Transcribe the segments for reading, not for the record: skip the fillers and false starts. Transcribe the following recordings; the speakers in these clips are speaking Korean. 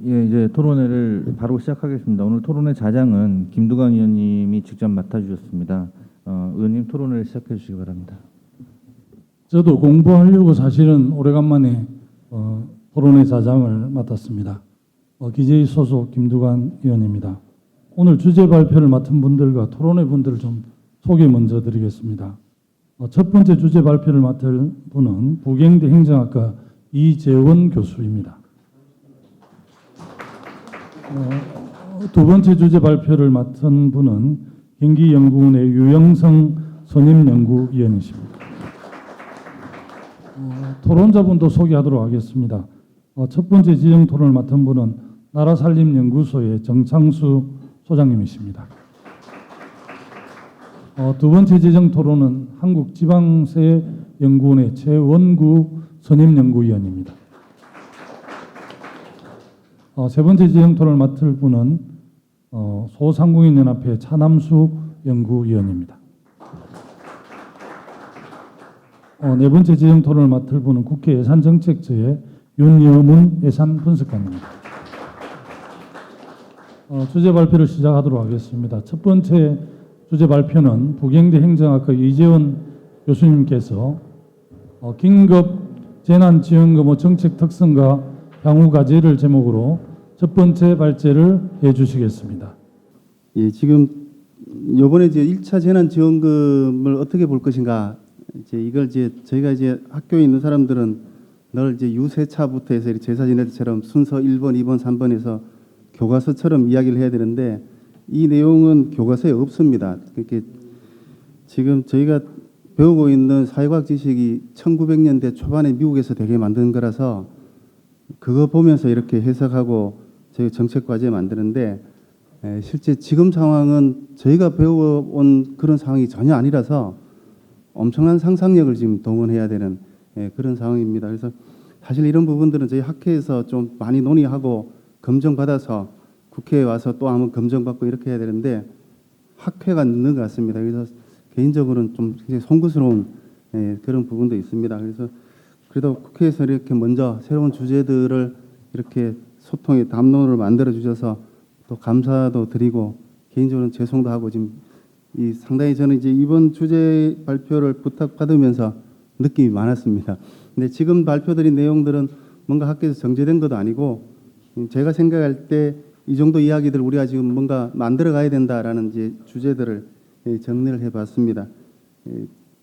예, 이제 토론회를 바로 시작하겠습니다. 오늘 토론회 자장은 김두관 의원님이 직접 맡아주셨습니다. 의원님 토론회를 시작해 주시기 바랍니다. 저도 공부하려고 사실은 오래간만에 토론회 자장을 맡았습니다. 기재위 소속 김두관 의원입니다. 오늘 주제 발표를 맡은 분들과 토론회 분들을 좀 소개 먼저 드리겠습니다. 첫 번째 주제 발표를 맡을 분은 부경대 행정학과 이재원 교수입니다. 두 번째 주제 발표를 맡은 분은 경기연구원의 유영성 선임연구위원이십니다. 토론자분도 소개하도록 하겠습니다. 첫 번째 지정 토론을 맡은 분은 나라살림연구소의 정창수 소장님이십니다. 두 번째 지정 토론은 한국지방세연구원의 최원구 선임연구위원입니다. 세 번째 지정 토론을 맡을 분은 소상공인연합회 차남수 연구위원입니다. 네 번째 지정 토론을 맡을 분은 국회 예산정책처의 윤여문 예산분석관입니다. 주제 발표를 시작하도록 하겠습니다. 첫 번째 주제 발표는 부경대 행정학과 이재원 교수님께서 긴급 재난지원금 정책 특성과 향후 과제를 제목으로 첫 번째 발제를 해 주시겠습니다. 예, 지금 이번에 이제 1차 재난지원금을 어떻게 볼 것인가, 이제 이걸 이제 저희가 이제 학교에 있는 사람들은 늘 이제 유세차부터 해서 제사 지낼 때처럼 순서 1번, 2번, 3번에서 교과서처럼 이야기를 해야 되는데 이 내용은 교과서에 없습니다. 그렇게 지금 저희가 배우고 있는 사회과학 지식이 1900년대 초반에 미국에서 되게 만든 거라서 그거 보면서 이렇게 해석하고 저희 정책 과제 만드는데 실제 지금 상황은 저희가 배워온 그런 상황이 전혀 아니라서 엄청난 상상력을 지금 동원해야 되는 그런 상황입니다. 그래서 사실 이런 부분들은 저희 학회에서 좀 많이 논의하고 검증받아서 국회에 와서 또 한번 검증받고 이렇게 해야 되는데 학회가 늦는 것 같습니다. 그래서 개인적으로는 좀 굉장히 송구스러운 그런 부분도 있습니다. 그래서 그래도 국회에서 이렇게 먼저 새로운 주제들을 이렇게 소통의 담론을 만들어 주셔서 또 감사도 드리고 개인적으로는 죄송도 하고 지금 상당히 저는 이제 이번 주제 발표를 부탁받으면서 느낌이 많았습니다. 근데 지금 발표드린 내용들은 뭔가 학교에서 정제된 것도 아니고 제가 생각할 때 이 정도 이야기들 우리가 지금 뭔가 만들어 가야 된다라는 이제 주제들을 정리를 해봤습니다.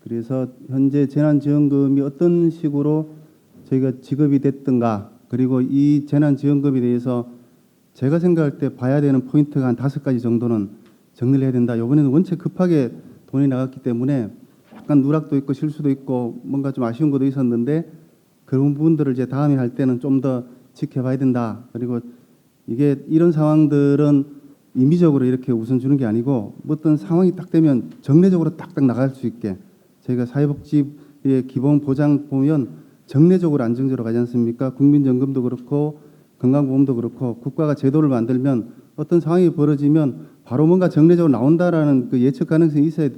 그래서 현재 재난지원금이 어떤 식으로 저희가 지급이 됐든가, 그리고 이 재난지원금에 대해서 제가 생각할 때 봐야 되는 포인트가 한 5가지 정도는 정리를 해야 된다. 이번에는 원체 급하게 돈이 나갔기 때문에 약간 누락도 있고 실수도 있고 뭔가 좀 아쉬운 것도 있었는데 그런 부분들을 이제 다음에 할 때는 좀 더 지켜봐야 된다. 그리고 이게 이런 상황들은 임의적으로 이렇게 우선 주는 게 아니고 어떤 상황이 딱 되면 정례적으로 딱딱 나갈 수 있게 저희가 사회복지의 기본 보장 보면 정례적으로 안정적으로 가지 않습니까? 국민연금도 그렇고 건강보험도 그렇고 국가가 제도를 만들면 어떤 상황이 벌어지면 바로 뭔가 정례적으로 나온다라는 그 예측 가능성이 있어야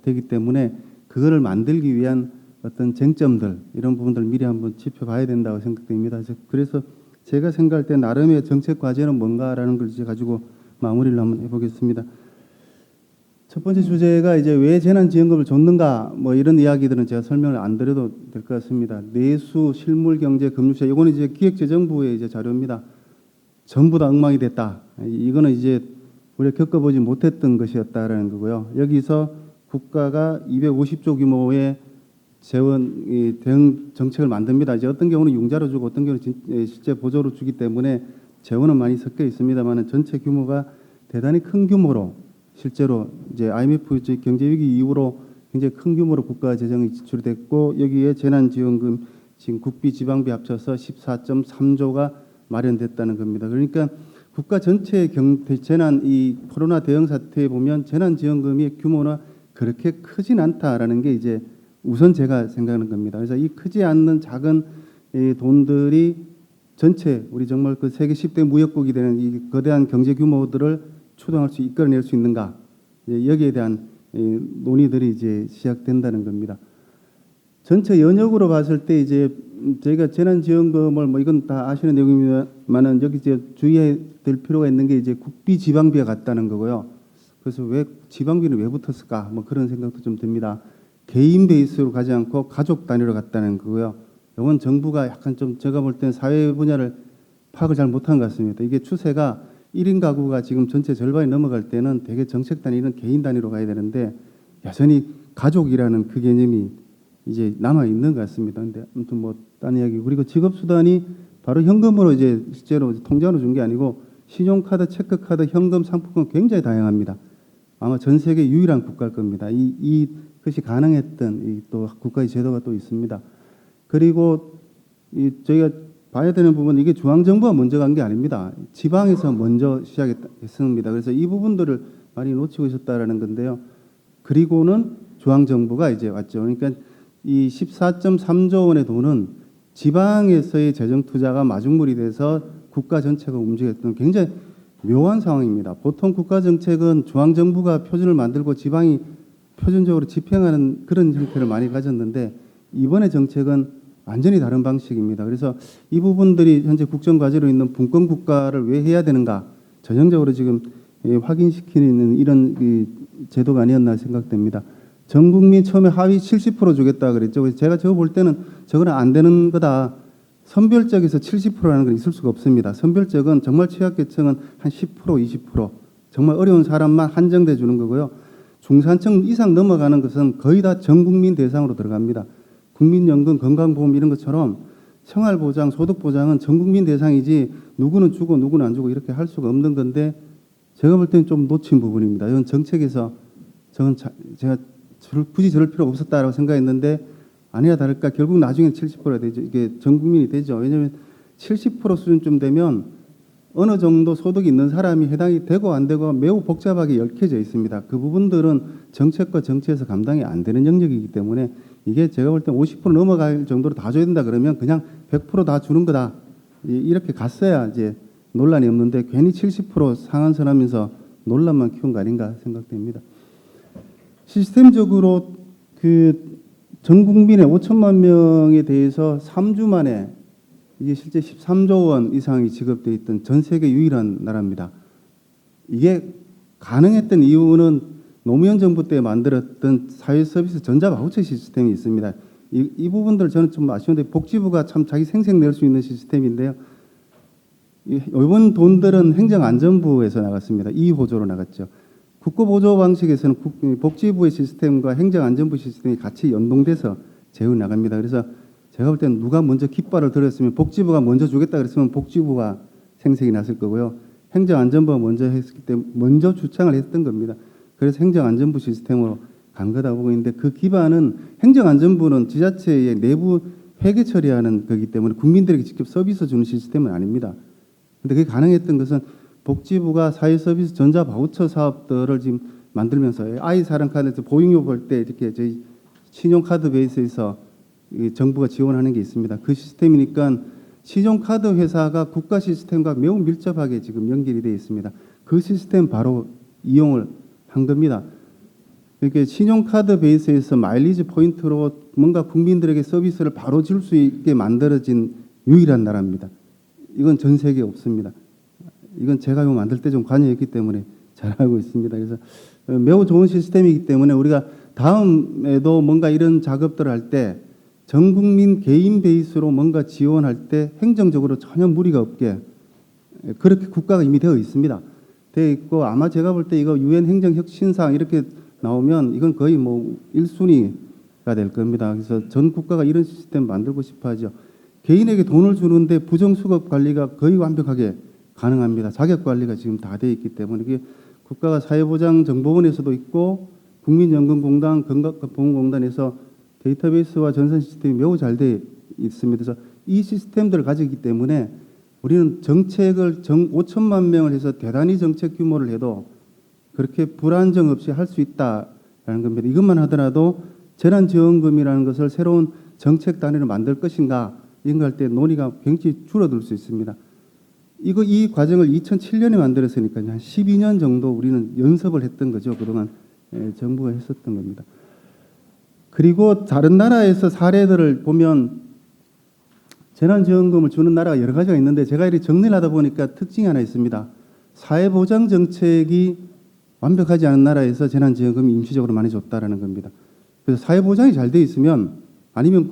되기 때문에 그거를 만들기 위한 어떤 쟁점들 이런 부분들 미리 한번 짚어봐야 된다고 생각됩니다. 그래서 제가 생각할 때 나름의 정책 과제는 뭔가라는 걸 이제 가지고 마무리를 한번 해보겠습니다. 첫 번째 주제가 이제 왜 재난지원금을 줬는가 뭐 이런 이야기들은 제가 설명을 안 드려도 될 것 같습니다. 내수, 실물, 경제, 금융시장 이거는 이제 기획재정부의 이제 자료입니다. 전부 다 엉망이 됐다. 이거는 이제 우리가 겪어보지 못했던 것이었다라는 거고요. 여기서 국가가 250조 규모의 재원 대응 정책을 만듭니다. 이제 어떤 경우는 융자로 주고 어떤 경우는 실제 보조로 주기 때문에 재원은 많이 섞여 있습니다만 전체 규모가 대단히 큰 규모로 실제로 이제 IMF 경제 위기 이후로 굉장히 큰 규모로 국가 재정이 지출이 됐고 여기에 재난지원금 지금 국비 지방비 합쳐서 14.3조가 마련됐다는 겁니다. 그러니까 국가 전체의 재난 이 코로나 대응 사태에 보면 재난지원금의 규모나 그렇게 크진 않다라는 게 이제 우선 제가 생각하는 겁니다. 그래서 이 크지 않는 작은 이 돈들이 전체 우리 정말 그 세계 10대 무역국이 되는 이 거대한 경제 규모들을 추동할 수 이끌어낼 수 있는가, 여기에 대한 논의들이 이제 시작된다는 겁니다. 전체 연역으로 봤을 때 이제 저희가 재난지원금을 뭐 이건 다 아시는 내용입니다만은 여기 이제 주의해야 될 필요가 있는 게 이제 국비 지방비가 같다는 거고요. 그래서 왜 지방비는 왜 붙었을까? 뭐 그런 생각도 좀 듭니다. 개인 베이스로 가지 않고 가족 단위로 갔다는 거고요. 이건 정부가 약간 좀 제가 볼 때는 사회 분야를 파악을 잘 못한 것 같습니다. 이게 추세가 1인 가구가 지금 전체 절반이 넘어갈 때는 대개 정책 단위는 개인 단위로 가야 되는데 여전히 가족이라는 그 개념이 이제 남아 있는 것 같습니다. 근데 아무튼 뭐 딴 이야기. 그리고 지급 수단이 바로 현금으로 이제 실제로 통장으로 준 게 아니고 신용카드, 체크카드, 현금 상품권 굉장히 다양합니다. 아마 전 세계 유일한 국가일 겁니다. 그것이 가능했던 또 국가의 제도가 또 있습니다. 그리고 저희가 봐야 되는 부분은 이게 중앙정부가 먼저 간 게 아닙니다. 지방에서 먼저 시작했습니다. 그래서 이 부분들을 많이 놓치고 있었다라는 건데요. 그리고는 중앙정부가 이제 왔죠. 그러니까 이 14.3조 원의 돈은 지방에서의 재정 투자가 마중물이 돼서 국가 전체가 움직였던 굉장히 묘한 상황입니다. 보통 국가 정책은 중앙정부가 표준을 만들고 지방이 표준적으로 집행하는 그런 형태를 많이 가졌는데 이번에 정책은 완전히 다른 방식입니다. 그래서 이 부분들이 현재 국정과제로 있는 분권 국가를 왜 해야 되는가 전형적으로 지금 확인시키는 이런 제도가 아니었나 생각됩니다. 전 국민 처음에 하위 70% 주겠다 그랬죠. 그래서 제가 저거 볼 때는 저거는 안 되는 거다. 선별적에서 70%라는 건 있을 수가 없습니다. 선별적은 정말 취약계층은 한 10%, 20% 정말 어려운 사람만 한정돼 주는 거고요. 중산층 이상 넘어가는 것은 거의 다 전 국민 대상으로 들어갑니다. 국민연금, 건강보험 이런 것처럼 생활보장, 소득보장은 전 국민 대상이지 누구는 주고 누구는 안 주고 이렇게 할 수가 없는 건데 제가 볼 때는 좀 놓친 부분입니다. 이건 정책에서 제가 굳이 저럴 필요가 없었다라고 생각했는데 아니야 다를까 결국 나중에 70%가 되죠. 이게 전 국민이 되죠. 왜냐하면 70% 수준쯤 되면 어느 정도 소득이 있는 사람이 해당이 되고 안 되고 매우 복잡하게 얽혀져 있습니다. 그 부분들은 정책과 정치에서 감당이 안 되는 영역이기 때문에 이게 제가 볼 때 50% 넘어갈 정도로 다 줘야 된다 그러면 그냥 100% 다 주는 거다. 이렇게 갔어야 이제 논란이 없는데 괜히 70% 상한선하면서 논란만 키운 거 아닌가 생각됩니다. 시스템적으로 전 국민의 5천만 명에 대해서 3주 만에 이게 실제 13조 원 이상이 지급돼 있던 전 세계 유일한 나라입니다. 이게 가능했던 이유는 노무현 정부 때 만들었던 사회서비스 전자바우처 시스템이 있습니다. 이 부분들 저는 좀 아쉬운데 복지부가 참 자기 생색 낼 수 있는 시스템인데요. 이번 돈들은 행정안전부에서 나갔습니다. 2호조로 나갔죠. 국고보조 방식에서는 복지부의 시스템과 행정안전부 시스템이 같이 연동돼서 재우 나갑니다. 그래서 제가 볼 때는 누가 먼저 깃발을 들었으면 복지부가 먼저 주겠다 그랬으면 복지부가 생색이 났을 거고요. 행정안전부가 먼저 했기 때문에 먼저 주창을 했던 겁니다. 그래서 행정안전부 시스템으로 간 거다 보고 있는데 그 기반은 행정안전부는 지자체의 내부 회계 처리하는 거기 때문에 국민들에게 직접 서비스 주는 시스템은 아닙니다. 근데 그게 가능했던 것은 복지부가 사회서비스 전자바우처 사업들을 지금 만들면서 아이사랑카드에서 보육료 볼 때 이렇게 저희 신용카드 베이스에서 정부가 지원하는 게 있습니다. 그 시스템이니까 신용카드 회사가 국가 시스템과 매우 밀접하게 지금 연결이 되어 있습니다. 그 시스템 바로 이용을 한 겁니다. 이렇게 신용카드 베이스에서 마일리지 포인트로 뭔가 국민들에게 서비스를 바로 줄 수 있게 만들어진 유일한 나라입니다. 이건 전 세계에 없습니다. 이건 제가 이거 만들 때 좀 관여했기 때문에 잘 알고 있습니다. 그래서 매우 좋은 시스템이기 때문에 우리가 다음에도 뭔가 이런 작업들을 할 때 전 국민 개인 베이스로 뭔가 지원할 때 행정적으로 전혀 무리가 없게 그렇게 국가가 이미 되어 있습니다. 되어 있고 아마 제가 볼 때 이거 유엔 행정 혁신상 이렇게 나오면 이건 거의 뭐 1순위가 될 겁니다. 그래서 전 국가가 이런 시스템 만들고 싶어 하죠. 개인에게 돈을 주는데 부정수급 관리가 거의 완벽하게 가능합니다. 자격 관리가 지금 다 되어 있기 때문에 이게 국가가 사회보장정보원에서도 있고 국민연금공단, 건강보험공단에서 데이터베이스와 전산 시스템이 매우 잘 되어 있습니다. 그래서 이 시스템들을 가지고 있기 때문에 우리는 정책을 5천만 명을 해서 대단히 정책 규모를 해도 그렇게 불안정 없이 할 수 있다라는 겁니다. 이것만 하더라도 재난지원금이라는 것을 새로운 정책 단위로 만들 것인가 이런 거 할 때 논의가 굉장히 줄어들 수 있습니다. 이 과정을 2007년에 만들었으니까 한 12년 정도 우리는 연습을 했던 거죠. 그동안 정부가 했었던 겁니다. 그리고 다른 나라에서 사례들을 보면 재난지원금을 주는 나라가 여러 가지가 있는데 제가 이렇게 정리를 하다 보니까 특징이 하나 있습니다. 사회보장 정책이 완벽하지 않은 나라에서 재난지원금이 임시적으로 많이 줬다라는 겁니다. 그래서 사회보장이 잘 돼 있으면 아니면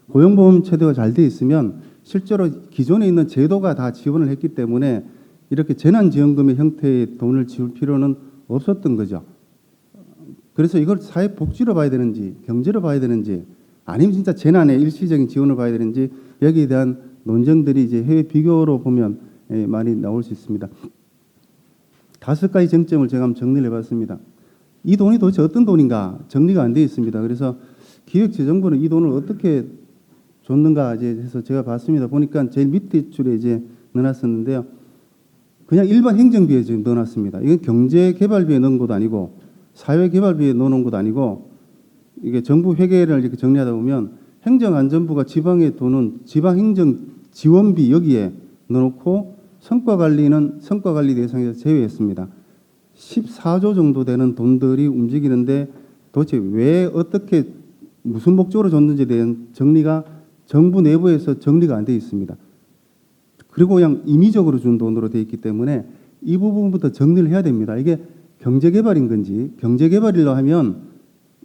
고용보험 제도가 잘 돼 있으면 실제로 기존에 있는 제도가 다 지원을 했기 때문에 이렇게 재난지원금의 형태의 돈을 지울 필요는 없었던 거죠. 그래서 이걸 사회복지로 봐야 되는지 경제로 봐야 되는지 아니면 진짜 재난의 일시적인 지원을 봐야 되는지 여기에 대한 논쟁들이 이제 해외 비교로 보면 많이 나올 수 있습니다. 5가지 쟁점을 제가 한번 정리를 해봤습니다. 이 돈이 도대체 어떤 돈인가 정리가 안 되어 있습니다. 그래서 기획재정부는 이 돈을 어떻게 줬는가 이제 해서 제가 봤습니다. 보니까 제일 밑에 줄에 이제 넣어놨었는데요. 그냥 일반 행정비에 지금 넣어놨습니다. 이건 경제개발비에 넣은 것도 아니고 사회개발비에 넣어놓은 것도 아니고 이게 정부 회계를 이렇게 정리하다 보면 행정안전부가 지방에 도는 지방행정지원비 여기에 넣어놓고 성과관리는 성과관리 대상에서 제외했습니다. 14조 정도 되는 돈들이 움직이는데 도대체 왜 어떻게 무슨 목적으로 줬는지에 대한 정리가 정부 내부에서 정리가 안 되어 있습니다. 그리고 그냥 임의적으로 준 돈으로 되어 있기 때문에 이 부분부터 정리를 해야 됩니다. 이게 경제개발인 건지 경제개발이라 하면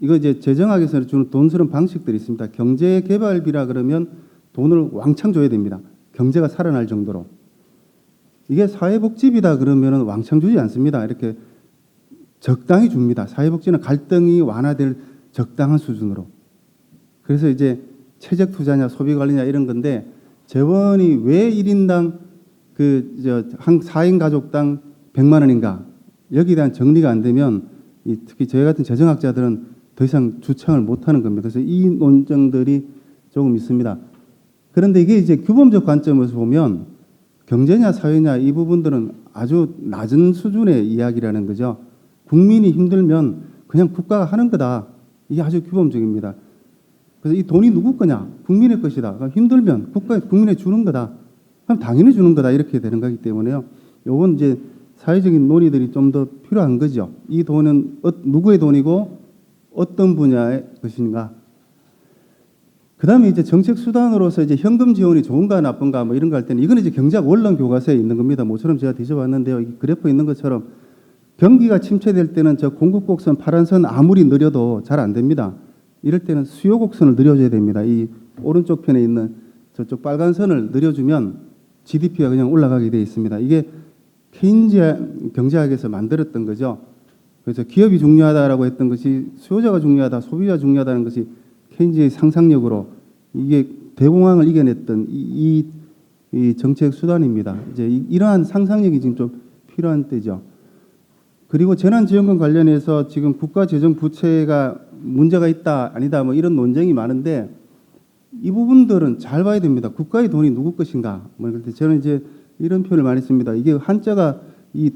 이거 이제 재정학에서 주는 돈 쓰는 방식들이 있습니다. 경제개발비라 그러면 돈을 왕창 줘야 됩니다. 경제가 살아날 정도로. 이게 사회복지비다 그러면 왕창 주지 않습니다. 이렇게 적당히 줍니다. 사회복지는 갈등이 완화될 적당한 수준으로. 그래서 이제 최적 투자냐 소비관리냐 이런 건데 재원이 왜 1인당 한 4인 가족당 100만 원인가 여기에 대한 정리가 안 되면 특히 저희 같은 재정학자들은 더 이상 주창을 못하는 겁니다. 그래서 이 논쟁들이 조금 있습니다. 그런데 이게 이제 규범적 관점에서 보면 경제냐 사회냐 이 부분들은 아주 낮은 수준의 이야기라는 거죠. 국민이 힘들면 그냥 국가가 하는 거다. 이게 아주 규범적입니다. 그래서 이 돈이 누구 거냐? 국민의 것이다. 그럼 힘들면 국민에 주는 거다. 그럼 당연히 주는 거다. 이렇게 되는 거기 때문에요. 요건 이제 사회적인 논의들이 좀 더 필요한 거죠. 이 돈은 누구의 돈이고 어떤 분야의 것인가? 그다음에 이제 정책 수단으로서 이제 현금 지원이 좋은가 나쁜가 뭐 이런 거 할 때는 이거는 이제 경제학 원론 교과서에 있는 겁니다. 모처럼 제가 뒤져봤는데요. 이 그래프에 있는 것처럼 경기가 침체될 때는 저 공급 곡선 파란 선 아무리 느려도 잘 안 됩니다. 이럴 때는 수요 곡선을 늘려줘야 됩니다. 이 오른쪽 편에 있는 저쪽 빨간 선을 늘려주면 GDP가 그냥 올라가게 되어 있습니다. 이게 케인즈 경제학에서 만들었던 거죠. 그래서 기업이 중요하다라고 했던 것이 수요자가 중요하다, 소비자가 중요하다는 것이 케인즈의 상상력으로 이게 대공황을 이겨냈던 이 정책 수단입니다. 이제 이러한 상상력이 지금 좀 필요한 때죠. 그리고 재난지원금 관련해서 지금 국가재정 부채가 문제가 있다 아니다 뭐 이런 논쟁이 많은데 이 부분들은 잘 봐야 됩니다. 국가의 돈이 누구 것인가? 뭐 그럴 때 저는 이제 이런 표현을 많이 씁니다. 이게 한자가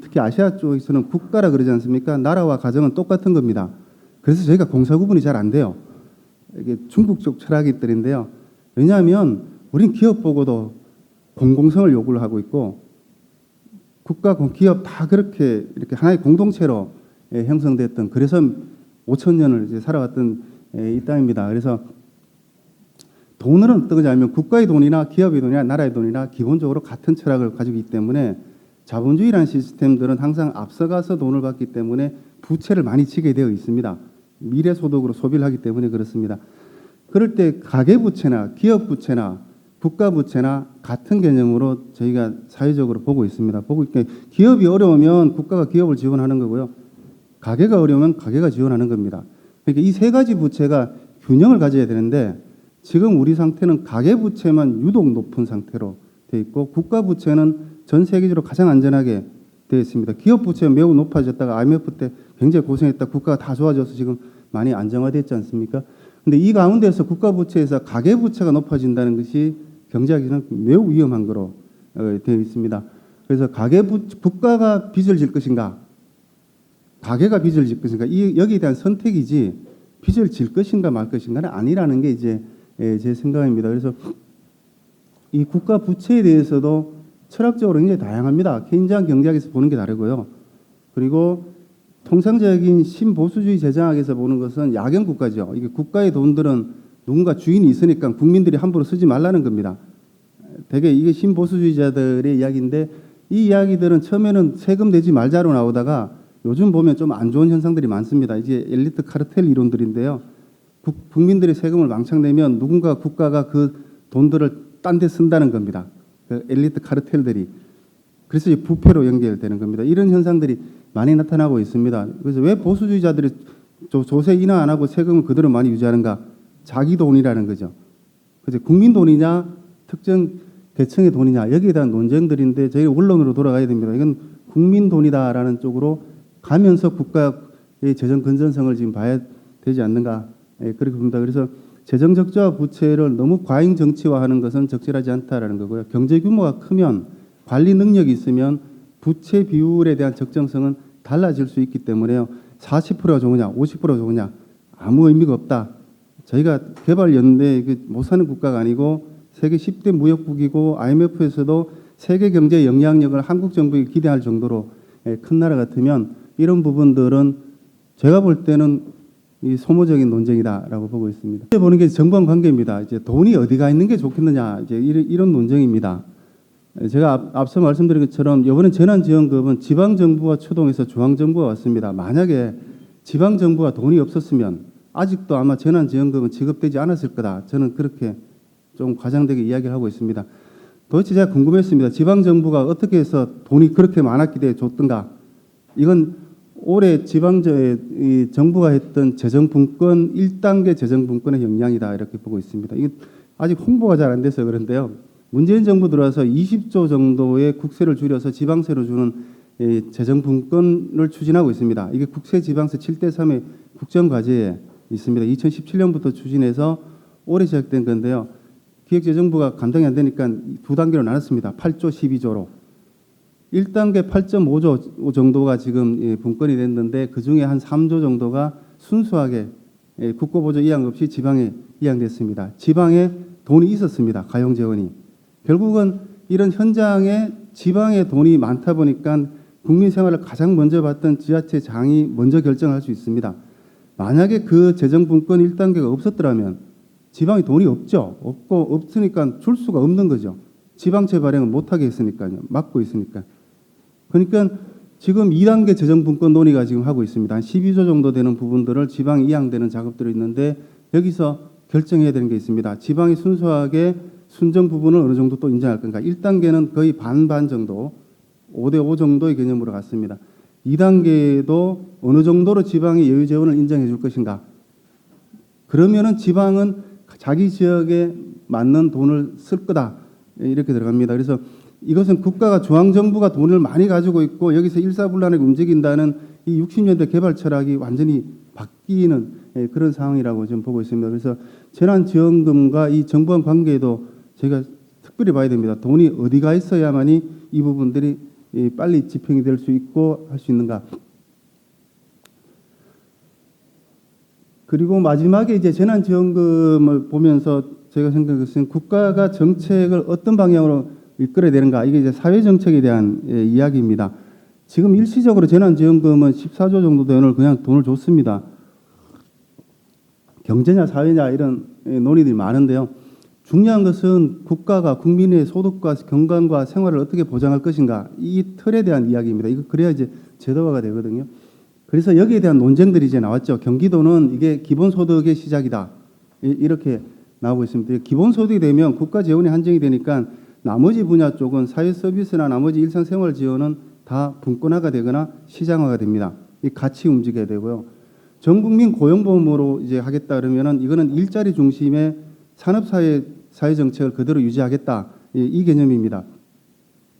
특히 아시아 쪽에서는 국가라 그러지 않습니까? 나라와 가정은 똑같은 겁니다. 그래서 저희가 공사 구분이 잘 안 돼요. 이게 중국 쪽 철학이들인데요. 왜냐하면 우린 기업 보고도 공공성을 요구를 하고 있고 국가, 기업 다 그렇게 이렇게 하나의 공동체로 형성됐던 그래서 5,000년을 이제 살아왔던 이 땅입니다. 그래서 돈은 어떤 거냐면 국가의 돈이나 기업의 돈이나 나라의 돈이나 기본적으로 같은 철학을 가지고 있기 때문에 자본주의라는 시스템들은 항상 앞서가서 돈을 받기 때문에 부채를 많이 지게 되어 있습니다. 미래 소득으로 소비를 하기 때문에 그렇습니다. 그럴 때 가계부채나 기업부채나 국가부채나 같은 개념으로 저희가 사회적으로 보고 있습니다. 보고 있게 기업이 어려우면 국가가 기업을 지원하는 거고요. 가계가 어려우면 가계가 지원하는 겁니다. 그러니까 이 세 가지 부채가 균형을 가져야 되는데 지금 우리 상태는 가계부채만 유독 높은 상태로 되어 있고 국가부채는 전 세계적으로 가장 안전하게 되어 있습니다. 기업부채가 매우 높아졌다가 IMF 때 굉장히 고생했다 국가가 다 좋아져서 지금 많이 안정화됐지 않습니까? 근데 이 가운데서 국가부채에서 가계부채가 높아진다는 것이 경제학에서는 매우 위험한 거로 되어 있습니다. 그래서 국가가 빚을 질 것인가, 가계가 빚을 질 것인가, 여기에 대한 선택이지 빚을 질 것인가 말 것인가는 아니라는 게 이제 제 생각입니다. 그래서 이 국가 부채에 대해서도 철학적으로 굉장히 다양합니다. 케인즈학 경제학에서 보는 게 다르고요. 그리고 통상적인 신보수주의 재정학에서 보는 것은 야경 국가죠. 이게 국가의 돈들은 누군가 주인이 있으니까 국민들이 함부로 쓰지 말라는 겁니다. 되게 이게 신보수주의자들의 이야기인데 이 이야기들은 처음에는 세금 내지 말자로 나오다가 요즘 보면 좀 안 좋은 현상들이 많습니다. 이제 엘리트 카르텔 이론들인데요. 국민들이 세금을 왕창 내면 누군가 국가가 그 돈들을 딴 데 쓴다는 겁니다. 그 엘리트 카르텔들이. 그래서 이제 부패로 연결되는 겁니다. 이런 현상들이 많이 나타나고 있습니다. 그래서 왜 보수주의자들이 조세 인하 안 하고 세금을 그대로 많이 유지하는가? 자기 돈이라는 거죠. 그래서 국민 돈이냐, 특정 계층의 돈이냐, 여기에 대한 논쟁들인데 저희 원론으로 돌아가야 됩니다. 이건 국민 돈이다라는 쪽으로 가면서 국가의 재정 건전성을 지금 봐야 되지 않는가? 예, 그렇게 봅니다. 그래서 재정 적자와 부채를 너무 과잉 정치화하는 것은 적절하지 않다라는 거고요. 경제 규모가 크면 관리 능력이 있으면 부채 비율에 대한 적정성은 달라질 수 있기 때문에요. 40%가 좋으냐, 50%가 좋으냐 아무 의미가 없다. 저희가 개발연대 못 사는 국가가 아니고 세계 10대 무역국이고 IMF에서도 세계 경제 영향력을 한국 정부에 기대할 정도로 큰 나라 같으면 이런 부분들은 제가 볼 때는 이 소모적인 논쟁이다라고 보고 있습니다. 이제 보는 게 정부간 관계입니다. 이제 돈이 어디가 있는 게 좋겠느냐 이제 이런 논쟁입니다. 제가 앞서 말씀드린 것처럼 이번에 재난지원금은 지방정부가 추동해서 중앙정부가 왔습니다. 만약에 지방정부가 돈이 없었으면 아직도 아마 재난지원금은 지급되지 않았을 거다. 저는 그렇게 좀 과장되게 이야기를 하고 있습니다. 도대체 제가 궁금했습니다. 지방정부가 어떻게 해서 돈이 그렇게 많았기 때문에 줬던가. 이건 올해 정부가 했던 재정분권 1단계 재정분권의 영향이다 이렇게 보고 있습니다. 이게 아직 홍보가 잘 안 돼서 그런데요. 문재인 정부 들어와서 20조 정도의 국세를 줄여서 지방세로 주는 재정분권을 추진하고 있습니다. 이게 국세지방세 7대3의 국정과제에 있습니다. 2017년부터 추진해서 올해 시작된 건데요. 기획재정부가 감당이 안 되니까 두 단계로 나눴습니다. 8조 12조로. 1단계 8.5조 정도가 지금 분권이 됐는데 그중에 한 3조 정도가 순수하게 국고보조 이양 없이 지방에 이양됐습니다. 지방에 돈이 있었습니다. 가용재원이. 결국은 이런 현장에 지방에 돈이 많다 보니까 국민 생활을 가장 먼저 봤던 지자체장이 먼저 결정할 수 있습니다. 만약에 그 재정분권 1단계가 없었더라면 지방에 돈이 없으니까 줄 수가 없는 거죠. 지방채 발행을 못하게 했으니까요. 막고 있으니까. 그러니까 지금 2단계 재정분권 논의가 지금 하고 있습니다. 한 12조 정도 되는 부분들을 지방에 이양되는 작업들이 있는데 여기서 결정해야 되는 게 있습니다. 지방이 순수하게 순정 부분을 어느 정도 또 인정할 건가. 1단계는 거의 반반 정도, 5대5 정도의 개념으로 갔습니다. 2단계도 어느 정도로 지방의 여유 재원을 인정해 줄 것인가. 그러면은 지방은 자기 지역에 맞는 돈을 쓸 거다. 이렇게 들어갑니다. 그래서 이것은 국가가 중앙정부가 돈을 많이 가지고 있고 여기서 일사불란하게 움직인다는 이 60년대 개발 철학이 완전히 바뀌는 그런 상황이라고 좀 보고 있습니다. 그래서 재난지원금과 이 정부간 관계에도 저희가 특별히 봐야 됩니다. 돈이 어디가 있어야만이 이 부분들이 빨리 집행이 될 수 있고 할 수 있는가. 그리고 마지막에 이제 재난지원금을 보면서 제가 생각한 것은 국가가 정책을 어떤 방향으로 이끌어야 되는가. 이게 이제 사회정책에 대한 이야기입니다. 지금 일시적으로 재난지원금은 14조 정도 되는 그냥 돈을 줬습니다. 경제냐 사회냐 이런 논의들이 많은데요. 중요한 것은 국가가 국민의 소득과 건강과 생활을 어떻게 보장할 것인가. 이 틀에 대한 이야기입니다. 이거 그래야 이제 제도화가 되거든요. 그래서 여기에 대한 논쟁들이 이제 나왔죠. 경기도는 이게 기본소득의 시작이다. 이렇게 나오고 있습니다. 기본소득이 되면 국가 재원이 한정이 되니까 나머지 분야 쪽은 사회서비스나 나머지 일상생활 지원은 다 분권화가 되거나 시장화가 됩니다. 이 같이 움직여야 되고요. 전국민 고용보험으로 이제 하겠다 그러면은 이거는 일자리 중심의 사회 정책을 그대로 유지하겠다. 이 개념입니다.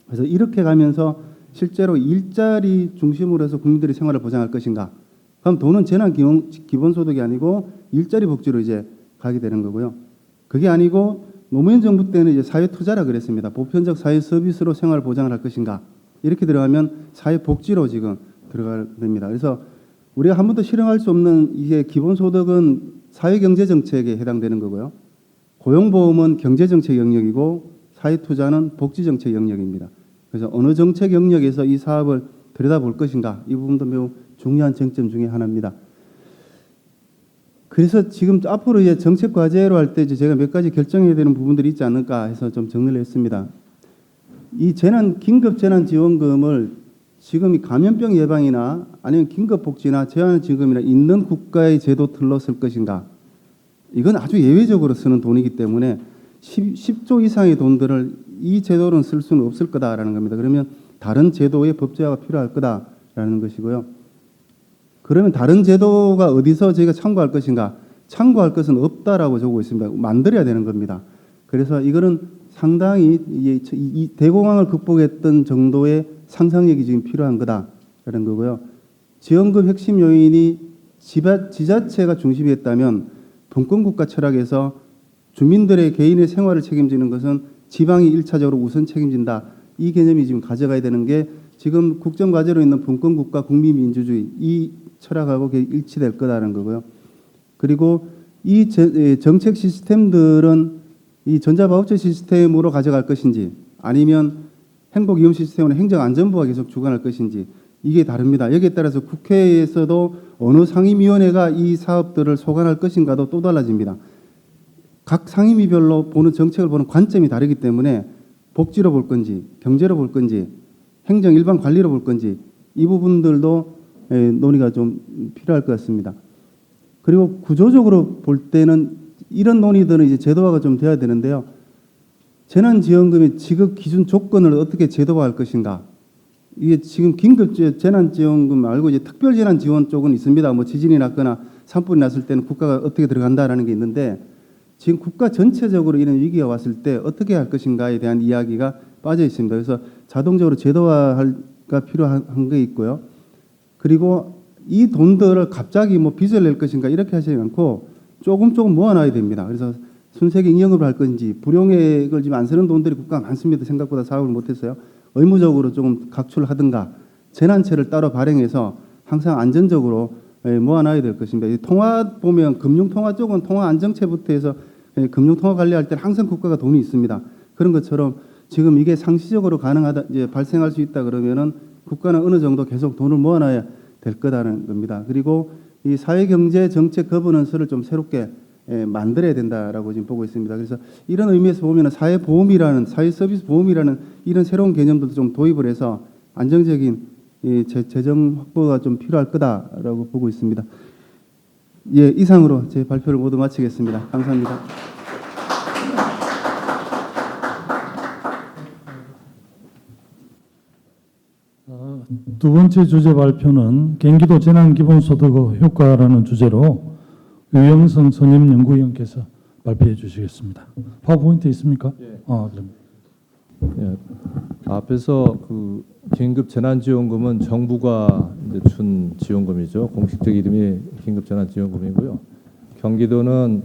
그래서 이렇게 가면서 실제로 일자리 중심으로 해서 국민들의 생활을 보장할 것인가? 그럼 돈은 재난 기본소득이 아니고 일자리 복지로 이제 가게 되는 거고요. 그게 아니고 노무현 정부 때는 이제 사회 투자라 그랬습니다. 보편적 사회 서비스로 생활 보장을 할 것인가? 이렇게 들어가면 사회 복지로 지금 들어가야 됩니다. 그래서 우리가 한 번도 실행할 수 없는 이게 기본소득은 사회경제정책에 해당되는 거고요. 고용보험은 경제정책 영역이고 사회투자는 복지정책 영역입니다. 그래서 어느 정책 영역에서 이 사업을 들여다볼 것인가 이 부분도 매우 중요한 쟁점 중에 하나입니다. 그래서 지금 앞으로 이제 정책 과제로 할 때 제가 몇 가지 결정해야 되는 부분들이 있지 않을까 해서 좀 정리를 했습니다. 이 긴급 재난지원금을 지금 이 감염병 예방이나 아니면 긴급복지나 재난지원금이나 있는 국가의 제도 틀로 쓸 것인가? 이건 아주 예외적으로 쓰는 돈이기 때문에 10조 이상의 돈들을 이 제도로는 쓸 수는 없을 거다라는 겁니다. 그러면 다른 제도의 법제화가 필요할 거다라는 것이고요. 그러면 다른 제도가 어디서 저희가 참고할 것인가? 참고할 것은 없다라고 적고 있습니다. 만들어야 되는 겁니다. 그래서 이거는 상당히 이 대공황을 극복했던 정도의 상상력이 지금 필요한 거다라는 거고요. 지원금 핵심 요인이 지자체가 중심이었다면 분권국가 철학에서 주민들의 개인의 생활을 책임지는 것은 지방이 1차적으로 우선 책임진다. 이 개념이 지금 가져가야 되는 게 지금 국정과제로 있는 분권국가 국민민주주의 이 철학하고 일치될 거다라는 거고요. 그리고 이 정책 시스템들은 이 전자바우처 시스템으로 가져갈 것인지 아니면 행복이용 시스템으로 행정안전부가 계속 주관할 것인지 이게 다릅니다. 여기에 따라서 국회에서도 어느 상임위원회가 이 사업들을 소관할 것인가도 또 달라집니다. 각 상임위별로 보는 정책을 보는 관점이 다르기 때문에 복지로 볼 건지 경제로 볼 건지 행정 일반 관리로 볼 건지 이 부분들도 논의가 좀 필요할 것 같습니다. 그리고 구조적으로 볼 때는 이런 논의들은 이제 제도화가 좀 돼야 되는데요. 재난지원금의 지급 기준 조건을 어떻게 제도화할 것인가? 이게 지금 긴급 재난지원금 말고 이제 특별재난지원 쪽은 있습니다. 뭐 지진이 났거나 산불이 났을 때는 국가가 어떻게 들어간다라는 게 있는데 지금 국가 전체적으로 이런 위기가 왔을 때 어떻게 할 것인가에 대한 이야기가 빠져 있습니다. 그래서 자동적으로 제도화가 필요한 게 있고요. 그리고 이 돈들을 갑자기 뭐 빚을 낼 것인가 이렇게 하시지 않고 조금 모아놔야 됩니다. 그래서 순세기 인형으로 할 건지 불용액을 지금 안 쓰는 돈들이 국가가 많습니다. 생각보다 사업을 못했어요. 의무적으로 조금 각출하든가 재난체를 따로 발행해서 항상 안전적으로 모아놔야 될 것입니다. 통화 보면 금융통화 쪽은 통화안정체부터 해서 금융통화 관리할 때는 항상 국가가 돈이 있습니다. 그런 것처럼 지금 이게 상시적으로 가능하다 이제 발생할 수 있다 그러면은 국가는 어느 정도 계속 돈을 모아놔야 될 거다는 겁니다. 그리고 이 사회경제 정책 거버넌스를 좀 새롭게 만들어야 된다라고 지금 보고 있습니다. 그래서 이런 의미에서 보면 사회보험이라는 사회서비스 보험이라는 이런 새로운 개념들도 좀 도입을 해서 안정적인 이 재정 확보가 좀 필요할 거다라고 보고 있습니다. 예, 이상으로 제 발표를 모두 마치겠습니다. 감사합니다. 두 번째 주제 발표는 경기도 재난기본소득의 효과라는 주제로 유영성 선임연구위원께서 발표해 주시겠습니다. 파워포인트 있습니까? 예. 그럼. 예, 앞에서 그 긴급 재난지원금은 정부가 이제 준 지원금이죠. 공식적 이름이 긴급 재난지원금이고요. 경기도는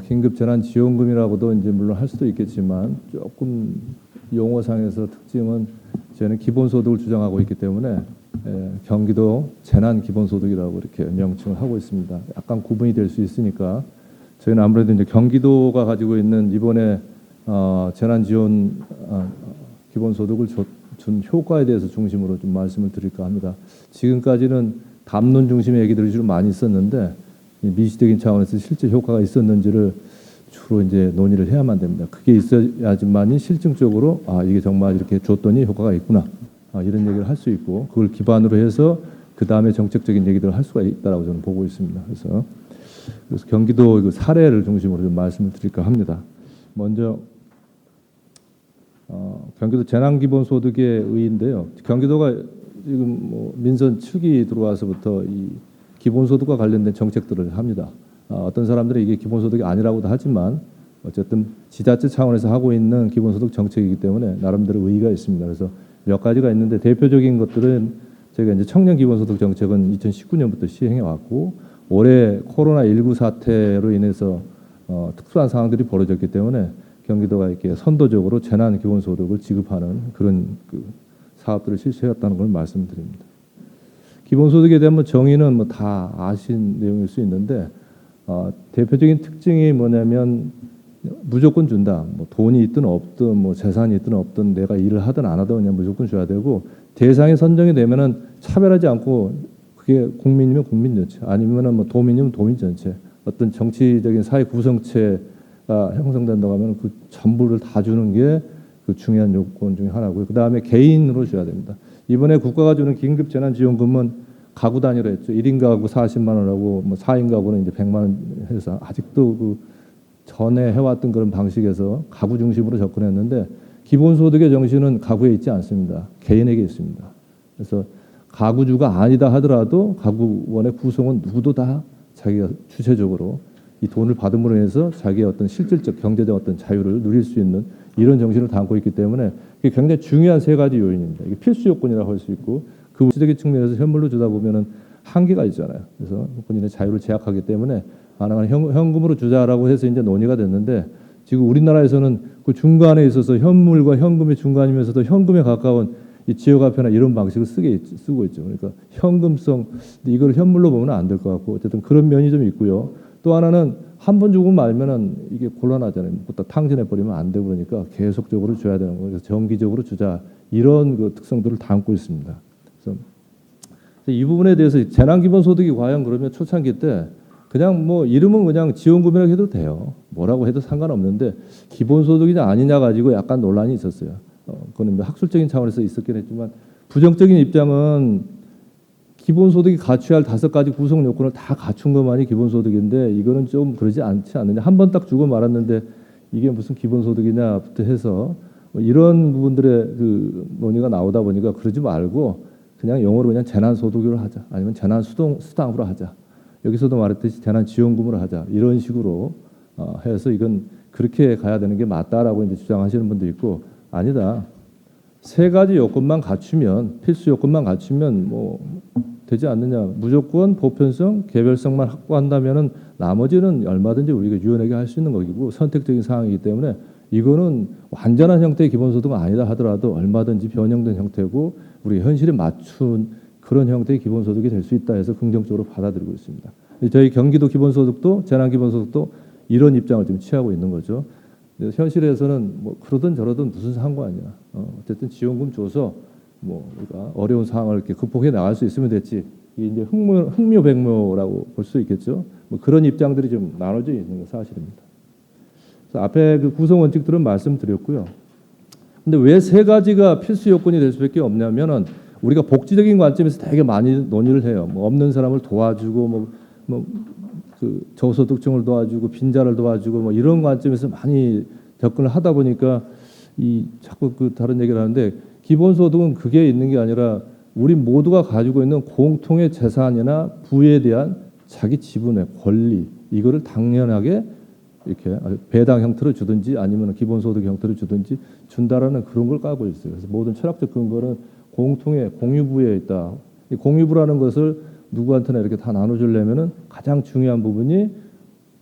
긴급 재난지원금이라고도 이제 물론 할 수도 있겠지만 조금 용어상에서 특징은 저희는 기본소득을 주장하고 있기 때문에 경기도 재난기본소득이라고 이렇게 명칭을 하고 있습니다. 약간 구분이 될 수 있으니까 저희는 아무래도 이제 경기도가 가지고 있는 이번에 재난지원 기본소득을 준 효과에 대해서 중심으로 좀 말씀을 드릴까 합니다. 지금까지는 담론 중심의 얘기들이 좀 많이 있었는데 미시적인 차원에서 실제 효과가 있었는지를 주로 이제 논의를 해야만 됩니다. 그게 있어야지만이 실증적으로 이게 정말 이렇게 줬더니 효과가 있구나 이런 얘기를 할 수 있고 그걸 기반으로 해서 그 다음에 정책적인 얘기들을 할 수가 있다라고 저는 보고 있습니다. 그래서 경기도 그 사례를 중심으로 좀 말씀을 드릴까 합니다. 먼저 경기도 재난기본소득의 의의인데요. 경기도가 지금 뭐 민선 7기 들어와서부터 이 기본소득과 관련된 정책들을 합니다. 어떤 사람들은 이게 기본소득이 아니라고도 하지만 어쨌든 지자체 차원에서 하고 있는 기본소득 정책이기 때문에 나름대로 의의가 있습니다. 그래서 몇 가지가 있는데 대표적인 것들은 저희가 이제 청년 기본소득 정책은 2019년부터 시행해 왔고 올해 코로나19 사태로 인해서 특수한 상황들이 벌어졌기 때문에 경기도가 이렇게 선도적으로 재난 기본소득을 지급하는 그런 그 사업들을 실시했다는 걸 말씀드립니다. 기본소득에 대한 정의는 뭐 다 아신 내용일 수 있는데 대표적인 특징이 뭐냐면 무조건 준다. 뭐 돈이 있든 없든 뭐 재산이 있든 없든 내가 일을 하든 안 하든 그냥 무조건 줘야 되고 대상이 선정이 되면은 차별하지 않고 그게 국민이면 국민 전체 아니면은 뭐 도민이면 도민 전체 어떤 정치적인 사회 구성체가 형성된다고 하면 그 전부를 다 주는 게 그 중요한 요건 중에 하나고요. 그 다음에 개인으로 줘야 됩니다. 이번에 국가가 주는 긴급 재난지원금은 가구 단위로 했죠. 1인 가구 40만 원하고 뭐 4인 가구는 이제 100만 원 해서 아직도 그 전에 해왔던 그런 방식에서 가구 중심으로 접근했는데 기본소득의 정신은 가구에 있지 않습니다. 개인에게 있습니다. 그래서 가구주가 아니다 하더라도 가구원의 구성은 누구도 다 자기가 주체적으로 이 돈을 받음으로 해서 자기의 어떤 실질적 경제적 어떤 자유를 누릴 수 있는 이런 정신을 담고 있기 때문에 이게 굉장히 중요한 세 가지 요인입니다. 이게 필수 요건이라고 할 수 있고 그 물질적인 측면에서 현물로 주다 보면은 한계가 있잖아요. 그래서 본인의 자유를 제약하기 때문에 가능한 현금으로 주자라고 해서 이제 논의가 됐는데 지금 우리나라에서는 그 중간에 있어서 현물과 현금의 중간이면서도 현금에 가까운 이 지역화폐나 이런 방식을 쓰고 있죠. 그러니까 현금성 이걸 현물로 보면 안 될 것 같고 어쨌든 그런 면이 좀 있고요. 또 하나는 한 번 주고 말면은 이게 곤란하잖아요. 또 탕진해 버리면 안 되고 그러니까 계속적으로 줘야 되는 거예요. 그래서 정기적으로 주자 이런 그 특성들을 담고 있습니다. 그래서 이 부분에 대해서 재난기본소득이 과연 그러면 초창기 때 그냥 뭐 이름은 그냥 지원금이라고 해도 돼요. 뭐라고 해도 상관없는데 기본소득이냐 아니냐 가지고 약간 논란이 있었어요. 그거는 뭐 학술적인 차원에서 있었긴 했지만 부정적인 입장은 기본소득이 갖춰야 할 5가지 구성 요건을 다 갖춘 것만이 기본소득인데 이거는 좀 그러지 않지 않느냐. 한 번 딱 주고 말았는데 이게 무슨 기본소득이냐부터 해서 뭐 이런 부분들의 그 논의가 나오다 보니까 그러지 말고 그냥 영어로 그냥 재난소득으로 하자. 아니면 재난수당으로 하자. 여기서도 말했듯이 재난지원금으로 하자. 이런 식으로 해서 이건 그렇게 가야 되는 게 맞다라고 이제 주장하시는 분도 있고 아니다. 3가지 요건만 갖추면 필수 요건만 갖추면 뭐 되지 않느냐. 무조건 보편성, 개별성만 확보한다면은 나머지는 얼마든지 우리가 유연하게 할 수 있는 것이고 선택적인 상황이기 때문에 이거는 완전한 형태의 기본소득은 아니다 하더라도 얼마든지 변형된 형태고 우리 현실에 맞춘 그런 형태의 기본소득이 될 수 있다 해서 긍정적으로 받아들이고 있습니다. 저희 경기도 기본소득도 재난기본소득도 이런 입장을 지금 취하고 있는 거죠. 현실에서는 뭐 그러든 저러든 무슨 상관이야. 어쨌든 지원금 줘서 뭐 우리가 어려운 상황을 이렇게 극복해 나갈 수 있으면 됐지. 이게 이제 흥묘백묘라고 볼 수 있겠죠. 뭐 그런 입장들이 좀 나눠져 있는 건 사실입니다. 그래서 앞에 그 구성 원칙들은 말씀드렸고요. 근데 왜 3가지가 필수 요건이 될 수밖에 없냐면은 우리가 복지적인 관점에서 되게 많이 논의를 해요. 뭐 없는 사람을 도와주고 그 저소득층을 도와주고 빈자를 도와주고 뭐 이런 관점에서 많이 접근을 하다 보니까 이 자꾸 그 다른 얘기를 하는데 기본소득은 그게 있는 게 아니라 우리 모두가 가지고 있는 공통의 재산이나 부에 대한 자기 지분의 권리 이거를 당연하게 이렇게 배당 형태로 주든지 아니면 기본소득 형태로 주든지 준다라는 그런 걸 까고 있어요. 그래서 모든 철학적 근거는 공통의 공유부에 있다. 이 공유부라는 것을 누구한테나 이렇게 다 나눠주려면은 가장 중요한 부분이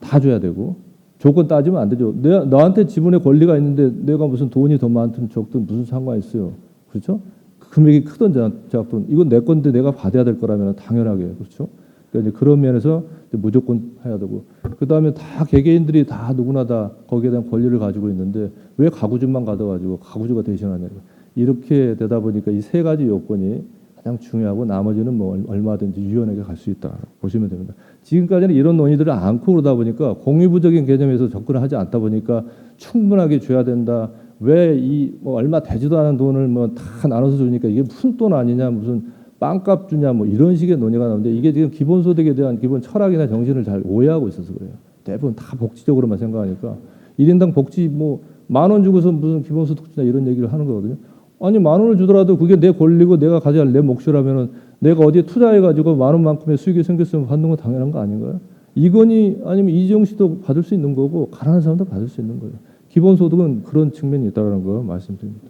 다 줘야 되고 조건 따지면 안 되죠. 너한테 지분의 권리가 있는데 내가 무슨 돈이 더 많든 적든 무슨 상관이 있어요. 그렇죠? 금액이 크든 작든 이건 내 건데 내가 받아야 될 거라면 당연하게 그렇죠. 그러니까 이제 그런 면에서 이제 무조건 해야 되고 그 다음에 다 개개인들이 다 누구나 다 거기에 대한 권리를 가지고 있는데 왜 가구주만 가져가지고 가구주가 대신하냐 이렇게 되다 보니까 이 3가지 요건이 가장 중요하고 나머지는 뭐 얼마든지 유연하게 갈 수 있다 보시면 됩니다. 지금까지는 이런 논의들을 않고 그러다 보니까 공유부적인 개념에서 접근을 하지 않다 보니까 충분하게 줘야 된다. 왜 이 뭐 얼마 되지도 않은 돈을 뭐 다 나눠서 주니까 이게 무슨 돈 아니냐 무슨 빵값 주냐 뭐 이런 식의 논의가 나오는데 이게 지금 기본소득에 대한 기본 철학이나 정신을 잘 오해하고 있어서 그래요. 대부분 다 복지적으로만 생각하니까 1인당 복지 뭐 10,000원 주고서 무슨 기본소득 주냐 이런 얘기를 하는 거거든요. 아니 10,000원을 주더라도 그게 내 권리고 내가 가져야 할 내 몫이라면은 내가 어디에 투자해가지고 10,000원만큼의 수익이 생겼으면 받는 건 당연한 거 아닌가요? 이건희 아니면 이재용 씨도 받을 수 있는 거고 가난한 사람도 받을 수 있는 거예요. 기본소득은 그런 측면이 있다는 거 말씀드립니다.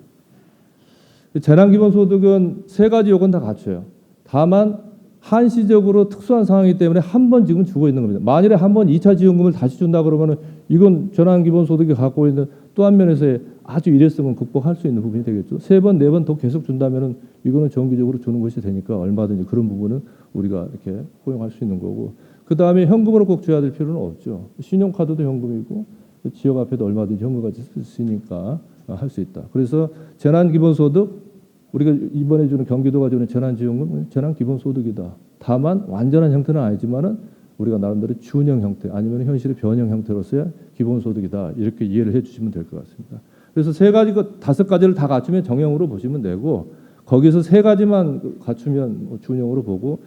재난기본소득은 3가지 요건 다 갖춰요. 다만 한시적으로 특수한 상황이기 때문에 한 번 지금 주고 있는 겁니다. 만일에 한 번 2차 지원금을 다시 준다 그러면은 이건 재난기본소득이 갖고 있는 또 한 면에서의 아주 일회성은 극복할 수 있는 부분이 되겠죠. 3번, 4번 더 계속 준다면은 이거는 정기적으로 주는 것이 되니까 얼마든지 그런 부분은 우리가 이렇게 포용할 수 있는 거고. 그 다음에 현금으로 꼭 줘야 될 필요는 없죠. 신용카드도 현금이고 지역화폐도 얼마든지 현금까지 쓸 수 있으니까 할 수 있다. 그래서 재난기본소득 우리가 이번에 주는 경기도가 주는 재난지원금 재난기본소득이다. 다만 완전한 형태는 아니지만은 우리가 나름대로 준형 형태 아니면 현실의 변형 형태로서의 기본소득이다 이렇게 이해를 해주시면 될 것 같습니다. 그래서 세 가지, 다섯 가지를 다 갖추면 정형으로 보시면 되고 거기서 세 가지만 갖추면 준형으로 보고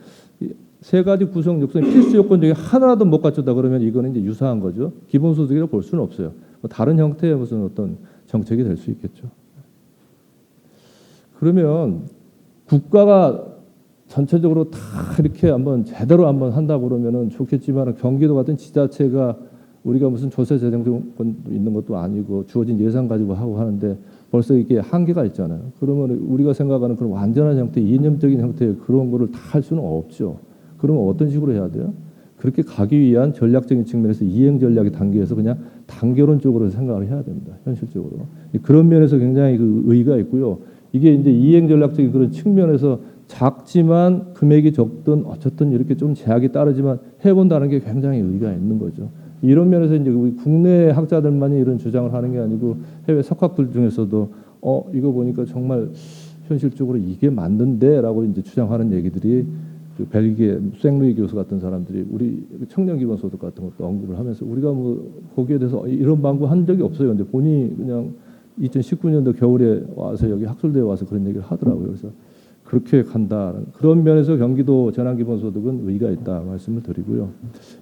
세 가지 구성 요건 필수 요건 중에 하나라도 못 갖췄다 그러면 이거는 이제 유사한 거죠. 기본소득이라고 볼 수는 없어요. 다른 형태의 무슨 어떤 정책이 될 수 있겠죠. 그러면 국가가 전체적으로 다 이렇게 한번 제대로 한번 한다 그러면은 좋겠지만 경기도 같은 지자체가 우리가 무슨 조세 재정권도 있는 것도 아니고 주어진 예산 가지고 하고 하는데 벌써 이게 한계가 있잖아요. 그러면 우리가 생각하는 그런 완전한 형태, 이념적인 형태의 그런 거를 다 할 수는 없죠. 그러면 어떤 식으로 해야 돼요? 그렇게 가기 위한 전략적인 측면에서 이행 전략의 단계에서 그냥 단계론 쪽으로 생각을 해야 됩니다. 현실적으로. 그런 면에서 굉장히 그 의의가 있고요. 이게 이제 이행 전략적인 그런 측면에서 작지만 금액이 적든 어쨌든 이렇게 좀 제약이 따르지만 해본다는 게 굉장히 의의가 있는 거죠. 이런 면에서 이제 우리 국내 학자들만이 이런 주장을 하는 게 아니고 해외 석학들 중에서도 이거 보니까 정말 현실적으로 이게 맞는데라고 이제 주장하는 얘기들이 그 벨기에 생루이 교수 같은 사람들이 우리 청년 기본소득 같은 것도 언급을 하면서 우리가 뭐 거기에 대해서 이런 방구 한 적이 없어요. 근데 본인이 그냥 2019년도 겨울에 와서 여기 학술대에 와서 그런 얘기를 하더라고요. 그래서 그렇게 간다. 그런 면에서 경기도 재난기본소득은 의의가 있다 말씀을 드리고요.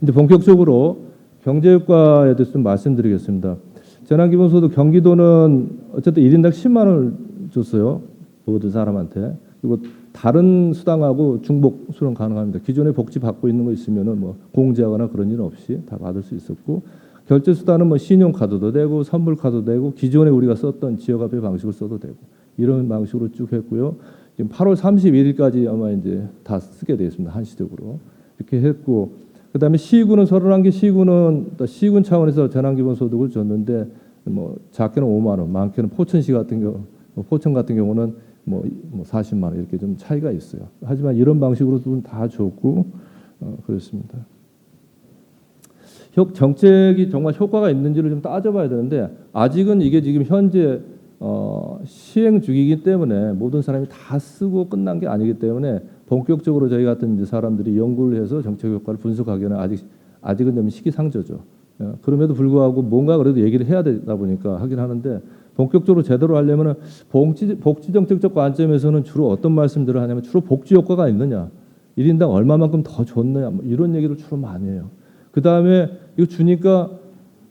이제 본격적으로 경제효과에 대해서 좀 말씀드리겠습니다. 재난기본소득 경기도는 어쨌든 1인당 10만 원을 줬어요. 모든 사람한테. 그리고 다른 수당하고 중복 수령 가능합니다. 기존에 복지 받고 있는 거 있으면은 뭐 공제하거나 그런 일 없이 다 받을 수 있었고 결제 수단은 뭐 신용카드도 되고 선불카드도 되고 기존에 우리가 썼던 지역화폐 방식을 써도 되고 이런 방식으로 쭉 했고요. 지금 8월 31일까지 아마 이제 다 쓰게 되어 있습니다. 한시적으로 이렇게 했고 그다음에 시군은 31개 시군은 시군 차원에서 재난기본소득을 줬는데 뭐 작게는 5만 원, 많게는 포천시 같은 경우 포천 같은 경우는 뭐 40만 원 이렇게 좀 차이가 있어요. 하지만 이런 방식으로 다 줬고 그렇습니다. 정책이 정말 효과가 있는지를 좀 따져봐야 되는데 아직은 이게 지금 현재 시행 중이기 때문에 모든 사람이 다 쓰고 끝난 게 아니기 때문에 본격적으로 저희 같은 이제 사람들이 연구를 해서 정책 효과를 분석하기에는 아직은 좀 시기상조죠. 그럼에도 불구하고 뭔가 그래도 얘기를 해야 되다 보니까 하긴 하는데 본격적으로 제대로 하려면은 복지 정책적 관점에서는 주로 어떤 말씀들을 하냐면 주로 복지 효과가 있느냐, 1인당 얼마만큼 더 줬느냐 뭐 이런 얘기를 주로 많이 해요. 그 다음에 이거 주니까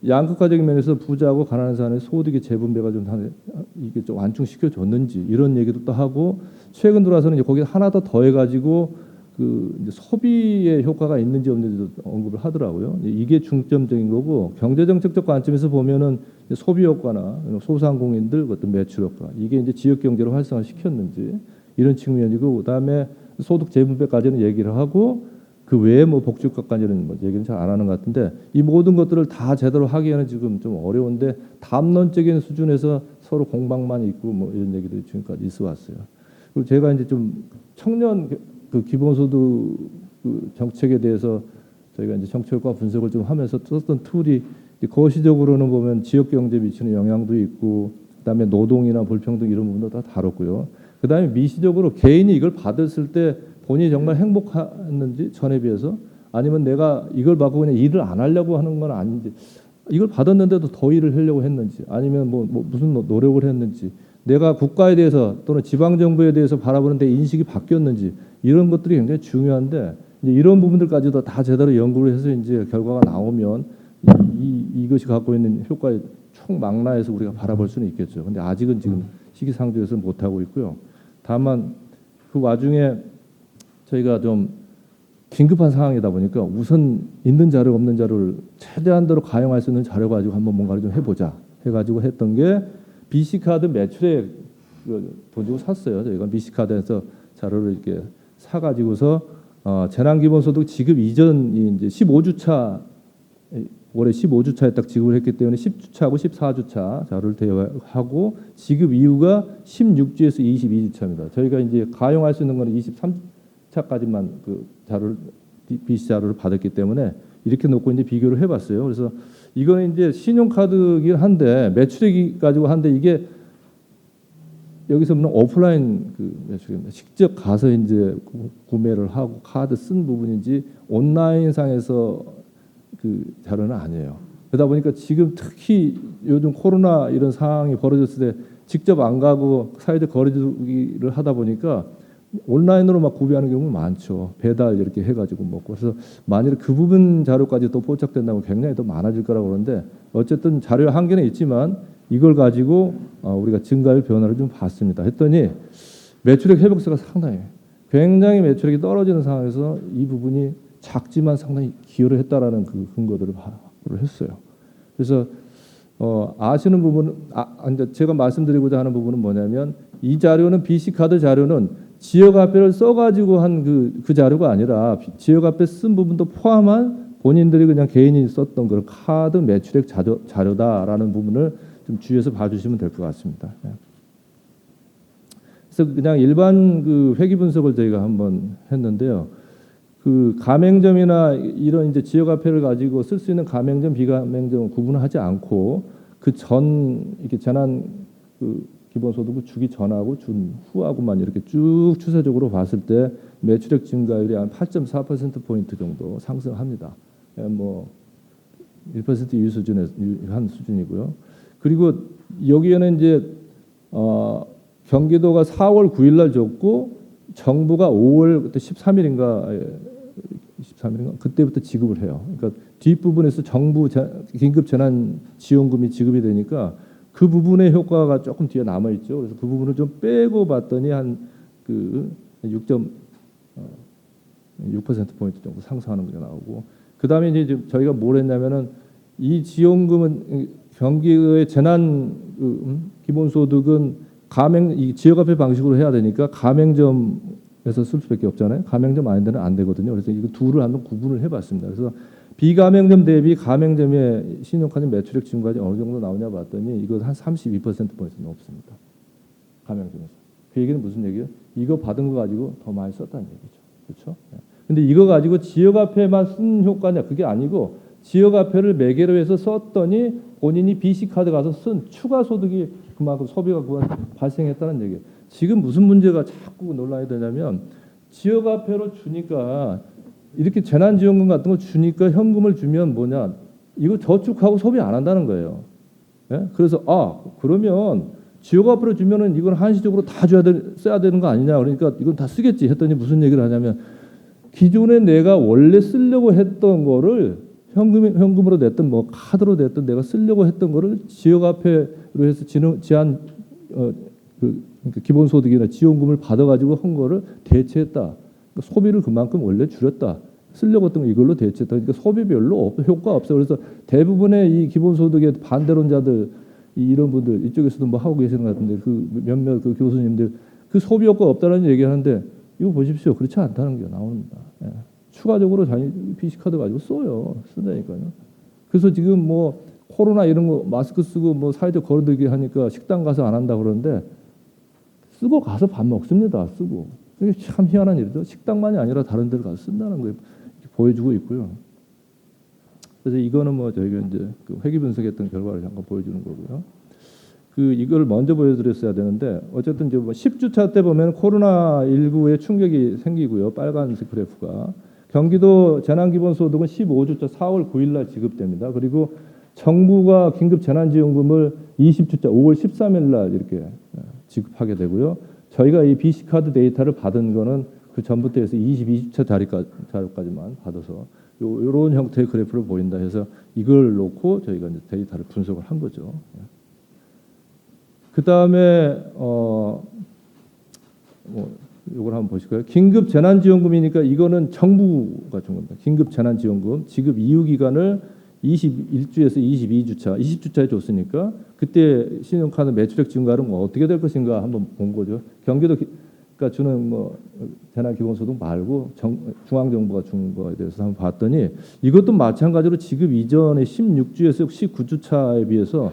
양극화적인 면에서 부자하고 가난한 사람의 소득의 재분배가 좀 이게 좀 완충시켜 줬는지 이런 얘기도 또 하고 최근 들어와서는 이제 거기에 하나 더 더해가지고 그 이제 소비의 효과가 있는지 없는지도 언급을 하더라고요. 이게 중점적인 거고 경제정책적 관점에서 보면은 소비 효과나 소상공인들 어떤 매출 효과 이게 이제 지역 경제를 활성화 시켰는지 이런 측면이고 그다음에 소득 재분배까지는 얘기를 하고 그 외에 뭐 복지 효과까지는 뭐 얘기는 잘 안 하는 것 같은데 이 모든 것들을 다 제대로 하기에는 지금 좀 어려운데 담론적인 수준에서 서로 공방만 있고 뭐 이런 얘기들이 지금까지 있어 왔어요. 그리고 제가 이제 좀 청년 그 기본소득 그 정책에 대해서 저희가 이제 정책과 분석을 좀 하면서 썼던 툴이 거시적으로는 보면 지역 경제에 미치는 영향도 있고 그다음에 노동이나 불평등 이런 부분도 다 다뤘고요. 그다음에 미시적으로 개인이 이걸 받았을 때 본인이 정말 행복했는지 전에 비해서 아니면 내가 이걸 받고 그냥 일을 안 하려고 하는 건 아닌지 이걸 받았는데도 더 일을 하려고 했는지 아니면 뭐 무슨 노력을 했는지 내가 국가에 대해서 또는 지방 정부에 대해서 바라보는 데 인식이 바뀌었는지 이런 것들이 굉장히 중요한데 이제 이런 부분들까지도 다 제대로 연구를 해서 이제 결과가 나오면 이것이 갖고 있는 효과의 총망라에서 우리가 바라볼 수는 있겠죠. 근데 아직은 지금 시기상조에서 못 하고 있고요. 다만 그 와중에 저희가 좀 긴급한 상황이다 보니까 우선 있는 자료 없는 자료를 최대한대로 가용할 수 있는 자료 가지고 한번 뭔가를 좀 해보자 해가지고 했던 게 BC 카드 매출액 돈 주고 샀어요. 저희가 BC 카드에서 자료를 이렇게 사가지고서 재난기본소득 지급 이전이 이제 15주차 올해 15주차에 딱 지급을 했기 때문에 10주차하고 14주차 자료를 대여하고 지급 이후가 16주에서 22주차입니다. 저희가 이제 가용할 수 있는 거는 23차까지만 그 자료를 BC 자료를 받았기 때문에 이렇게 놓고 이제 비교를 해봤어요. 그래서 이거는 이제 신용카드긴 한데 매출액이 가지고 한데 이게 여기서 보면 오프라인 그 매출입니다. 직접 가서 이제 구매를 하고 카드 쓴 부분인지 온라인상에서 그 자료는 아니에요. 그러다 보니까 지금 특히 요즘 코로나 이런 상황이 벌어졌을 때 직접 안 가고 사회적 거리두기를 하다 보니까 온라인으로 막 구매하는 경우가 많죠. 배달 이렇게 해가지고 먹고. 그래서 만일 그 부분 자료까지 또 포착된다면 굉장히 더 많아질 거라고 그러는데 어쨌든 자료 한계는 있지만 이걸 가지고 우리가 증가율 변화를 좀 봤습니다. 했더니 매출액 회복세가 상당히 굉장히 매출액이 떨어지는 상황에서 이 부분이 작지만 상당히 기여를 했다라는 그 근거들을 확보를 했어요. 그래서 아시는 부분은 이제 제가 말씀드리고자 하는 부분은 뭐냐면 이 자료는 BC 카드 자료는 지역화폐를 써가지고 한 그 자료가 아니라 지역화폐 쓴 부분도 포함한 본인들이 그냥 개인이 썼던 그 카드 매출액 자료다라는 부분을 좀 주의해서 봐주시면 될 것 같습니다. 그래서 그냥 일반 그 회계 분석을 저희가 한번 했는데요. 그 가맹점이나 이런 이제 지역화폐를 가지고 쓸 수 있는 가맹점, 비가맹점 구분하지 않고 그 전 이렇게 재난 그 기본소득을 주기 전하고 준 후하고만 이렇게 쭉 추세적으로 봤을 때 매출액 증가율이 한 8.4% 포인트 정도 상승합니다. 뭐 1% 유한 수준이고요. 그리고 여기에는 이제 경기도가 4월 9일 날 줬고 정부가 5월 그때 13일인가 그때부터 지급을 해요. 그러니까 뒷부분에서 정부 긴급 재난 지원금이 지급이 되니까 그 부분의 효과가 조금 뒤에 남아 있죠. 그래서 그 부분을 좀 빼고 봤더니 한 그 6% 포인트 정도 상승하는 게 나오고 그다음에 이제 저희가 뭘 했냐면은 이 지원금은 경기도의 재난 기본소득은 이 지역화폐 방식으로 해야 되니까 가맹점에서 쓸 수밖에 없잖아요. 가맹점 아닌 데는 안 되거든요. 그래서 이거 둘을 한번 구분을 해봤습니다. 그래서 비가맹점 대비 가맹점의 신용카드 매출액 증가율이 어느 정도 나오냐 봤더니 이거 한 32%포인트 높습니다. 가맹점에서. 그 얘기는 무슨 얘기예요? 이거 받은 거 가지고 더 많이 썼다는 얘기죠. 그렇죠? 근데 이거 가지고 지역화폐만 쓴 효과냐? 그게 아니고 지역화폐를 매개로 해서 썼더니 본인이 BC카드 가서 쓴 추가 소득이 그만큼 소비가 발생했다는 얘기예요. 지금 무슨 문제가 자꾸 논란이 되냐면 지역화폐로 주니까 이렇게 재난지원금 같은 거 주니까 현금을 주면 뭐냐? 이거 저축하고 소비 안 한다는 거예요. 예? 그래서 그러면 지역화폐로 주면은 이건 한시적으로 다 써야 되는 거 아니냐? 그러니까 이건 다 쓰겠지 했더니 무슨 얘기를 하냐면 기존에 내가 원래 쓰려고 했던 거를 현금으로 냈든 뭐 카드로 냈든 내가 쓰려고 했던 거를 지역화폐로 해서 그러니까 기본소득이나 지원금을 받아가지고 한 거를 대체했다. 그러니까 소비를 그만큼 원래 줄였다. 쓰려고 했던 거 이걸로 대체했다. 그러니까 소비별로 효과 없어요. 그래서 대부분의 이 기본소득의 반대론자들 이런 분들 이쪽에서도 뭐 하고 계시는 것 같은데 그 몇몇 그 교수님들 그 소비 효과 없다는 얘기하는데 이거 보십시오. 그렇지 않다는 게 나옵니다. 예. 추가적으로 자기 PC 카드 가지고 써요. 쓴다니까요. 그래서 지금 뭐 코로나 이런 거 마스크 쓰고 뭐 사회적 거리두기 하니까 식당 가서 안 한다 그러는데 쓰고 가서 밥 먹습니다. 쓰고. 이게 참 희한한 일이죠. 식당만이 아니라 다른 데를 가서 쓴다는 거 보여주고 있고요. 그래서 이거는 뭐 저희가 이제 그 회계 분석했던 결과를 잠깐 보여주는 거고요. 그 이걸 먼저 보여드렸어야 되는데 어쨌든 이제 뭐 10주차 때 보면 코로나19의 충격이 생기고요. 빨간색 그래프가 경기도 재난기본소득은 15주차 4월 9일 날 지급됩니다. 그리고 정부가 긴급 재난지원금을 20주차 5월 13일 날 이렇게 지급하게 되고요. 저희가 이 BC 카드 데이터를 받은 거는 그 전부터 해서 22주차 자료까지만 받아서 이런 형태의 그래프를 보인다 해서 이걸 놓고 저희가 이제 데이터를 분석을 한 거죠. 그 다음에 이걸 한번 보실까요? 긴급 재난지원금이니까 이거는 정부가 준 겁니다. 긴급 재난지원금 지급 이후 기간을 21주에서 22주차, 20주차에 줬으니까 그때 신용카드 매출액 증가는 뭐 어떻게 될 것인가 한번 본 거죠. 경기도가 주는 뭐 재난기본소득 말고 중앙정부가 준 거에 대해서 한번 봤더니 이것도 마찬가지로 지급 이전에 16주에서 19주차에 비해서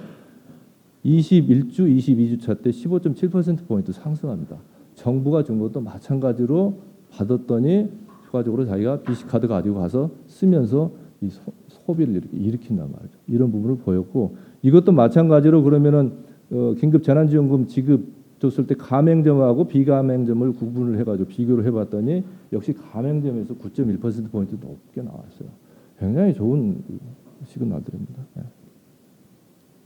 21주, 22주차 때 15.7%포인트 상승합니다. 정부가 준 것도 마찬가지로 받았더니 추가적으로 자기가 BC카드 가지고 가서 쓰면서 이 소비를 이렇게 일으킨단 말이죠. 이런 부분을 보였고 이것도 마찬가지로 그러면은 긴급 재난지원금 지급 줬을 때 가맹점하고 비가맹점을 구분을 해가지고 비교를 해봤더니 역시 가맹점에서 9.1%포인트 높게 나왔어요. 굉장히 좋은 시그널들입니다.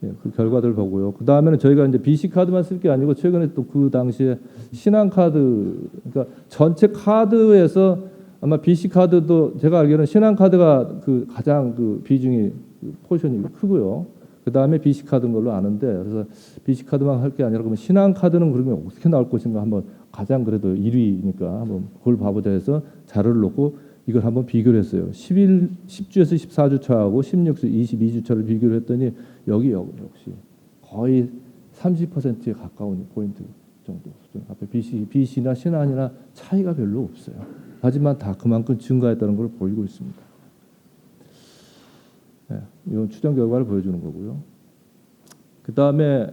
예, 그 결과들 보고요. 그 다음에는 저희가 이제 BC 카드만 쓸 게 아니고 최근에 또 그 당시에 신한카드, 그러니까 전체 카드에서 아마 BC 카드도 제가 알기로는 신한카드가 그 가장 그 비중이 그 포션이 크고요. 그 다음에 BC 카드인 걸로 아는데 그래서 BC 카드만 할 게 아니라 그러면 신한카드는 그러면 어떻게 나올 것인가 한번 가장 그래도 1위니까 한번 그걸 봐보자 해서 자료를 놓고 이걸 한번 비교를 했어요. 10주에서 14주차하고 16주, 22주차를 비교를 했더니 여기 역시 거의 30%에 가까운 포인트 정도 수준. 앞에 BC나 신한이나 차이가 별로 없어요. 하지만 다 그만큼 증가했다는 걸 보이고 있습니다. 네, 이건 추정 결과를 보여주는 거고요. 그 다음에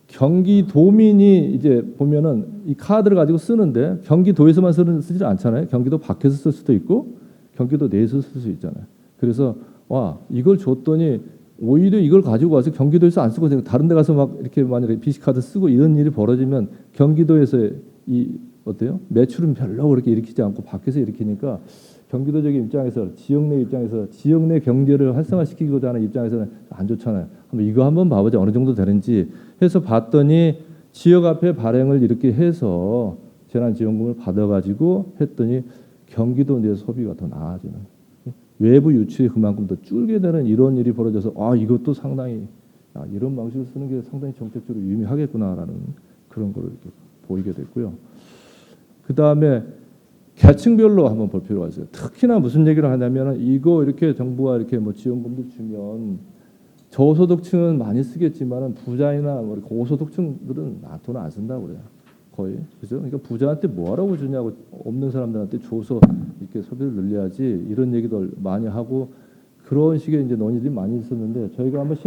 경기도민이 이제 보면은 이 카드를 가지고 쓰는데 경기도에서만 쓰지 않잖아요. 경기도 밖에서 쓸 수도 있고 경기도 내에서 쓸 수 있잖아요. 그래서 와 이걸 줬더니 오히려 이걸 가지고 와서 경기도에서 안 쓰고 다른 데 가서 막 이렇게 만약에 BC 카드 쓰고 이런 일이 벌어지면 경기도에서 이 어때요? 매출은 별로 그렇게 일으키지 않고 밖에서 일으키니까 경기도적인 입장에서 지역 내 입장에서 지역 내 경제를 활성화시키고자 하는 입장에서는 안 좋잖아요. 한번 이거 한번 봐보자 어느 정도 되는지 해서 봤더니 지역 앞에 발행을 이렇게 해서 재난지원금을 받아가지고 했더니 경기도 내 소비가 더 나아지는 외부 유출이 그만큼 더 줄게 되는 이런 일이 벌어져서 아 이것도 상당히 이런 방식을 쓰는 게 상당히 정책적으로 유의미하겠구나라는 그런 걸 이렇게 보이게 됐고요. 그 다음에 계층별로 한번 볼 필요가 있어요. 특히나 무슨 얘기를 하냐면 이거 이렇게 정부가 이렇게 뭐 지원금도 주면 저소득층은 많이 쓰겠지만은 부자이나 뭐 고소득층들은 돈을 안 쓴다고 그래요. 거의 그죠? 그러니까 부자한테 뭐하라고 주냐고 없는 사람들한테 줘서 이렇게 소비를 늘려야지 이런 얘기들 많이 하고 그런 식의 이제 논의들이 많이 있었는데 저희가 한번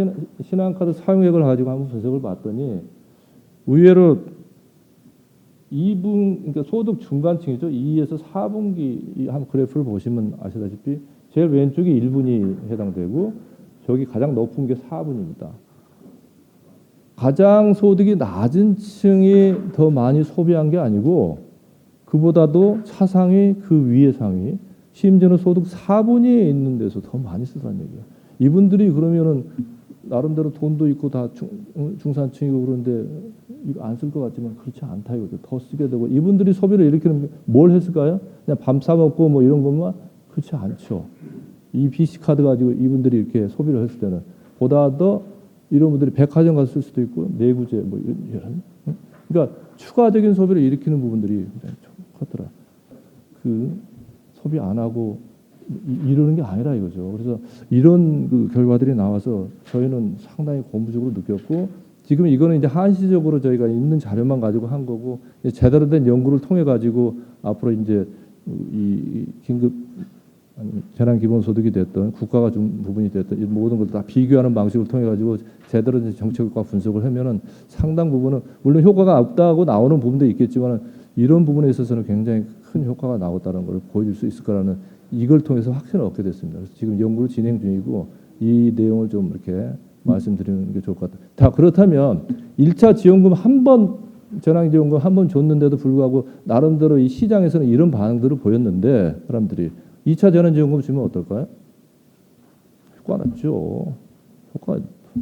신한카드 사용액을 가지고 한번 분석을 봤더니 의외로 2분 그러니까 소득 중간층이죠. 2에서 4분기 한 그래프를 보시면 아시다시피 제일 왼쪽이 1분이 해당되고 저기 가장 높은 게 4분입니다. 가장 소득이 낮은 층이 더 많이 소비한 게 아니고 그보다도 차상위 그 위의 상위 심지어는 소득 4분위에 있는 데서 더 많이 쓰다는 얘기예요. 이분들이 그러면은 나름대로 돈도 있고 다 중산층이고 그런데 이거 안 쓸 것 같지만 그렇지 않다 이거죠. 더 쓰게 되고 이분들이 소비를 일으키는 뭘 했을까요? 그냥 밤 사 먹고 뭐 이런 것만 그렇지 않죠. 이 BC 카드 가지고 이분들이 이렇게 소비를 했을 때는 보다 더 이런 분들이 백화점 가서 쓸 수도 있고 내구재 뭐 이런 그러니까 추가적인 소비를 일으키는 부분들이 굉장히 컸더라. 그 소비 안 하고 이러는 게 아니라 이거죠. 그래서 이런 그 결과들이 나와서 저희는 상당히 고무적으로 느꼈고 지금 이거는 이제 한시적으로 저희가 있는 자료만 가지고 한 거고 제대로 된 연구를 통해 가지고 앞으로 이제 이 긴급 재난 기본소득이 됐던 국가가 준 부분이 됐던 이 모든 것을 다 비교하는 방식을 통해 가지고 제대로 된 정책과 분석을 하면은 상당 부분은 물론 효과가 없다고 나오는 부분도 있겠지만 이런 부분에 있어서는 굉장히 큰 효과가 나왔다는 걸 보여줄 수 있을 거라는 이걸 통해서 확신을 얻게 됐습니다. 그래서 지금 연구를 진행 중이고 이 내용을 좀 이렇게 말씀드리는 게 좋을 것 같아요. 다 그렇다면 1차 지원금 재난지원금 한 번 줬는데도 불구하고 나름대로 이 시장에서는 이런 반응들을 보였는데 사람들이 2차 재난지원금 주면 어떨까요? 효과 났죠. 효과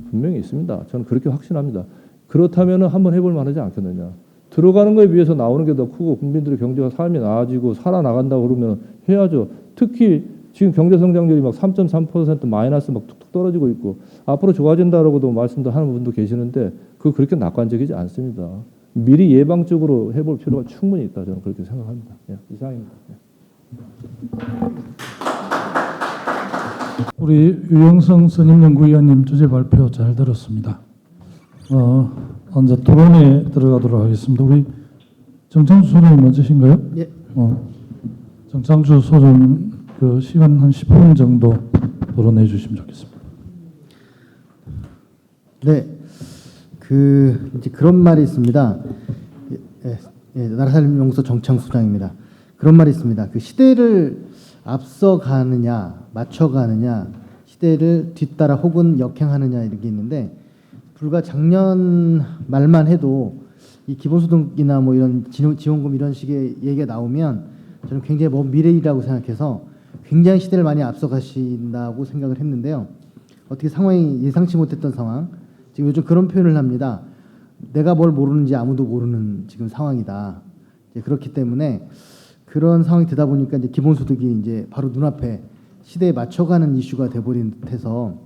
분명히 있습니다. 저는 그렇게 확신합니다. 그렇다면 한번 해볼 만하지 않겠느냐. 들어가는 거에 비해서 나오는 게 더 크고 국민들의 경제가 삶이 나아지고 살아나간다고 그러면 해야죠. 특히 지금 경제 성장률이 막 3.3% 마이너스 막 툭툭 떨어지고 있고 앞으로 좋아진다라고도 말씀도 하는 분도 계시는데 그거 그렇게 낙관적이지 않습니다. 미리 예방적으로 해볼 필요가 충분히 있다 저는 그렇게 생각합니다. 예, 이상입니다. 예. 우리 유영성 선임연구위원님 주제 발표 잘 들었습니다. 먼저 토론에 들어가도록 하겠습니다. 우리 정창주 소장님 먼저신가요? 예. 정창주 소장 그 시간 한 10분 정도 토론해 주시면 좋겠습니다. 네. 이제 그런 말이 있습니다. 나라살림연구소 정창수 소장입니다. 그런 말이 있습니다. 그 시대를 앞서가느냐, 맞춰가느냐, 시대를 뒤따라 혹은 역행하느냐 이런 게 있는데 불과 작년 말만 해도 이 기본소득이나 뭐 이런 지원금 이런 식의 얘기가 나오면 저는 굉장히 먼 미래이라고 생각해서 굉장히 시대를 많이 앞서가신다고 생각을 했는데요. 어떻게 상황이 예상치 못했던 상황. 지금 요즘 그런 표현을 합니다. 내가 뭘 모르는지 아무도 모르는 지금 상황이다. 이제 그렇기 때문에 그런 상황이 되다 보니까 이제 기본소득이 이제 바로 눈앞에 시대에 맞춰가는 이슈가 돼버린 듯해서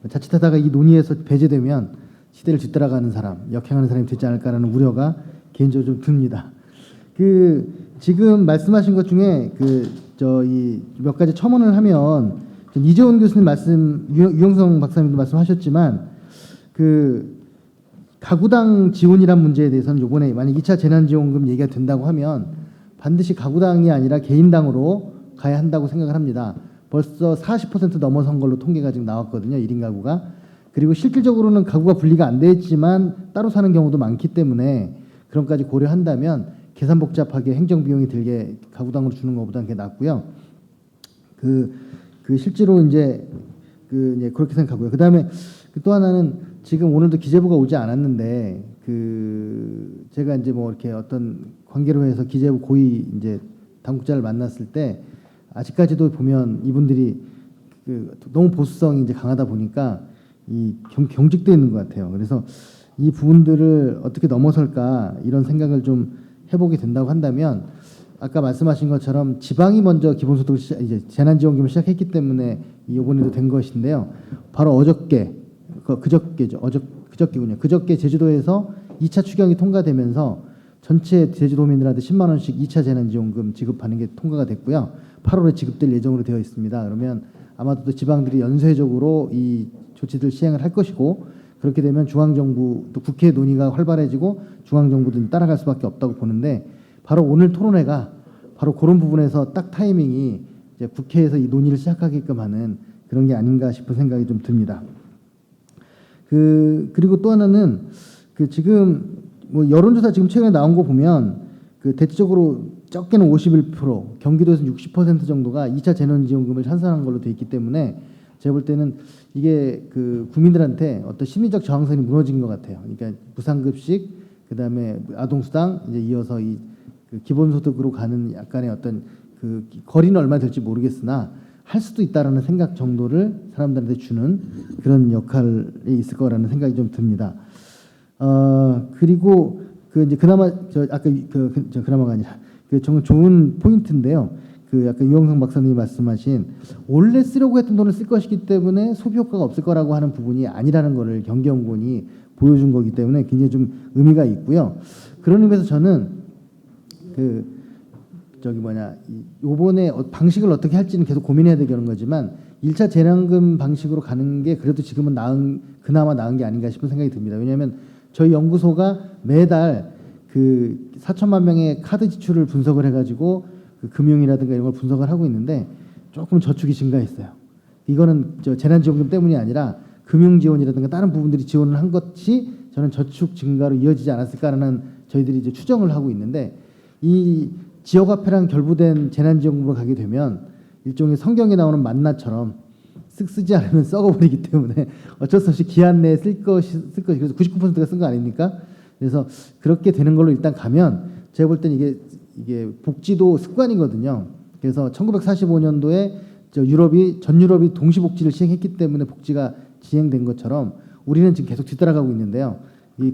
자칫하다가 이 논의에서 배제되면 시대를 뒤따라가는 사람, 역행하는 사람이 되지 않을까라는 우려가 개인적으로 좀 듭니다. 그 지금 말씀하신 것 중에 저희 몇 가지 첨언을 하면 이재원 교수님 말씀, 유영성 박사님도 말씀하셨지만 그 가구당 지원이란 문제에 대해서는 이번에 만약 2차 재난지원금 얘기가 된다고 하면 반드시 가구당이 아니라 개인당으로 가야 한다고 생각을 합니다. 벌써 40% 넘어선 걸로 통계가 지금 나왔거든요. 1인 가구가. 그리고 실질적으로는 가구가 분리가 안 돼 있지만 따로 사는 경우도 많기 때문에 그런 까지 고려한다면 계산 복잡하게 행정 비용이 들게 가구당으로 주는 것보다는 그게 낫고요. 그 실제로 이제 이제 그렇게 생각하고요. 그다음에 또 하나는 지금 오늘도 기재부가 오지 않았는데 제가 이제 뭐 이렇게 어떤 관계로 해서 기재부 고위 이제 당국자를 만났을 때 아직까지도 보면 이분들이 너무 보수성이 이제 강하다 보니까 이 경직돼 있는 것 같아요. 그래서 이 부분들을 어떻게 넘어설까 이런 생각을 좀 해보게 된다고 한다면 아까 말씀하신 것처럼 지방이 먼저 기본소득을 이제 재난지원금을 시작했기 때문에 이번에도 된 것인데요. 바로 그저께군요. 그저께 제주도에서 2차 추경이 통과되면서 전체 제주도민들한테 10만 원씩 2차 재난지원금 지급하는 게 통과가 됐고요. 8월에 지급될 예정으로 되어 있습니다. 그러면 아마도 또 지방들이 연쇄적으로 이 조치들 시행을 할 것이고 그렇게 되면 중앙정부 또 국회 논의가 활발해지고 중앙정부도 따라갈 수밖에 없다고 보는데 바로 오늘 토론회가 바로 그런 부분에서 딱 타이밍이 이제 국회에서 이 논의를 시작하게끔 하는 그런 게 아닌가 싶은 생각이 좀 듭니다. 그리고 또 하나는 지금 뭐 여론조사 지금 최근에 나온 거 보면 대체적으로 적게는 51%, 경기도에서는 60% 정도가 2차 재난지원금을 찬성한 걸로 돼 있기 때문에 제가 볼 때는 이게 국민들한테 어떤 심리적 저항선이 무너진 것 같아요. 그러니까 무상급식, 그다음에 아동수당, 이제 이어서 이 기본소득으로 가는 약간의 어떤 거리는 얼마 될지 모르겠으나 할 수도 있다라는 생각 정도를 사람들한테 주는 그런 역할이 있을 거라는 생각이 좀 듭니다. 그리고 이제 그나마 아까 그나마가 아니라 정말 좋은 포인트인데요. 아까 유영성 박사님이 말씀하신 원래 쓰려고 했던 돈을 쓸 것이기 때문에 소비 효과가 없을 거라고 하는 부분이 아니라는 것을 경기연구원이 보여준 거기 때문에 굉장히 좀 의미가 있고요. 그런 의미에서 저는 요번에 방식을 어떻게 할지는 계속 고민해야 되는 거지만 1차 재난금 방식으로 가는 게 그래도 지금은 그나마 나은 게 아닌가 싶은 생각이 듭니다. 왜냐하면 저희 연구소가 매달 4천만 명의 카드 지출을 분석을 해가지고 금융이라든가 이런 걸 분석을 하고 있는데 조금 저축이 증가했어요. 이거는 재난지원금 때문이 아니라 금융지원이라든가 다른 부분들이 지원을 한 것이 저는 저축 증가로 이어지지 않았을까라는 저희들이 이제 추정을 하고 있는데 이 지역화폐랑 결부된 재난지원금으로 가게 되면 일종의 성경에 나오는 만나처럼 쓱 쓰지 않으면 썩어버리기 때문에 어쩔 수 없이 기한 내에 쓸 것이 그래서 99%가 쓴 거 아닙니까? 그래서 그렇게 되는 걸로 일단 가면 제가 볼 때는 이게 복지도 습관이거든요. 그래서 1945년도에 전 유럽이 동시 복지를 시행했기 때문에 복지가 진행된 것처럼 우리는 지금 계속 뒤따라가고 있는데요.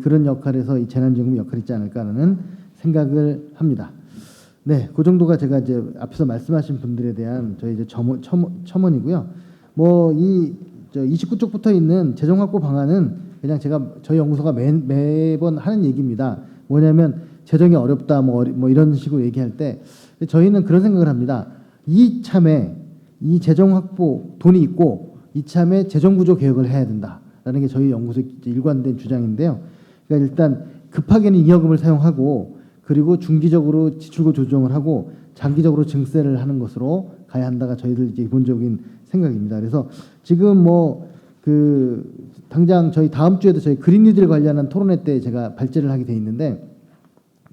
그런 역할에서 이 재난지원금 역할이 있지 않을까라는 생각을 합니다. 네, 그 정도가 제가 이제 앞에서 말씀하신 분들에 대한 저희 이제 첨언이고요. 뭐 29쪽 붙어 있는 재정 확보 방안은 그냥 저희 연구소가 매번 하는 얘기입니다. 뭐냐면 재정이 어렵다 뭐 이런 식으로 얘기할 때 저희는 그런 생각을 합니다. 이참에 이 재정 확보 돈이 있고 이참에 재정 구조 개혁을 해야 된다라는 게 저희 연구소의 일관된 주장인데요. 그러니까 일단 급하게는 잉여금을 사용하고 그리고 중기적으로 지출구 조정을 하고 장기적으로 증세를 하는 것으로 가야 한다가 저희들 이제 기본적인 생각입니다. 그래서 지금 당장 저희 다음 주에도 저희 그린 뉴딜 관련한 토론회 때 제가 발제를 하게 돼 있는데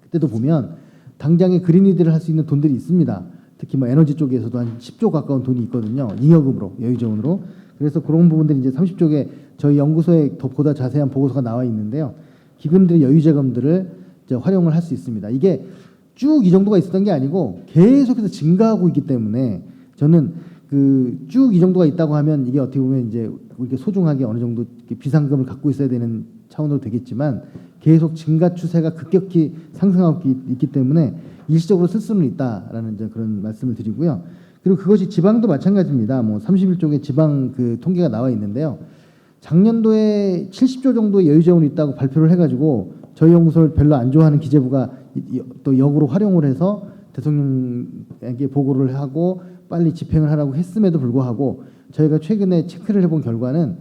그때도 보면 당장에 그린 뉴딜을 할 수 있는 돈들이 있습니다. 특히 뭐 에너지 쪽에서도 한 10조 가까운 돈이 있거든요. 잉여금으로 여유자원으로. 그래서 그런 부분들이 이제 30쪽에 저희 연구소에 더 보다 자세한 보고서가 나와 있는데요. 기금들의 여유자금들을 이제 활용을 할 수 있습니다. 이게 쭉 이 정도가 있었던 게 아니고 계속해서 증가하고 있기 때문에 저는 그 쭉 이 정도가 있다고 하면 이게 어떻게 보면 이제 이렇게 소중하게 어느 정도 비상금을 갖고 있어야 되는 차원으로 되겠지만 계속 증가 추세가 급격히 상승하고 있기 때문에 일시적으로 쓸 수는 있다라는 이제 그런 말씀을 드리고요. 그리고 그것이 지방도 마찬가지입니다. 뭐 31쪽에 지방 그 통계가 나와 있는데요. 작년도에 70조 정도의 여유자원이 있다고 발표를 해가지고 저희 연구소를 별로 안 좋아하는 기재부가 또 역으로 활용을 해서 대통령에게 보고를 하고 빨리 집행을 하라고 했음에도 불구하고 저희가 최근에 체크를 해본 결과는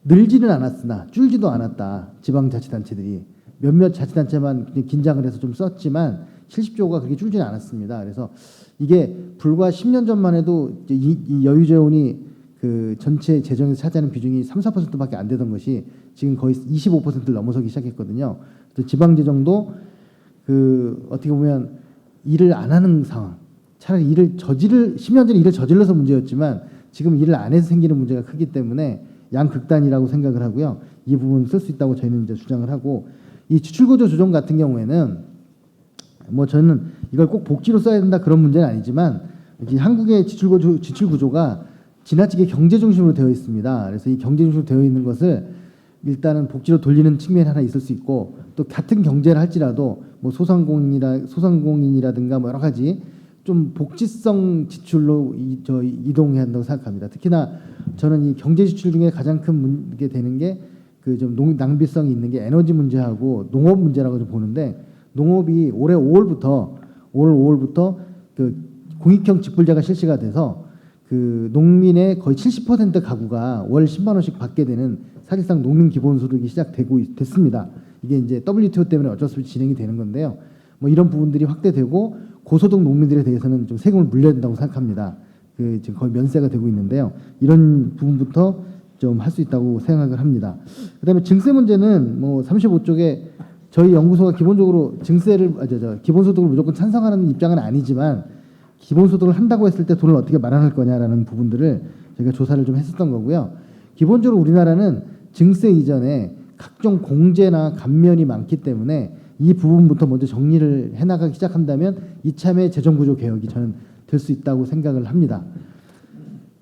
늘지는 않았으나 줄지도 않았다. 지방자치단체들이 몇몇 자치단체만 긴장을 해서 좀 썼지만 70조가 그렇게 줄지는 않았습니다. 그래서 이게 불과 10년 전만 해도 이 여유자원이 그 전체 재정에서 차지하는 비중이 3~4%밖에 안 되던 것이 지금 거의 25%를 넘어서기 시작했거든요. 그래서 지방 재정도 그 어떻게 보면 일을 안 하는 상황. 차라리 10년 전에 일을 저질러서 문제였지만 지금 일을 안 해서 생기는 문제가 크기 때문에 양극단이라고 생각을 하고요. 이 부분 쓸 수 있다고 저희는 이제 주장을 하고 이 지출구조 조정 같은 경우에는 뭐 저는 이걸 꼭 복지로 써야 된다 그런 문제는 아니지만 한국의 지출 구조가 지나치게 경제 중심으로 되어 있습니다. 그래서 이 경제 중심으로 되어 있는 것을 일단은 복지로 돌리는 측면이 하나 있을 수 있고 또 같은 경제를 할지라도 뭐 소상공인이라든가 뭐 여러 가지 좀 복지성 지출로 이동해야 한다고 생각합니다. 특히나 저는 이 경제 지출 중에 가장 큰 문제 되는 게 그 좀 낭비성이 있는 게 에너지 문제하고 농업 문제라고 좀 보는데 농업이 올해 5월부터 그 공익형 직불제가 실시가 돼서 그 농민의 거의 70% 가구가 월 10만 원씩 받게 되는 사실상 농민 기본소득이 됐습니다. 이게 이제 WTO 때문에 어쩔 수 없이 진행이 되는 건데요. 뭐 이런 부분들이 확대되고 고소득 농민들에 대해서는 좀 세금을 물려야 된다고 생각합니다. 그 지금 거의 면세가 되고 있는데요. 이런 부분부터 좀 할 수 있다고 생각을 합니다. 그다음에 증세 문제는 뭐 35쪽에 저희 연구소가 기본적으로 증세를 기본소득을 무조건 찬성하는 입장은 아니지만 기본소득을 한다고 했을 때 돈을 어떻게 마련할 거냐라는 부분들을 저희가 조사를 좀 했었던 거고요. 기본적으로 우리나라는 증세 이전에 각종 공제나 감면이 많기 때문에 이 부분부터 먼저 정리를 해나가기 시작한다면 이참에 재정구조 개혁이 저는 될 수 있다고 생각을 합니다.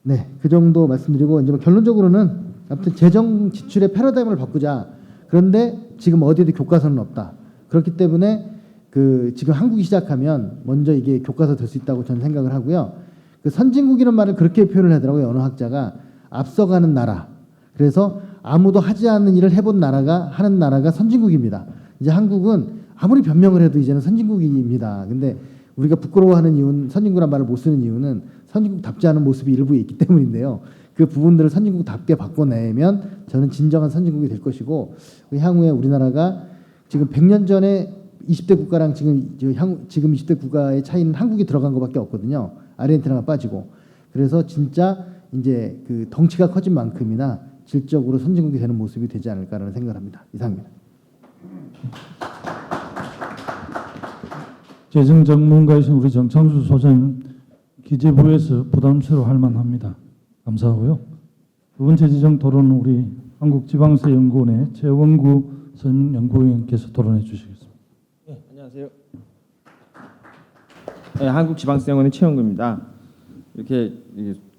네, 그 정도 말씀드리고 이제 뭐 결론적으로는 아무튼 재정 지출의 패러다임을 바꾸자. 그런데 지금 어디에도 교과서는 없다. 그렇기 때문에 그 지금 한국이 시작하면 먼저 이게 교과서 될 수 있다고 저는 생각을 하고요. 그 선진국이라는 말을 그렇게 표현을 하더라고요. 어느 학자가 앞서가는 나라. 그래서 아무도 하지 않는 일을 해본 나라가 하는 나라가 선진국입니다. 이제 한국은 아무리 변명을 해도 이제는 선진국입니다. 근데 우리가 부끄러워하는 이유는 선진국란 말을 못 쓰는 이유는 선진국답지 않은 모습이 일부에 있기 때문인데요. 그 부분들을 선진국답게 바꿔내면 저는 진정한 선진국이 될 것이고 향후에 우리나라가 지금 100년 전에 20대 국가랑 지금 20대 국가의 차이는 한국이 들어간 것밖에 없거든요. 아르헨티나가 빠지고. 그래서 진짜 이제 그 덩치가 커진 만큼이나 질적으로 선진국이 되는 모습이 되지 않을까라는 생각을 합니다. 이상입니다. 재정 전문가이신 우리 정창수 소장님 기재부에서 부담스러워할 만합니다. 감사하고요. 두 번째 지정 토론은 우리 한국지방세연구원의 최원구 선 연구위원께서 토론해 주시겠습니다. 네, 안녕하세요. 네, 한국지방세연구원의 최원구입니다. 이렇게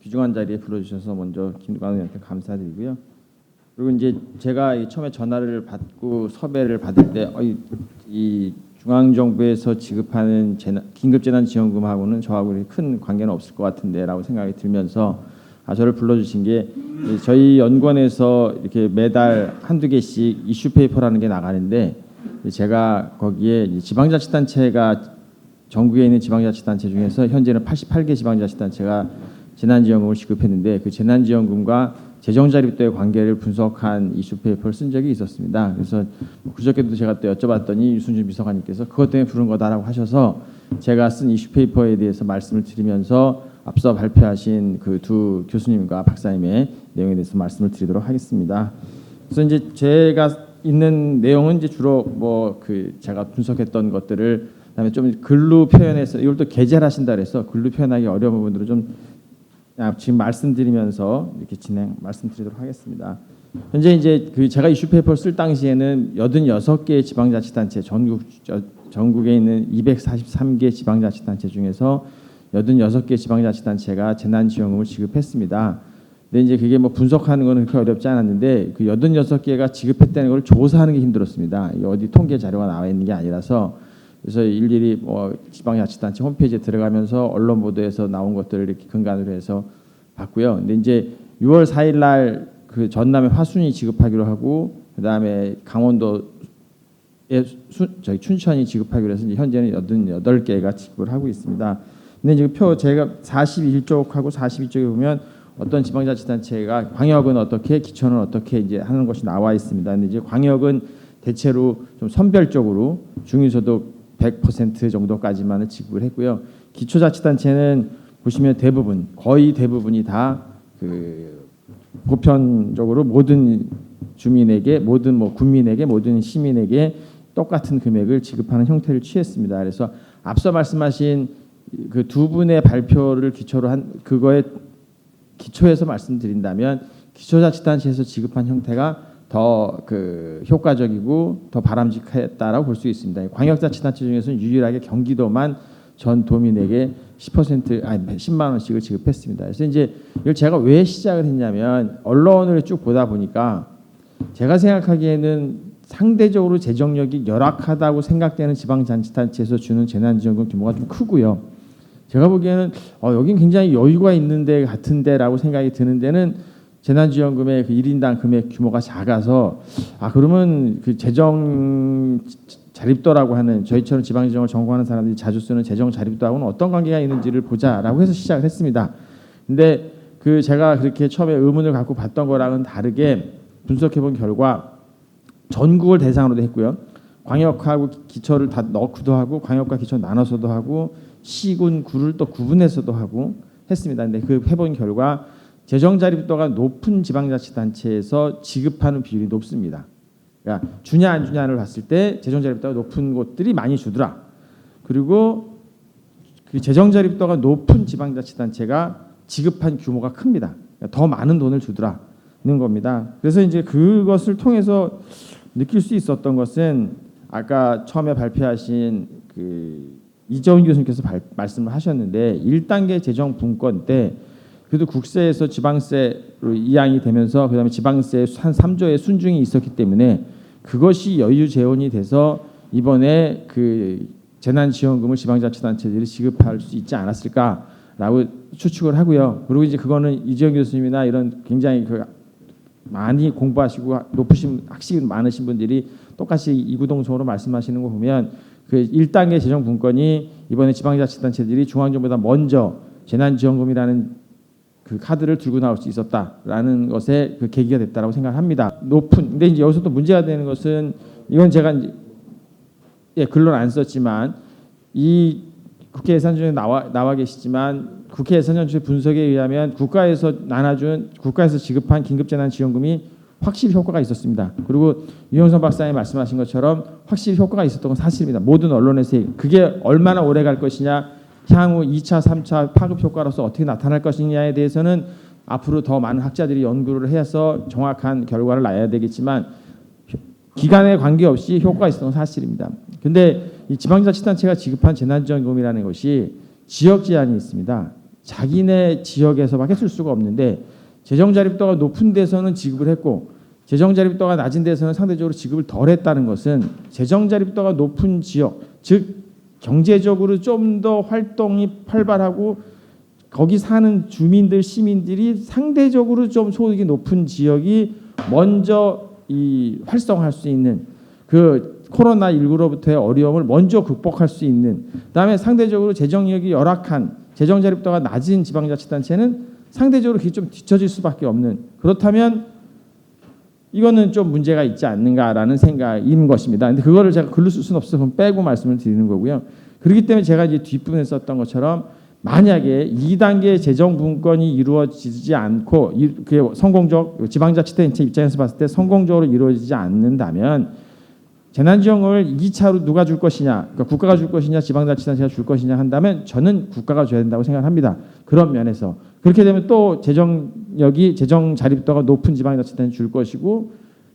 귀중한 자리에 불러주셔서 먼저 김두관 의원한테 감사드리고요. 그리고 이제 제가 처음에 전화를 받고 섭외를 받을 때 이 중앙정부에서 지급하는 긴급재난지원금하고는 저하고 큰 관계는 없을 것 같은데라고 생각이 들면서 저를 불러주신 게 저희 연구원에서 이렇게 매달 한두 개씩 이슈페이퍼라는 게 나가는데 제가 거기에 지방자치단체가 전국에 있는 지방자치단체 중에서 현재는 88개 지방자치단체가 재난지원금을 지급했는데 그 재난지원금과 재정자립도의 관계를 분석한 이슈페이퍼를 쓴 적이 있었습니다. 그래서 그저께도 제가 또 여쭤봤더니 유순준 비서관님께서 그것 때문에 부른 거다라고 하셔서 제가 쓴 이슈페이퍼에 대해서 말씀을 드리면서 앞서 발표하신 그 두 교수님과 박사님의 내용에 대해서 말씀을 드리도록 하겠습니다. 그래서 이제 제가 있는 내용은 이제 주로 뭐 그 제가 분석했던 것들을 그다음에 좀 글로 표현해서 이걸 또 게재를 하신다 그래서 글로 표현하기 어려운 부분들을 좀 지금 말씀드리면서 이렇게 말씀드리도록 하겠습니다. 현재 이제 그 제가 이슈 페이퍼를 쓸 당시에는 86개의 지방자치단체 전국에 있는 243개 지방자치단체 중에서 86개 지방자치단체가 재난지원금을 지급했습니다. 근데 이제 그게 뭐 분석하는 거는 그렇게 어렵지 않았는데 그 86개가 지급했다는 걸 조사하는 게 힘들었습니다. 이게 어디 통계 자료가 나와 있는 게 아니라서 그래서 일일이 뭐 지방자치단체 홈페이지에 들어가면서 언론 보도에서 나온 것들을 이렇게 근간으로 해서 봤고요. 근데 이제 6월 4일 날 그 전남에 화순이 지급하기로 하고 그다음에 강원도에 저희 춘천이 지급하기로 해서 이제 현재는 88개가 지급을 하고 있습니다. 근데 지금 표 제가 41쪽하고 42쪽에 보면 어떤 지방자치단체가 광역은 어떻게 기초는 어떻게 이제 하는 것이 나와 있습니다. 근데 이제 광역은 대체로 좀 선별적으로 중위소득 100% 정도까지만을 지급을 했고요. 기초자치단체는 보시면 대부분 거의 대부분이 다 그 보편적으로 모든 주민에게 모든 뭐 국민에게 모든 시민에게 똑같은 금액을 지급하는 형태를 취했습니다. 그래서 앞서 말씀하신 그 두 분의 발표를 기초로 한 그거에 기초해서 말씀드린다면 기초자치단체에서 지급한 형태가 더 그 효과적이고 더 바람직했다라고 볼 수 있습니다. 광역자치단체 중에서는 유일하게 경기도만 전 도민에게 10만 원씩을 지급했습니다. 그래서 이제 이걸 제가 왜 시작을 했냐면 언론을 쭉 보다 보니까 제가 생각하기에는 상대적으로 재정력이 열악하다고 생각되는 지방자치단체에서 주는 재난지원금 규모가 좀 크고요. 제가 보기에는 여긴 굉장히 여유가 있는데 같은데라고 생각이 드는 데는 재난지원금의 그 1인당 금액 규모가 작아서 그러면 그 재정 자립도라고 하는 저희처럼 지방재정을 전공하는 사람들이 자주 쓰는 재정 자립도하고는 어떤 관계가 있는지를 보자라고 해서 시작을 했습니다. 근데 그 제가 그렇게 처음에 의문을 갖고 봤던 거랑은 다르게 분석해 본 결과 전국을 대상으로도 했고요. 광역하고 기초를 다 넣기도 하고 광역과 기초 나눠서도 하고 시군 구를 또 구분해서도 하고 했습니다. 근데 그 해본 결과 재정 자립도가 높은 지방자치단체에서 지급하는 비율이 높습니다. 그러니까 주냐 안 주냐를 봤을 때 재정 자립도가 높은 곳들이 많이 주더라. 그리고 그 재정 자립도가 높은 지방자치단체가 지급한 규모가 큽니다. 그러니까 더 많은 돈을 주더라는 겁니다. 그래서 이제 그것을 통해서 느낄 수 있었던 것은 아까 처음에 발표하신 그 이재훈 교수님께서 말씀을 하셨는데 1단계 재정 분권 때 그래도 국세에서 지방세로 이양이 되면서 그다음에 지방세 한 3조의 순증이 있었기 때문에 그것이 여유 재원이 돼서 이번에 그 재난지원금을 지방자치단체들이 지급할 수 있지 않았을까라고 추측을 하고요. 그리고 이제 그거는 이재훈 교수님이나 이런 굉장히 그 많이 공부하시고 높으신 학식이 많으신 분들이 똑같이 이구동성으로 말씀하시는 거 보면 그 1단계 재정 분권이 이번에 지방자치단체들이 중앙정부보다 먼저 재난지원금이라는 그 카드를 들고 나올 수 있었다라는 것에 그 계기가 됐다라고 생각합니다. 근데 이제 여기서 또 문제가 되는 것은 이건 제가 이제 글론 안 썼지만 이 국회 예산위원회 나와 계시지만 국회 예산위원회 분석에 의하면 국가에서 지급한 긴급재난지원금이 확실히 효과가 있었습니다. 그리고 유영선 박사님 말씀하신 것처럼 확실히 효과가 있었던 건 사실입니다. 모든 언론에서 그게 얼마나 오래 갈 것이냐 향후 2차, 3차 파급 효과로서 어떻게 나타날 것이냐에 대해서는 앞으로 더 많은 학자들이 연구를 해서 정확한 결과를 낳아야 되겠지만 기간에 관계없이 효과가 있었던 건 사실입니다. 근데 이 지방자치단체가 지급한 재난지원금이라는 것이 지역 제한이 있습니다. 자기네 지역에서밖에 쓸 수가 없는데 재정자립도가 높은 데서는 지급을 했고 재정자립도가 낮은 데서는 상대적으로 지급을 덜 했다는 것은 재정자립도가 높은 지역, 즉 경제적으로 좀 더 활동이 활발하고 거기 사는 주민들, 시민들이 상대적으로 좀 소득이 높은 지역이 먼저 이 활성화할 수 있는 그 코로나19로부터의 어려움을 먼저 극복할 수 있는 그다음에 상대적으로 재정력이 열악한 재정 자립도가 낮은 지방자치단체는 상대적으로 그게 좀 뒤처질 수밖에 없는 그렇다면 이거는 좀 문제가 있지 않는가라는 생각인 것입니다. 근데 그거를 제가 글로 쓸 수는 없어서 빼고 말씀을 드리는 거고요. 그렇기 때문에 제가 이제 뒷부분에 썼던 것처럼 만약에 2단계 재정 분권이 이루어지지 않고 그게 성공적 지방자치단체 입장에서 봤을 때 성공적으로 이루어지지 않는다면 재난지원금을 2차로 누가 줄 것이냐, 그러니까 국가가 줄 것이냐, 지방자치단체가 줄 것이냐 한다면 저는 국가가 줘야 된다고 생각합니다. 그런 면에서 그렇게 되면 또 재정력이 재정 자립도가 높은 지방자치단체 줄 것이고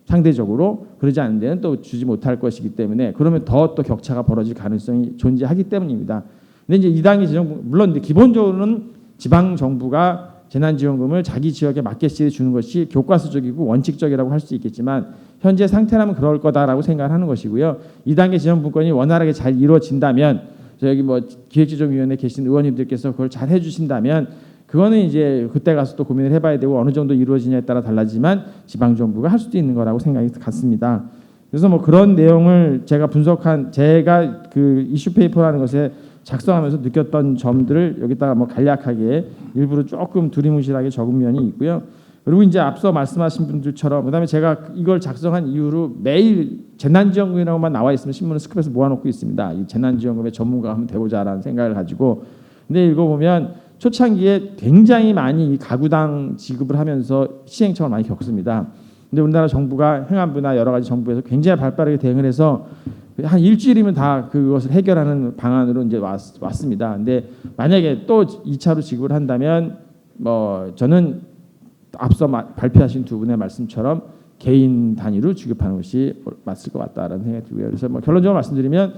상대적으로 그러지 않은 데는 또 주지 못할 것이기 때문에 그러면 더 또 격차가 벌어질 가능성이 존재하기 때문입니다. 근데 이제 2단계 재정 물론 이제 기본적으로는 지방 정부가 재난지원금을 자기 지역에 맞게씩 주는 것이 교과서적이고 원칙적이라고 할 수 있겠지만 현재 상태라면 그럴 거다라고 생각을 하는 것이고요. 2단계 지원분권이 원활하게 잘 이루어진다면 저기 뭐 기획재정위원회에 계신 의원님들께서 그걸 잘 해주신다면 그거는 이제 그때 가서 또 고민을 해봐야 되고 어느 정도 이루어지냐에 따라 달라지만 지방 정부가 할 수도 있는 거라고 생각이 같습니다. 그래서 뭐 그런 내용을 제가 그 이슈페이퍼라는 것에 작성하면서 느꼈던 점들을 여기다가 뭐 간략하게 일부러 조금 두리뭉실하게 적은 면이 있고요. 그리고 이제 앞서 말씀하신 분들처럼 그다음에 제가 이걸 작성한 이후로 매일 재난지원금이라고만 나와 있으면 신문을 스크랩해서 모아놓고 있습니다. 이 재난지원금의 전문가가 한번 되고자라는 생각을 가지고. 근데 읽어보면 초창기에 굉장히 많이 이 가구당 지급을 하면서 시행착오를 많이 겪습니다. 근데 우리나라 정부가 행안부나 여러 가지 정부에서 굉장히 발빠르게 대응을 해서 한 일주일이면 다 그것을 해결하는 방안으로 이제 왔습니다. 근데 만약에 또 2차로 지급을 한다면 뭐 저는 앞서 발표하신 두 분의 말씀처럼 개인 단위로 지급하는 것이 맞을 것 같다라는 생각이 들고요. 그래서 뭐 결론적으로 말씀드리면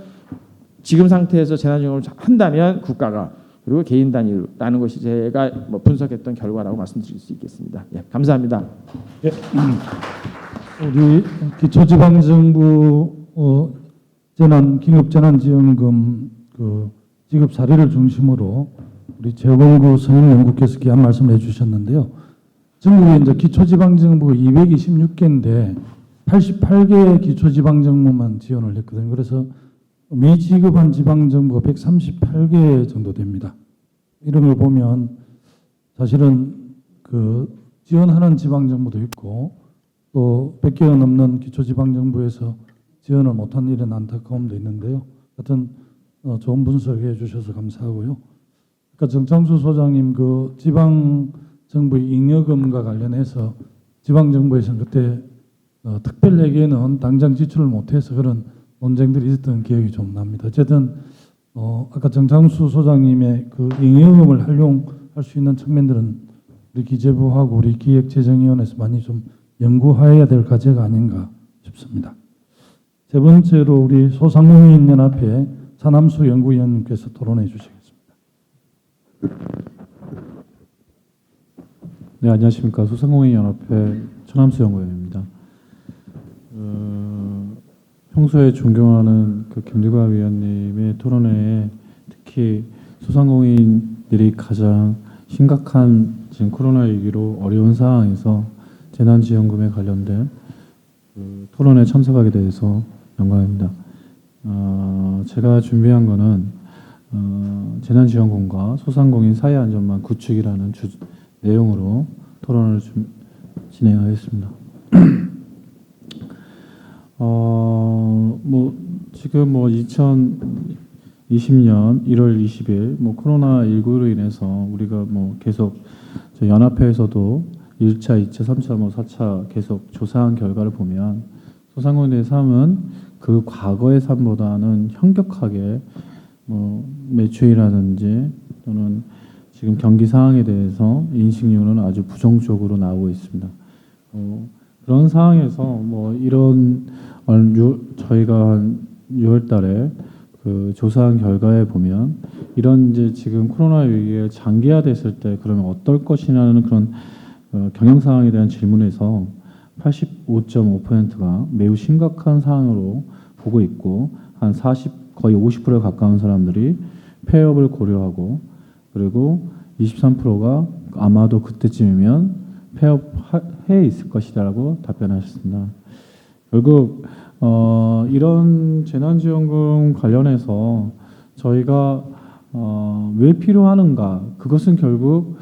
지금 상태에서 재난지원금을 한다면 국가가 그리고 개인 단위로라는 것이 제가 뭐 분석했던 결과라고 말씀드릴 수 있겠습니다. 예, 감사합니다. 예. 우리 기초지방정부 긴급재난지원금 그 지급 사례를 중심으로 우리 재원구 선임연구께서 귀한 말씀을 해주셨는데요. 전국에 이제 기초지방정부가 226개인데 88개의 기초지방정부만 지원을 했거든요. 그래서 미지급한 지방정부가 138개 정도 됩니다. 이런 걸 보면 사실은 그 지원하는 지방정부도 있고 또 100개가 넘는 기초지방정부에서 지원을 못한 일은 안타까움도 있는데요. 하여튼 좋은 분석해 주셔서 감사하고요. 그러니까 정창수 소장님 그 지방정부 잉여금과 관련해서 지방정부에서는 그때 특별회계는 당장 지출을 못해서 그런 논쟁들이 있었던 기억이 좀 납니다. 어쨌든 아까 정창수 소장님의 그 잉여금을 활용할 수 있는 측면들은 우리 기재부하고 우리 기획재정위원회에서 많이 좀 연구해야 될 과제가 아닌가 싶습니다. 세 번째로 우리 소상공인연합회 차남수 연구위원님께서 토론해 주시겠습니다. 네, 안녕하십니까. 소상공인연합회 차남수 연구위원입니다. 평소에 존경하는 그 김두관 위원님의 토론회에 특히 소상공인들이 가장 심각한 지금 코로나 위기로 어려운 상황에서 재난지원금에 관련된 그 토론에 참석하게 돼서 영광입니다. 제가 준비한 거는 재난지원금과 소상공인 사회안전망 구축이라는 내용으로 토론을 진행하겠습니다. 지금 2020년 1월 20일 코로나19로 인해서 우리가 계속 저희 연합회에서도 1차, 2차, 3차, 4차 계속 조사한 결과를 보면 소상공인의 삶은 그 과거의 삶보다는 현격하게 매출이라든지 또는 지금 경기 상황에 대해서 인식률은 아주 부정적으로 나오고 있습니다. 그런 상황에서 이런 저희가 한 6월달에 그 조사한 결과에 보면 이런 이제 지금 코로나 위기가 장기화됐을 때 그러면 어떨 것이냐는 그런 경영 상황에 대한 질문에서 85.5%가 매우 심각한 상황으로 보고 있고 한 거의 50%에 가까운 사람들이 폐업을 고려하고 그리고 23%가 아마도 그때쯤이면 폐업해 있을 것이라고 답변하셨습니다. 결국 이런 재난지원금 관련해서 저희가 왜 필요하는가 그것은 결국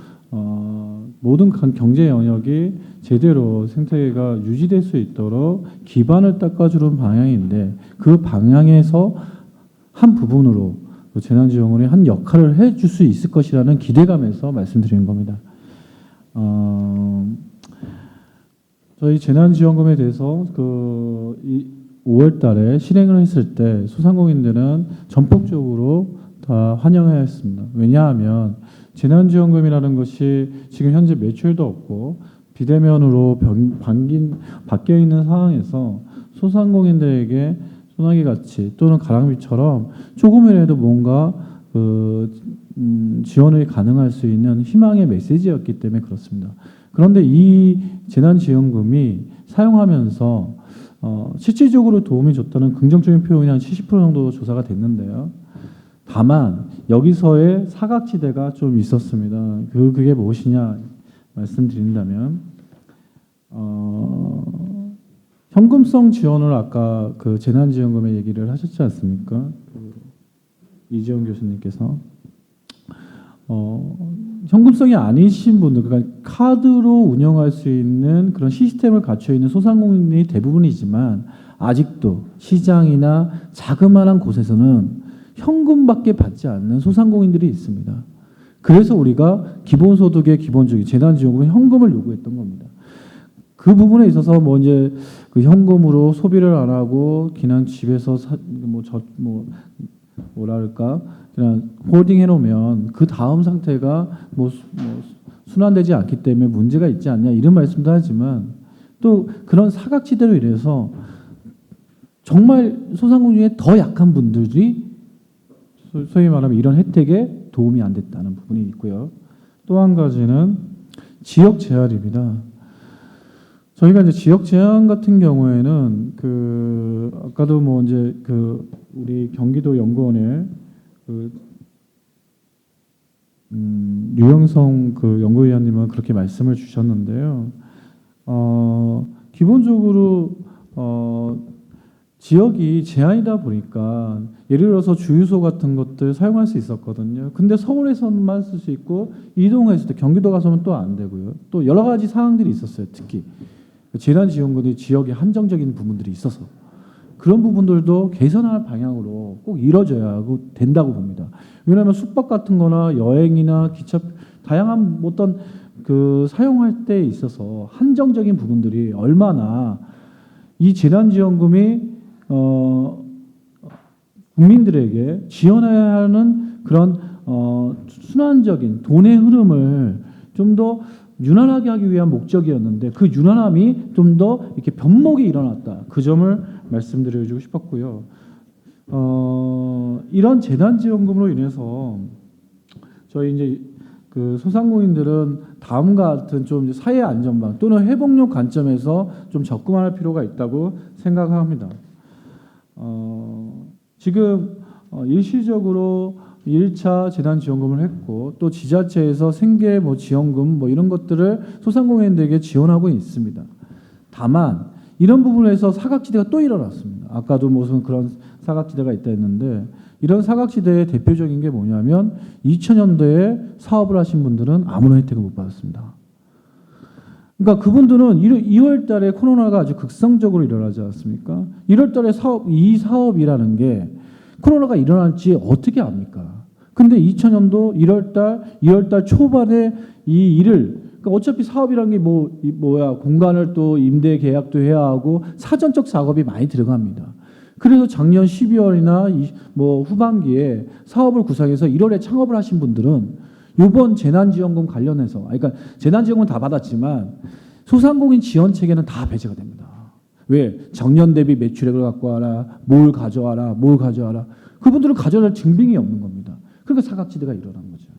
모든 경제 영역이 제대로 생태계가 유지될 수 있도록 기반을 닦아주는 방향인데 그 방향에서 한 부분으로 재난지원금이 한 역할을 해줄 수 있을 것이라는 기대감에서 말씀드리는 겁니다. 저희 재난지원금에 대해서 5월 달에 실행을 했을 때 소상공인들은 전폭적으로 다 환영해야 했습니다. 왜냐하면 재난지원금이라는 것이 지금 현재 매출도 없고 비대면으로 바뀌어 있는 상황에서 소상공인들에게 소나기 같이 또는 가랑비처럼 조금이라도 뭔가 지원이 가능할 수 있는 희망의 메시지였기 때문에 그렇습니다. 그런데 이 재난지원금이 사용하면서 실질적으로 도움이 줬다는 긍정적인 표현이 한 70% 정도 조사가 됐는데요. 다만 여기서의 사각지대가 좀 있었습니다. 그게 무엇이냐 말씀드린다면 현금성 지원을 아까 그 재난지원금의 얘기를 하셨지 않습니까? 이재용 교수님께서 현금성이 아니신 분들, 그러니까 카드로 운영할 수 있는 그런 시스템을 갖춰 있는 소상공인이 대부분이지만 아직도 시장이나 자그마한 곳에서는 현금밖에 받지 않는 소상공인들이 있습니다. 그래서 우리가 기본소득의 기본적인 재난지원금에 현금을 요구했던 겁니다. 그 부분에 있어서 뭐 이제 그 현금으로 소비를 안 하고 그냥 집에서 뭐랄까 그냥 홀딩 해놓으면 그 다음 상태가 순환되지 않기 때문에 문제가 있지 않냐 이런 말씀도 하지만 또 그런 사각지대로 인해서 정말 소상공인 중에 더 약한 분들이 소위 말하면 이런 혜택에 도움이 안 됐다는 부분이 있고요. 또 한 가지는 지역 제한입니다. 저희가 이제 지역 제한 같은 경우에는 아까도 뭐 이제 우리 경기도 연구원의 류영성 연구위원님은 그렇게 말씀을 주셨는데요. 기본적으로 지역이 제한이다 보니까 예를 들어서 주유소 같은 것들 사용할 수 있었거든요. 근데 서울에서만 쓸 수 있고 이동했을 때 경기도 가서는 또 안 되고요. 또 여러 가지 사항들이 있었어요. 특히 재난지원금이 지역에 한정적인 부분들이 있어서 그런 부분들도 개선할 방향으로 꼭 이뤄져야 된다고 봅니다. 왜냐하면 숙박 같은 거나 여행이나 기차 다양한 어떤 사용할 때 있어서 한정적인 부분들이 얼마나 이 재난지원금이 국민들에게 지원해야 하는 그런 순환적인 돈의 흐름을 좀 더 유난하게 하기 위한 목적이었는데 그 유난함이 좀 더 이렇게 변목이 일어났다. 그 점을 말씀드려주고 싶었고요. 이런 재난지원금으로 인해서 저희 이제 소상공인들은 다음과 같은 좀 이제 사회 안전망 또는 회복력 관점에서 좀 접근할 필요가 있다고 생각합니다. 지금 일시적으로 1차 재난지원금을 했고 또 지자체에서 생계 지원금 이런 것들을 소상공인들에게 지원하고 있습니다. 다만 이런 부분에서 사각지대가 또 일어났습니다. 아까도 무슨 그런 사각지대가 있다 했는데 이런 사각지대의 대표적인 게 뭐냐면 2000년도에 사업을 하신 분들은 아무런 혜택을 못 받았습니다. 그러니까 그분들은 2월 달에 코로나가 아주 극성적으로 일어나지 않습니까? 1월 달에 이 사업이라는 게 코로나가 일어날지 어떻게 압니까? 근데 2000년도 1월 달, 2월 달 초반에 이 일을 그러니까 어차피 사업이라는 게 공간을 또 임대 계약도 해야 하고 사전적 작업이 많이 들어갑니다. 그래서 작년 12월이나 후반기에 사업을 구상해서 1월에 창업을 하신 분들은 이번 재난지원금 관련해서 그러니까 재난지원금 다 받았지만 소상공인 지원 체계는 다 배제가 됩니다. 왜? 작년 대비 매출액을 갖고 와라, 뭘 가져와라. 그분들은 가져갈 증빙이 없는 겁니다. 그러니까 사각지대가 일어난 거죠.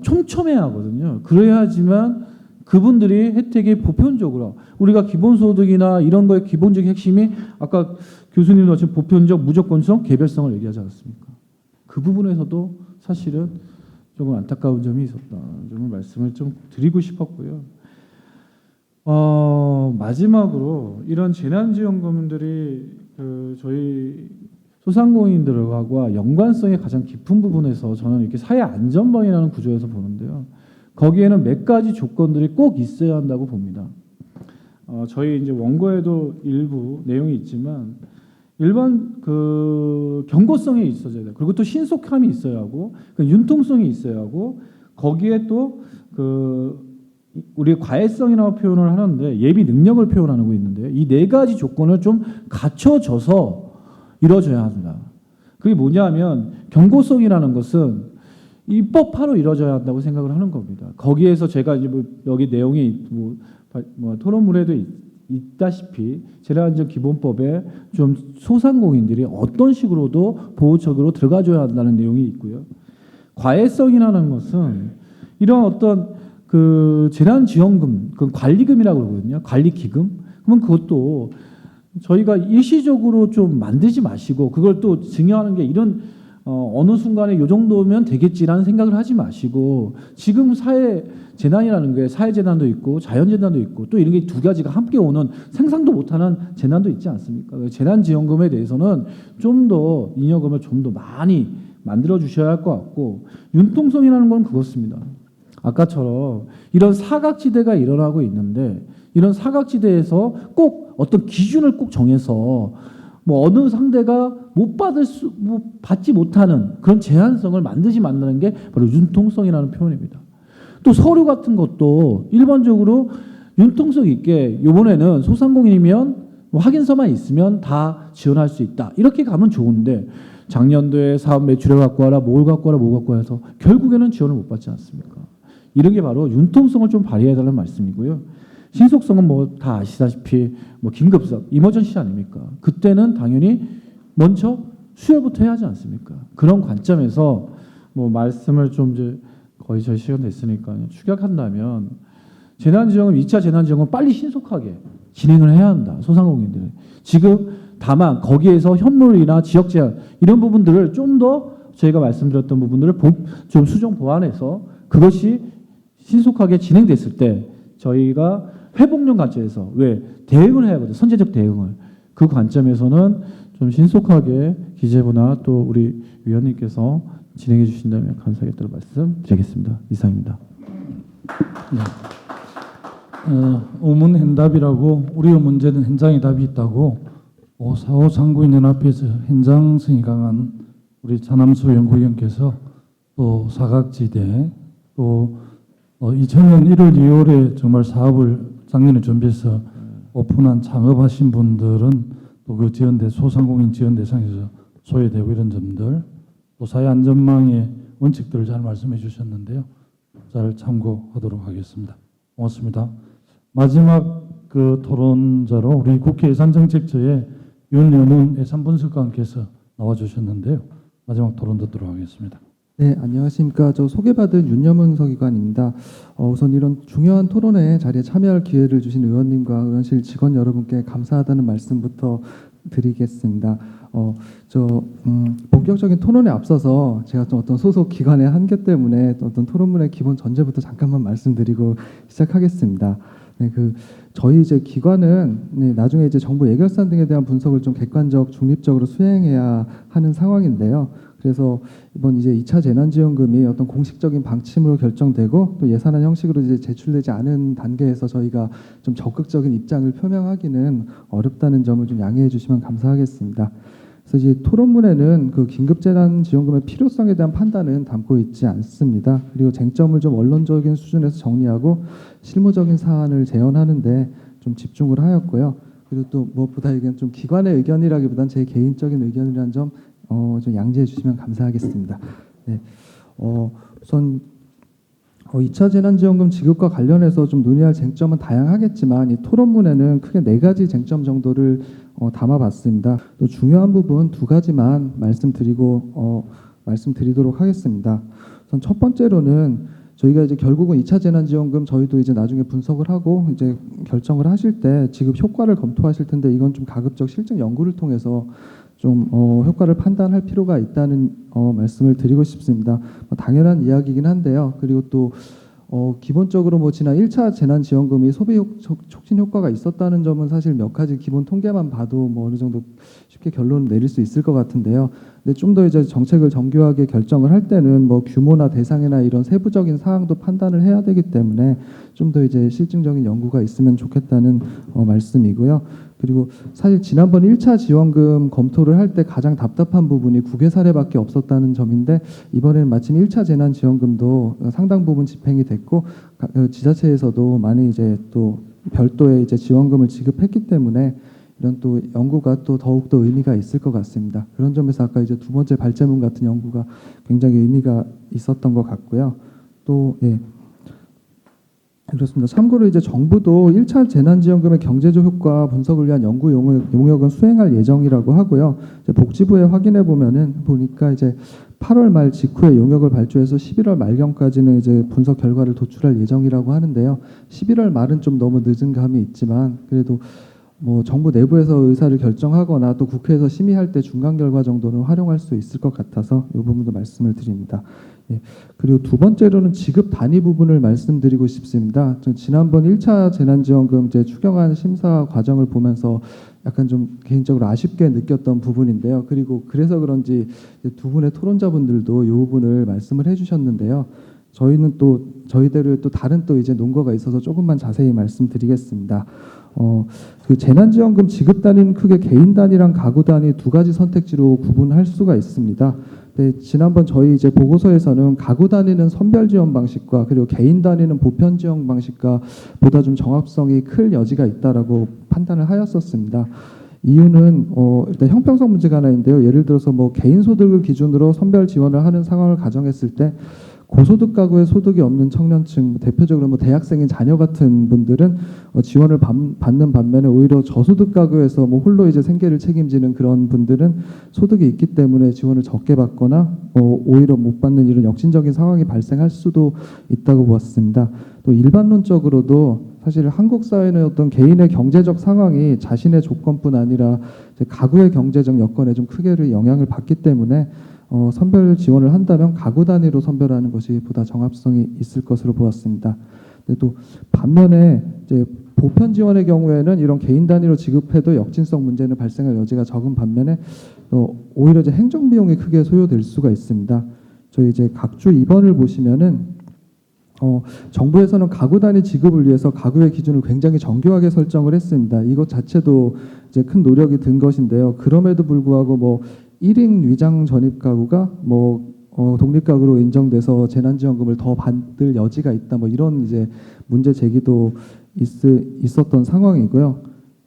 촘촘해야 하거든요. 그래야지만 그분들이 혜택이 보편적으로 우리가 기본소득이나 이런 거의 기본적인 핵심이 아까 교수님도 지금 보편적, 무조건성, 개별성을 얘기하지 않았습니까? 그 부분에서도 사실은 조금 안타까운 점이 있었다. 좀 말씀을 좀 드리고 싶었고요. 마지막으로 이런 재난지원금들이 저희 소상공인들과 연관성이 가장 깊은 부분에서 저는 이렇게 사회 안전망이라는 구조에서 보는데요. 거기에는 몇 가지 조건들이 꼭 있어야 한다고 봅니다. 저희 이제 원고에도 일부 내용이 있지만 일반 경고성이 있어야 돼요. 그리고 또 신속함이 있어야 하고 윤통성이 있어야 하고 거기에 또 우리 과외성이라고 표현을 하는데 예비 능력을 표현하고 있는데 이 네 가지 조건을 좀 갖춰져서 이루어져야 합니다. 그게 뭐냐면 경고성이라는 것은 입법화로 이루어져야 한다고 생각을 하는 겁니다. 거기에서 제가 이제 뭐 여기 내용이 뭐 토론물에도 있다시피 재난안전기본법에 좀 소상공인들이 어떤 식으로도 보호책으로 들어가줘야 한다는 내용이 있고요. 과외성이라는 것은 이런 어떤 그 재난지원금, 그 관리금이라고 그러거든요. 관리기금. 그러면 그것도 저희가 일시적으로 좀 만들지 마시고 그걸 또 증여하는 게 이런 어느 순간에 이 정도면 되겠지라는 생각을 하지 마시고 지금 사회 재난이라는 게 사회 재난도 있고 자연 재난도 있고 또 이런 게 두 가지가 함께 오는 생상도 못하는 재난도 있지 않습니까? 재난지원금에 대해서는 좀 더 잉여금을 좀 더 많이 만들어 주셔야 할 것 같고 융통성이라는 건 그렇습니다. 아까처럼 이런 사각지대가 일어나고 있는데 이런 사각지대에서 꼭 어떤 기준을 꼭 정해서 뭐 어느 상대가 받지 못하는 그런 제한성을 만드는 게 바로 융통성이라는 표현입니다. 또 서류 같은 것도 일반적으로 융통성 있게 이번에는 소상공인이면 뭐 확인서만 있으면 다 지원할 수 있다. 이렇게 가면 좋은데 작년도에 사업 매출에 갖고 와라, 뭘 갖고 와라, 뭐 갖고 와서 결국에는 지원을 못 받지 않습니까? 이런 게 바로 융통성을 좀 발휘해달라는 말씀이고요. 신속성은 뭐 다 아시다시피 뭐 긴급성, 이머전시 아닙니까? 그때는 당연히 먼저 수혈부터 해야 하지 않습니까? 그런 관점에서 뭐 말씀을 좀 이제 거의 저희 시간 됐으니까 축약한다면 재난지원금 2차 재난지원금 빨리 신속하게 진행을 해야 한다. 소상공인들. 지금 다만 거기에서 현물이나 지역 제한 이런 부분들을 좀 더 저희가 말씀드렸던 부분들을 좀 수정 보완해서 그것이 신속하게 진행됐을 때 저희가 회복용 관점에서 왜 대응을 해야 하거든요. 선제적 대응을. 그 관점에서는 좀 신속하게 기재부나 또 우리 위원님께서 진행해 주신다면 감사하겠다는 말씀 드리겠습니다. 이상입니다. 의문 현답이라고 우리의 문제는 현장에 답이 있다고 4.5 상구인연합회에서 현장성이 강한 우리 차남수 연구위원께서 또 사각지대 또 2000년 1월 2월에 정말 사업을 작년에 준비해서 오픈한 창업하신 분들은 또 그 지원대 소상공인 지원 대상에서 소외되고 이런 점들 또 사회안전망의 원칙들을 잘 말씀해 주셨는데요. 잘 참고하도록 하겠습니다. 고맙습니다. 마지막 그 토론자로 우리 국회 예산정책처의 윤여문 예산분석관께서 나와주셨는데요. 마지막 토론 듣도록 하겠습니다. 네, 안녕하십니까. 저 소개받은 윤여문 서기관입니다. 우선 이런 중요한 토론회 자리에 참여할 기회를 주신 의원님과 의원실 직원 여러분께 감사하다는 말씀부터 드리겠습니다. 본격적인 토론에 앞서서 제가 좀 어떤 소속 기관의 한계 때문에 어떤 토론문의 기본 전제부터 잠깐만 말씀드리고 시작하겠습니다. 네, 저희 이제 기관은 나중에 이제 정부 예결산 등에 대한 분석을 좀 객관적, 중립적으로 수행해야 하는 상황인데요. 그래서 이번 이제 2차 재난지원금이 어떤 공식적인 방침으로 결정되고 또 예산안 형식으로 이제 제출되지 않은 단계에서 저희가 좀 적극적인 입장을 표명하기는 어렵다는 점을 좀 양해해 주시면 감사하겠습니다. 그래서 이제 토론문에는 그 긴급재난지원금의 필요성에 대한 판단은 담고 있지 않습니다. 그리고 쟁점을 좀 원론적인 수준에서 정리하고 실무적인 사안을 재현하는데 좀 집중을 하였고요. 그리고 또 무엇보다 이건 좀 기관의 의견이라기보다는 제 개인적인 의견이라는 점 좀 양지해 주시면 감사하겠습니다. 네. 우선 2차 재난지원금 지급과 관련해서 좀 논의할 쟁점은 다양하겠지만 이 토론문에는 크게 4가지 쟁점 정도를 담아봤습니다. 또 중요한 부분 2가지만 말씀드리도록 하겠습니다. 우선 첫 번째로는 저희가 이제 결국은 2차 재난지원금 저희도 이제 나중에 분석을 하고 이제 결정을 하실 때 지급 효과를 검토하실 텐데 이건 좀 가급적 실증 연구를 통해서 좀 효과를 판단할 필요가 있다는 말씀을 드리고 싶습니다. 당연한 이야기이긴 한데요. 그리고 또 기본적으로 뭐 지난 1차 재난지원금이 소비 촉진 효과가 있었다는 점은 사실 몇 가지 기본 통계만 봐도 뭐 어느 정도 쉽게 결론을 내릴 수 있을 것 같은데요. 근데 좀 더 이제 정책을 정교하게 결정을 할 때는 뭐 규모나 대상이나 이런 세부적인 사항도 판단을 해야 되기 때문에 좀 더 이제 실증적인 연구가 있으면 좋겠다는 말씀이고요. 그리고 사실 지난번 1차 지원금 검토를 할 때 가장 답답한 부분이 국외 사례밖에 없었다는 점인데 이번에는 마침 1차 재난지원금도 상당 부분 집행이 됐고 지자체에서도 많이 이제 또 별도의 이제 지원금을 지급했기 때문에 이런 또 연구가 또 더욱더 의미가 있을 것 같습니다. 그런 점에서 아까 이제 두 번째 발제문 같은 연구가 굉장히 의미가 있었던 것 같고요. 또 예. 그렇습니다. 참고로 이제 정부도 1차 재난지원금의 경제적 효과 분석을 위한 연구 용역은 수행할 예정이라고 하고요. 이제 복지부에 확인해 보니까 이제 8월 말 직후에 용역을 발주해서 11월 말경까지는 이제 분석 결과를 도출할 예정이라고 하는데요. 11월 말은 좀 너무 늦은 감이 있지만 그래도 뭐 정부 내부에서 의사를 결정하거나 또 국회에서 심의할 때 중간 결과 정도는 활용할 수 있을 것 같아서 이 부분도 말씀을 드립니다. 예. 그리고 두 번째로는 지급 단위 부분을 말씀드리고 싶습니다. 지난번 1차 재난지원금 이제 추경안 심사 과정을 보면서 약간 좀 개인적으로 아쉽게 느꼈던 부분인데요. 그리고 그래서 그런지 두 분의 토론자분들도 이 부분을 말씀을 해주셨는데요. 저희는 또 저희대로의 또 다른 또 이제 논거가 있어서 조금만 자세히 말씀드리겠습니다. 그 재난지원금 지급 단위는 크게 개인 단위랑 가구 단위 두 가지 선택지로 구분할 수가 있습니다. 네, 지난번 저희 이제 보고서에서는 가구 단위는 선별 지원 방식과 그리고 개인 단위는 보편 지원 방식과 보다 좀 정합성이 클 여지가 있다라고 판단을 하였었습니다. 이유는 일단 형평성 문제가 하나 있는데요. 예를 들어서 뭐 개인 소득을 기준으로 선별 지원을 하는 상황을 가정했을 때 고소득 가구에 소득이 없는 청년층, 대표적으로 뭐 대학생인 자녀 같은 분들은 지원을 받는 반면에 오히려 저소득 가구에서 뭐 홀로 이제 생계를 책임지는 그런 분들은 소득이 있기 때문에 지원을 적게 받거나 오히려 못 받는 이런 역진적인 상황이 발생할 수도 있다고 보았습니다. 또 일반론적으로도 사실 한국 사회는 어떤 개인의 경제적 상황이 자신의 조건뿐 아니라 이제 가구의 경제적 여건에 좀 크게 영향을 받기 때문에 선별 지원을 한다면 가구 단위로 선별하는 것이 보다 정합성이 있을 것으로 보았습니다. 근데 또 반면에 이제 보편 지원의 경우에는 이런 개인 단위로 지급해도 역진성 문제는 발생할 여지가 적은 반면에 오히려 이제 행정 비용이 크게 소요될 수가 있습니다. 저희 이제 각주 2번을 보시면은 정부에서는 가구 단위 지급을 위해서 가구의 기준을 굉장히 정교하게 설정을 했습니다. 이것 자체도 이제 큰 노력이 든 것인데요. 그럼에도 불구하고 뭐 1인 위장 전입 가구가 뭐 독립가구로 인정돼서 재난지원금을 더 받을 여지가 있다. 뭐 이런 이제 문제 제기도 있었던 상황이고요.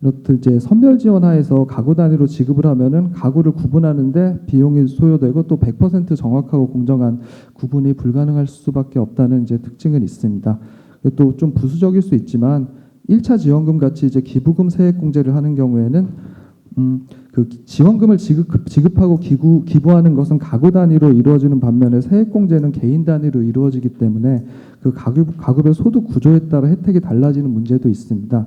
이렇듯 이제 선별 지원하에서 가구 단위로 지급을 하면은 가구를 구분하는데 비용이 소요되고 또 100% 정확하고 공정한 구분이 불가능할 수밖에 없다는 이제 특징은 있습니다. 또 좀 부수적일 수 있지만 1차 지원금 같이 이제 기부금 세액공제를 하는 경우에는 그 지원금을 지급하고 기부하는 것은 가구 단위로 이루어지는 반면에 세액공제는 개인 단위로 이루어지기 때문에 그 가구별 소득 구조에 따라 혜택이 달라지는 문제도 있습니다.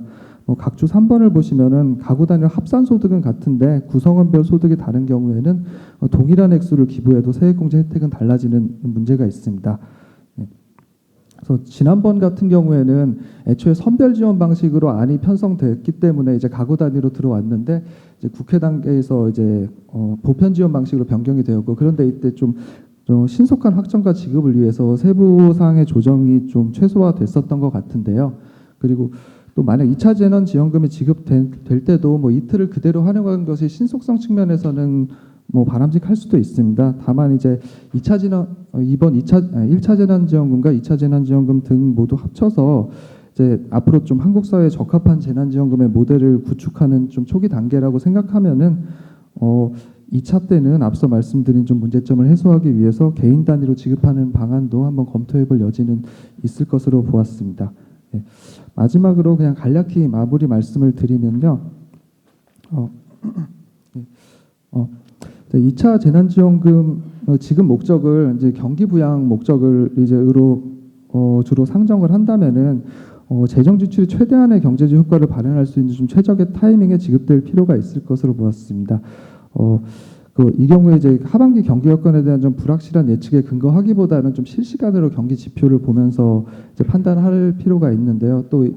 각주 3번을 보시면은 가구 단위 합산 소득은 같은데 구성원별 소득이 다른 경우에는 동일한 액수를 기부해도 세액공제 혜택은 달라지는 문제가 있습니다. 그래서 지난번 같은 경우에는 애초에 선별 지원 방식으로 안이 편성됐기 때문에 이제 가구 단위로 들어왔는데 이제 국회 단계에서 이제 보편 지원 방식으로 변경이 되었고 그런데 이때 좀 신속한 확정과 지급을 위해서 세부 사항의 조정이 좀 최소화됐었던 것 같은데요. 그리고 또 만약 2차 재난 지원금이 지급될 때도 뭐 이틀을 그대로 활용하는 것이 신속성 측면에서는 뭐 바람직할 수도 있습니다. 다만 이제 1차 재난지원금과 2차 재난지원금 등 모두 합쳐서 이제 앞으로 좀 한국 사회에 적합한 재난지원금의 모델을 구축하는 좀 초기 단계라고 생각하면은 2차 때는 앞서 말씀드린 좀 문제점을 해소하기 위해서 개인 단위로 지급하는 방안도 한번 검토해볼 여지는 있을 것으로 보았습니다. 네. 마지막으로 그냥 간략히 마무리 말씀을 드리면요. 2차 재난지원금 지급 목적을 이제 경기 부양 목적을 이제 주로 상정을 한다면은 재정 지출이 최대한의 경제적 효과를 발현할 수 있는 좀 최적의 타이밍에 지급될 필요가 있을 것으로 보았습니다. 이 경우에 이제 하반기 경기 여건에 대한 좀 불확실한 예측에 근거하기보다는 좀 실시간으로 경기 지표를 보면서 이제 판단할 필요가 있는데요. 또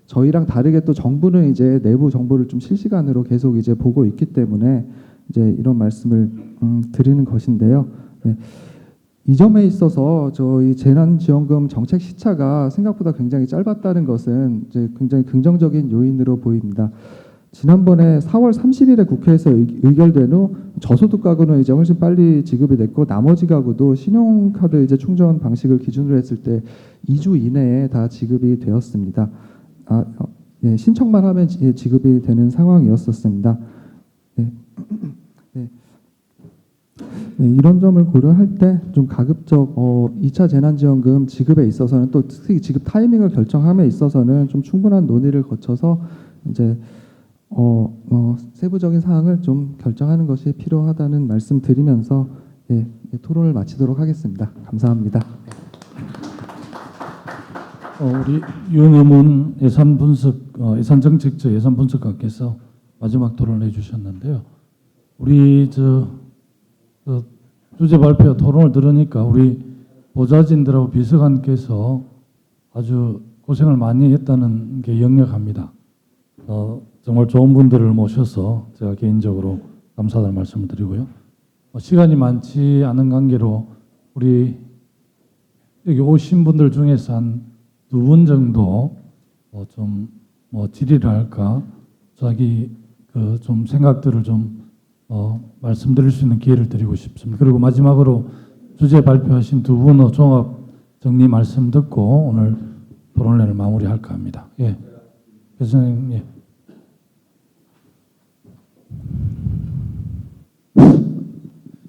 저희랑 다르게 또 정부는 이제 내부 정보를 좀 실시간으로 계속 이제 보고 있기 때문에 이제 이런 말씀을 드리는 것인데요. 네. 이 점에 있어서 저희 재난지원금 정책 시차가 생각보다 굉장히 짧았다는 것은 이제 굉장히 긍정적인 요인으로 보입니다. 지난번에 4월 30일에 국회에서 의결된 후 저소득 가구는 이제 훨씬 빨리 지급이 됐고 나머지 가구도 신용카드 이제 충전 방식을 기준으로 했을 때 2주 이내에 다 지급이 되었습니다. 네, 신청만 하면 지급이 되는 상황이었었습니다. 네. 네. 네, 이런 점을 고려할 때 좀 가급적 2차 재난지원금 지급에 있어서는 또 특히 지급 타이밍을 결정함에 있어서는 좀 충분한 논의를 거쳐서 이제 세부적인 사항을 좀 결정하는 것이 필요하다는 말씀 드리면서 토론을 마치도록 하겠습니다. 감사합니다. 우리 윤의문 예산정책처 예산분석관께서 마지막 토론을 해주셨는데요. 우리 주제 발표 토론을 들으니까 우리 보좌진들하고 비서관께서 아주 고생을 많이 했다는 게 역력합니다. 정말 좋은 분들을 모셔서 제가 개인적으로 감사하다는 말씀을 드리고요. 시간이 많지 않은 관계로 우리 여기 오신 분들 중에서 한 2분 정도 좀 질의를 할까 자기 좀 생각들을 좀 말씀드릴 수 있는 기회를 드리고 싶습니다. 그리고 마지막으로 주제 발표하신 2분의 종합 정리 말씀 듣고 오늘 토론회를 마무리할까 합니다. 예, 교수님, 예.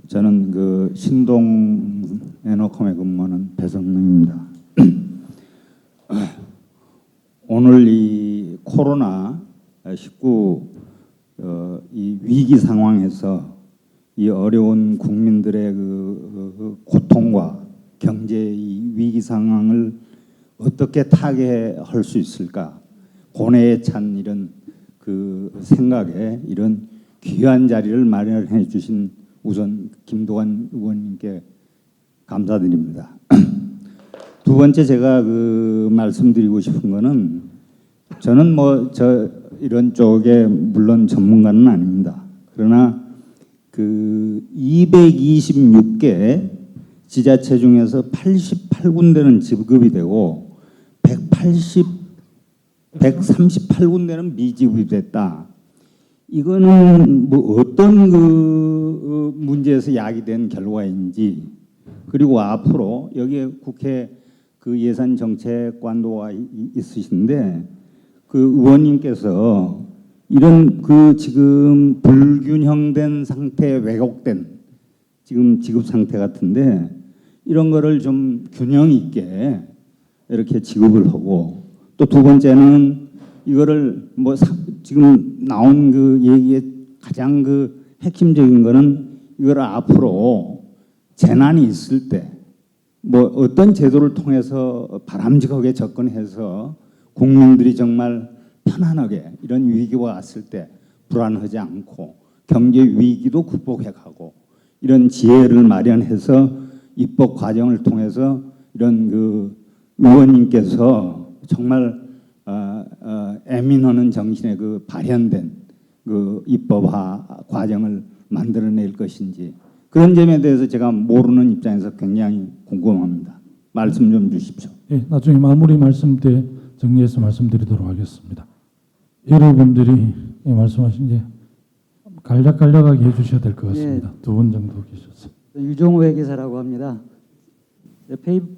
저는 그 신동 에너컴에 근무하는 배성능입니다. 오늘 이 코로나19 이 위기 상황에서 이 어려운 국민들의 그 고통과 경제의 위기 상황을 어떻게 타개할 수 있을까? 고뇌에 찬 이런 그 생각에 이런 귀한 자리를 마련해 주신 우선 김두관 의원님께 감사드립니다. 두 번째 제가 그 말씀드리고 싶은 거는 저는 이런 쪽에 물론 전문가는 아닙니다. 그러나 그 226개 지자체 중에서 88군데는 지급이 되고 138군데는 미지급이 됐다. 이거는 뭐 어떤 그 문제에서 야기된 결과인지, 그리고 앞으로 여기에 국회 그 예산정책관도가 있으신데 그 의원님께서 이런 그 지금 불균형된 상태, 왜곡된 지금 지급 상태 같은데 이런 거를 좀 균형 있게 이렇게 지급을 하고, 또 두 번째는 이거를 지금 나온 그 얘기의 가장 그 핵심적인 거는 이걸 앞으로 재난이 있을 때 어떤 제도를 통해서 바람직하게 접근해서 국민들이 정말 편안하게 이런 위기가 왔을 때 불안하지 않고 경제 위기도 극복해 가고 이런 지혜를 마련해서 입법 과정을 통해서 이런 그 의원님께서 정말 애민하는 정신의 그 발현된 그 입법화 과정을 만들어낼 것인지, 그런 점에 대해서 제가 모르는 입장에서 굉장히 궁금합니다. 말씀 좀 주십시오. 예, 나중에 마무리 말씀 때 정리해서 말씀드리도록 하겠습니다. 여러분들이 말씀하신 게 간략하게 해주셔야 될 것 같습니다. 2분 정도 계셨어요. 유종호 회계사라고 합니다.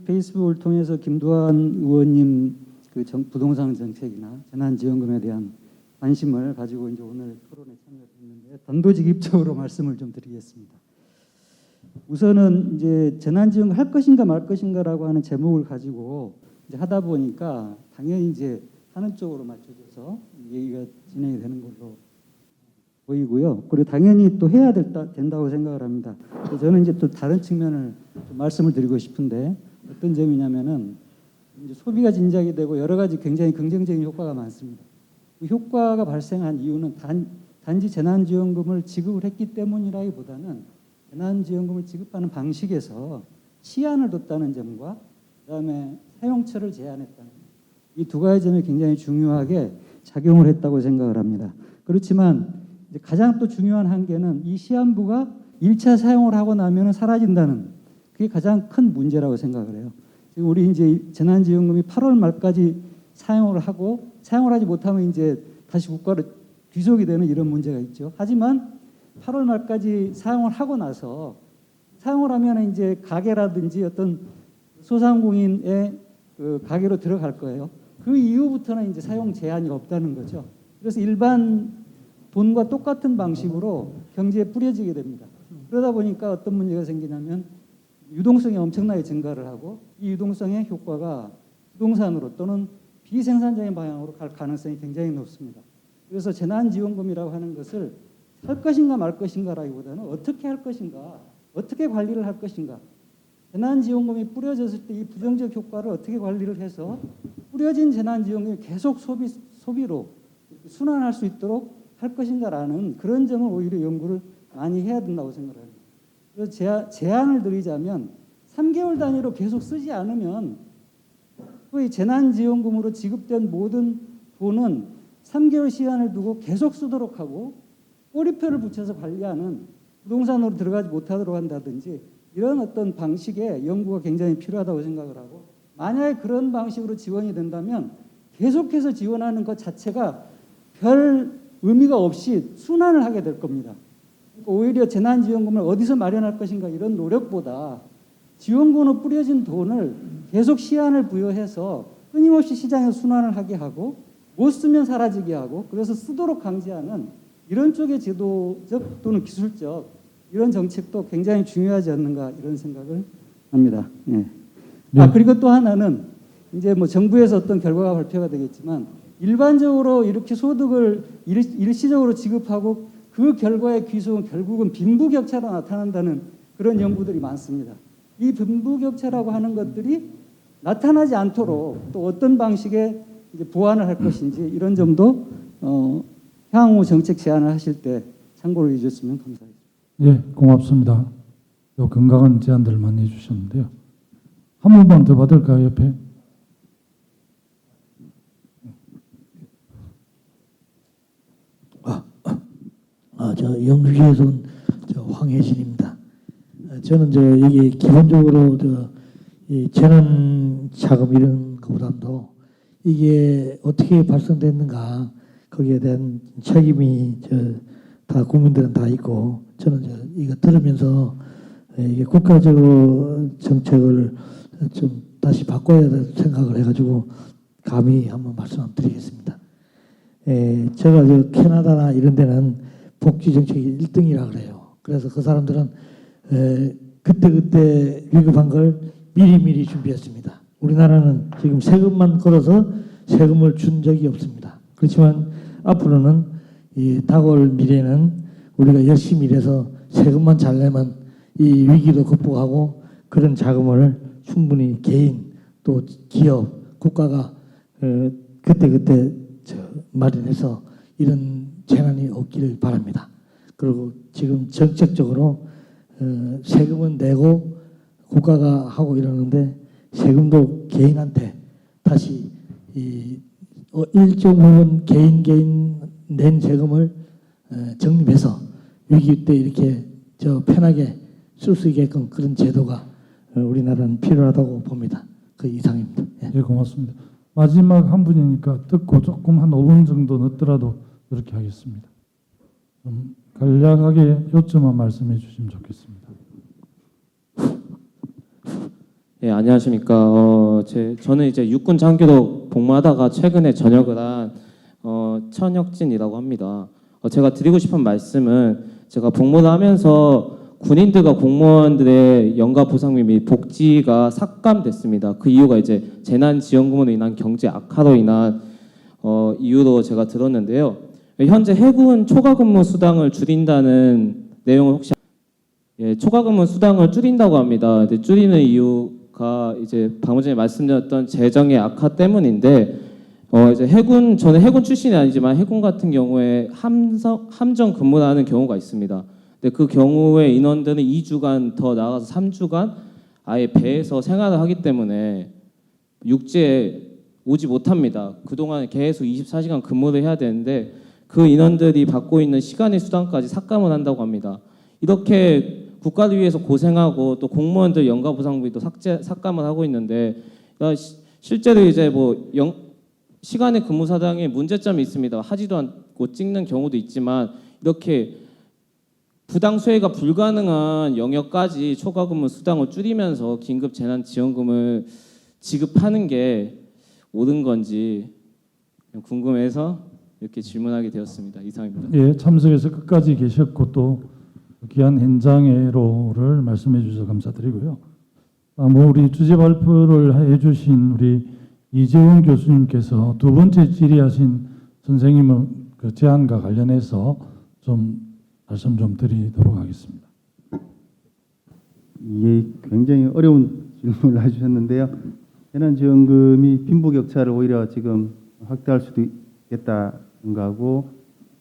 페이스북을 통해서 김두관 의원님 그 부동산 정책이나 재난지원금에 대한 관심을 가지고 이제 오늘 토론에 참여했는데 단도직입적으로 말씀을 좀 드리겠습니다. 우선은 이제 재난지원금 할 것인가 말 것인가라고 하는 제목을 가지고 이제 하다 보니까 당연히 이제 하는 쪽으로 맞춰져서 얘기가 진행이 되는 걸로 보이고요. 그리고 당연히 또 해야 된다고 생각을 합니다. 저는 이제 또 다른 측면을 좀 말씀을 드리고 싶은데, 어떤 점이냐면은 이제 소비가 진작이 되고 여러 가지 굉장히 긍정적인 효과가 많습니다. 그 효과가 발생한 이유는 단지 재난지원금을 지급을 했기 때문이라기보다는 재난지원금을 지급하는 방식에서 시한을 뒀다는 점과 그다음에 사용처를 제한했다는 이 두 가지 점이 굉장히 중요하게 작용을 했다고 생각을 합니다. 그렇지만 이제 가장 또 중요한 한계는 이 시한부가 1차 사용을 하고 나면 사라진다는, 그게 가장 큰 문제라고 생각을 해요. 지금 우리 이제 재난지원금이 8월 말까지 사용을 하고 사용을 하지 못하면 이제 다시 국가로 귀속이 되는 이런 문제가 있죠. 하지만 8월 말까지 사용을 하고 나서 사용을 하면 이제 가게라든지 어떤 소상공인의 그 가게로 들어갈 거예요. 그 이후부터는 이제 사용 제한이 없다는 거죠. 그래서 일반 돈과 똑같은 방식으로 경제에 뿌려지게 됩니다. 그러다 보니까 어떤 문제가 생기냐면 유동성이 엄청나게 증가를 하고 이 유동성의 효과가 부동산으로 또는 비생산적인 방향으로 갈 가능성이 굉장히 높습니다. 그래서 재난지원금이라고 하는 것을 할 것인가 말 것인가라기보다는 어떻게 할 것인가, 어떻게 관리를 할 것인가. 재난지원금이 뿌려졌을 때 이 부정적 효과를 어떻게 관리를 해서 뿌려진 재난지원금이 계속 소비로 순환할 수 있도록 할 것인가라는 그런 점을 오히려 연구를 많이 해야 된다고 생각을 합니다. 그래서 제안을 드리자면 3개월 단위로 계속 쓰지 않으면 그 재난지원금으로 지급된 모든 돈은 3개월 시간을 두고 계속 쓰도록 하고 꼬리표를 붙여서 관리하는 부동산으로 들어가지 못하도록 한다든지 이런 어떤 방식의 연구가 굉장히 필요하다고 생각을 하고 만약에 그런 방식으로 지원이 된다면 계속해서 지원하는 것 자체가 별 의미가 없이 순환을 하게 될 겁니다. 그러니까 오히려 재난지원금을 어디서 마련할 것인가 이런 노력보다 지원금으로 뿌려진 돈을 계속 시한을 부여해서 끊임없이 시장에 순환을 하게 하고 못 쓰면 사라지게 하고 그래서 쓰도록 강제하는 이런 쪽의 제도적 또는 기술적 이런 정책도 굉장히 중요하지 않는가 이런 생각을 합니다. 네. 네. 그리고 또 하나는 이제 뭐 정부에서 어떤 결과가 발표가 되겠지만 일반적으로 이렇게 소득을 일시적으로 지급하고 그 결과의 귀속은 결국은 빈부격차로 나타난다는 그런 연구들이 많습니다. 이 빈부격차라고 하는 것들이 나타나지 않도록 또 어떤 방식의 이제 보완을 할 것인지 이런 점도 향후 정책 제안을 하실 때 참고를 해주셨으면 감사하겠습니다. 예, 고맙습니다. 요 건강한 제안들을 많이 해주셨는데요. 한 번만 더 받을까요, 옆에? 저 영주에서 온 황혜진입니다. 저는 여기 기본적으로 이 재난 자금 이런 것보다도 이게 어떻게 발생됐는가 거기에 대한 책임이 다 국민들은 다 있고 저는 이거 들으면서 이게 국가적으로 정책을 좀 다시 바꿔야 될 생각을 해가지고 감히 한번 말씀드리겠습니다. 제가 캐나다나 이런 데는 복지 정책이 1등이라 그래요. 그래서 그 사람들은 그때 위급한 걸 미리미리 준비했습니다. 우리나라는 지금 세금만 걸어서 세금을 준 적이 없습니다. 그렇지만 앞으로는 이 다가올 미래는 우리가 열심히 일해서 세금만 잘 내면 이 위기도 극복하고 그런 자금을 충분히 개인 또 기업 국가가 그때 마련해서 이런 재난이 없기를 바랍니다. 그리고 지금 정책적으로 세금은 내고 국가가 하고 이러는데 세금도 개인한테 다시 일정 부분 개인 낸 세금을 적립해서 위기 때 이렇게 편하게 쓸 수 있게끔 그런 제도가 우리나라는 필요하다고 봅니다. 그 이상입니다. 예, 고맙습니다. 마지막 한 분이니까 듣고 조금 한 5분 정도 늦더라도 그렇게 하겠습니다. 좀 간략하게 요점만 말씀해 주시면 좋겠습니다. 예, 안녕하십니까. 저는 이제 육군 장교로 복무하다가 최근에 전역을 한 천혁진이라고 합니다. 제가 드리고 싶은 말씀은 제가 복무를 하면서 군인들과 공무원들의 연가 보상비 및 복지가 삭감됐습니다. 그 이유가 이제 재난지원금으로 인한 경제 악화로 인한 이유로 제가 들었는데요. 현재 해군 초과근무 수당을 줄인다는 내용을 혹시 초과근무 수당을 줄인다고 합니다. 근데 줄이는 이유가 이제 방금 전에 말씀드렸던 재정의 악화 때문인데 이제 저는 해군 출신이 아니지만 해군 같은 경우에 함정 근무를 하는 경우가 있습니다. 근데 그 경우에 인원들은 2주간 더 나가서 3주간 아예 배에서 생활을 하기 때문에 육지에 오지 못합니다. 그동안 계속 24시간 근무를 해야 되는데 그 인원들이 받고 있는 시간의 수당까지 삭감을 한다고 합니다. 이렇게 국가를 위해서 고생하고 또 공무원들 연가보상비도 삭감을 하고 있는데 실제로 이제 시간의 근무 사당에 문제점이 있습니다. 하지도 않고 받고 찍는 경우도 있지만 이렇게 부당 수혜가 불가능한 영역까지 초과금은 수당을 줄이면서 긴급 재난지원금을 지급하는 게 옳은 건지 궁금해서 이렇게 질문하게 되었습니다. 이상입니다. 예, 참석해서 끝까지 계셨고 또 귀한 현장애로를 말씀해 주셔서 감사드리고요. 우리 주제 발표를 해주신 우리 이재훈 교수님께서 두 번째 질의하신 선생님은 그 제안과 관련해서 좀 말씀 좀 드리도록 하겠습니다. 예, 굉장히 어려운 질문을 해주셨는데요. 재난지원금이 빈부격차를 오히려 지금 확대할 수도 있겠다는 거하고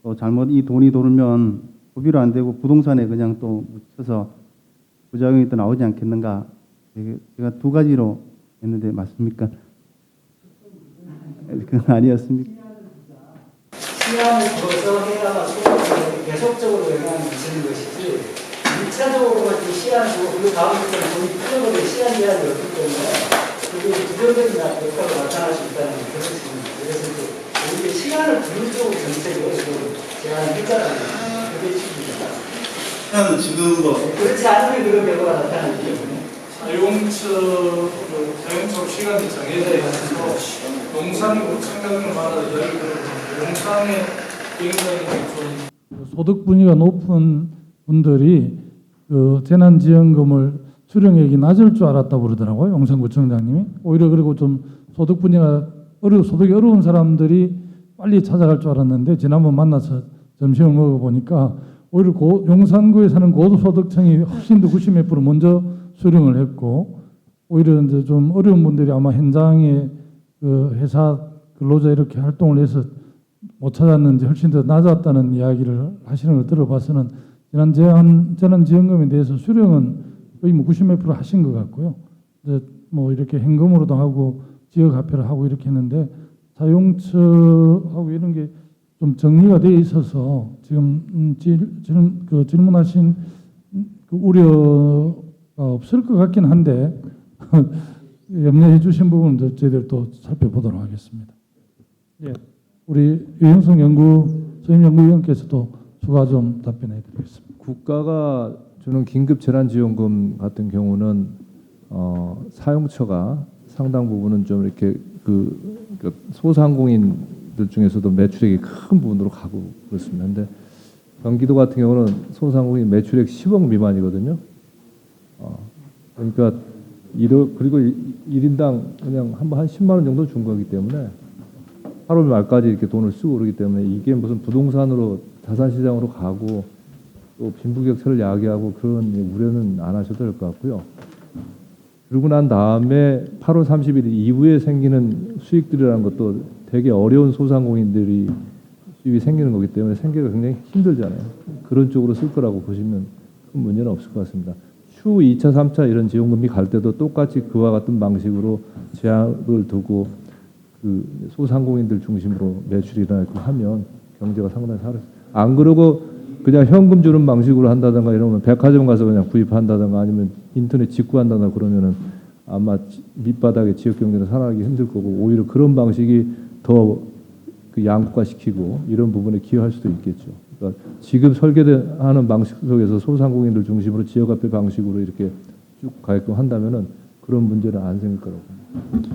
또 잘못 이 돈이 돌면 소비로 안 되고 부동산에 그냥 또 묻혀서 부작용이 또 나오지 않겠는가. 제가 두 가지로 했는데 맞습니까? 그건 아니었습니까? 시간을 둬서 해다가 계속적으로 영향을 미치는 것이지 1차적으로만 이 시간을 두고 그 다음부터는 돈이 풀려버릴 시간 제한이 없기 때문에 그게 부정적인 효과가 나타날 수 있다는 그런 식입니다. 그래서 이제 시간을 두는 쪽으로 정책을 제안을 했잖아요. 그게 식입니다. 지금 그렇지 않으면 그런 결과가 나타나기 때문에 사용처 시간이 정해져 있어서 농산물 창작물마다 농산에 굉장히 좀 소득 분위기가 높은 분들이 그 재난지원금을 수령액이 낮을 줄 알았다고 그러더라고요. 용산구청장님이. 오히려 그리고 좀 소득 분위기가 소득이 어려운 사람들이 빨리 찾아갈 줄 알았는데 지난번 만나서 점심을 먹어보니까 오히려 용산구에 사는 고소득층이 훨씬 더 90몇 % 먼저 수령을 했고 오히려 이제 좀 어려운 분들이 아마 현장에 그 회사 근로자 이렇게 활동을 해서 못 찾았는지 훨씬 더 낮았다는 이야기를 하시는 걸 들어봐서는 재난지원금에 대해서 수령은 거의 뭐 90몇 % 하신 것 같고요. 이제 뭐 이렇게 현금으로도 하고 지역화폐를 하고 이렇게 했는데 사용처하고 이런 게 좀 정리가 돼 있어서 지금 질문하신 그 우려가 없을 것 같긴 한데 염려해 주신 부분은 저희들 또 살펴보도록 하겠습니다. 예, 우리 유영성 선임연구위원께서도 추가 좀 답변해 드리겠습니다. 국가가 주는 긴급 재난지원금 같은 경우는 사용처가 상당 부분은 좀 이렇게 그 소상공인들 중에서도 매출액이 큰 부분으로 가고 그렇습니다. 근데 경기도 같은 경우는 소상공인 매출액 10억 미만이거든요. 그러니까 그리고 1인당 그냥 한 10만 원 정도 준 거기 때문에 8월 말까지 이렇게 돈을 쓰고 그러기 때문에 이게 무슨 부동산으로 자산시장으로 가고 또 빈부격차를 야기하고 그런 우려는 안 하셔도 될 것 같고요. 그러고 난 다음에 8월 30일 이후에 생기는 수익들이라는 것도 되게 어려운 소상공인들이 수입이 생기는 거기 때문에 생계가 굉장히 힘들잖아요. 그런 쪽으로 쓸 거라고 보시면 큰 문제는 없을 것 같습니다. 추후 2차, 3차 이런 지원금이 갈 때도 똑같이 그와 같은 방식으로 제약을 두고 그 소상공인들 중심으로 매출이 일어나고 하면 경제가 상당히 안 그러고 그냥 현금 주는 방식으로 한다든가 이러면 백화점 가서 그냥 구입한다든가 아니면 인터넷 직구한다든가 그러면은 아마 밑바닥에 지역 경제는 살아가기 힘들 거고 오히려 그런 방식이 더 그 양극화시키고 이런 부분에 기여할 수도 있겠죠. 그러니까 지금 설계하는 방식 속에서 소상공인들 중심으로 지역화폐 방식으로 이렇게 쭉 가게끔 한다면은 그런 문제는 안 생길 거라고 봅니다.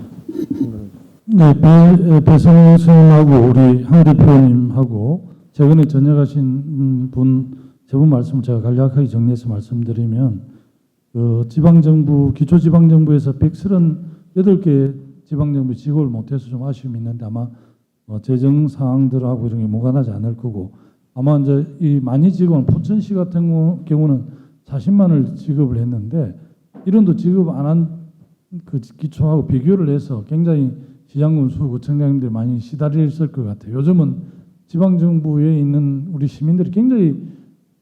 네, 배성호 선생님하고 우리 황 대표님하고 최근에 전역하신 분 세 분 말씀을 제가 간략하게 정리해서 말씀드리면 그 지방정부 기초지방정부에서 138개 지방정부 지급을 못해서 좀 아쉬움이 있는데 아마 재정 상황들하고 이런 게 무관하지 않을 거고 아마 이제 이 많이 지급은 포천시 같은 경우는 40만을 지급을 했는데 이런도 지급 안 한 그 기초하고 비교를 해서 굉장히 시장군 수구청장님들이 많이 시달렸을 것 같아요. 요즘은 지방정부에 있는 우리 시민들이 굉장히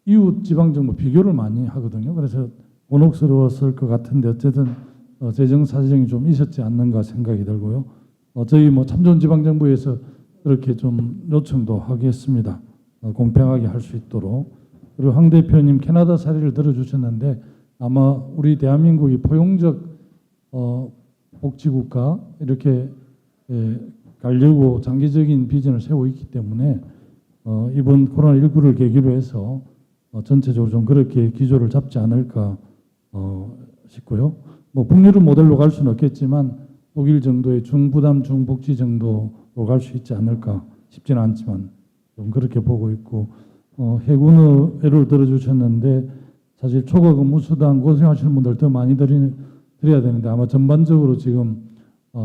이웃 지방정부 비교를 많이 하거든요. 그래서 곤혹스러웠을 것 같은데 어쨌든 재정 사정이 좀 있었지 않는가 생각이 들고요. 저희 참전지방정부에서 그렇게 좀 요청도 하겠습니다. 공평하게 할 수 있도록. 그리고 황 대표님 캐나다 사례를 들어주셨는데 아마 우리 대한민국이 포용적 복지국가 이렇게 가려고 장기적인 비전을 세우고 있기 때문에 이번 코로나19를 계기로 해서 전체적으로 좀 그렇게 기조를 잡지 않을까 싶고요. 뭐 북유럽 모델로 갈 수는 없겠지만 독일 정도의 중부담 중복지 정도로 갈 수 있지 않을까 싶지는 않지만 좀 그렇게 보고 있고 해군의 예를 들어주셨는데 사실 초과 근무 수당 고생하시는 분들 더 많이 드려야 되는데 아마 전반적으로 지금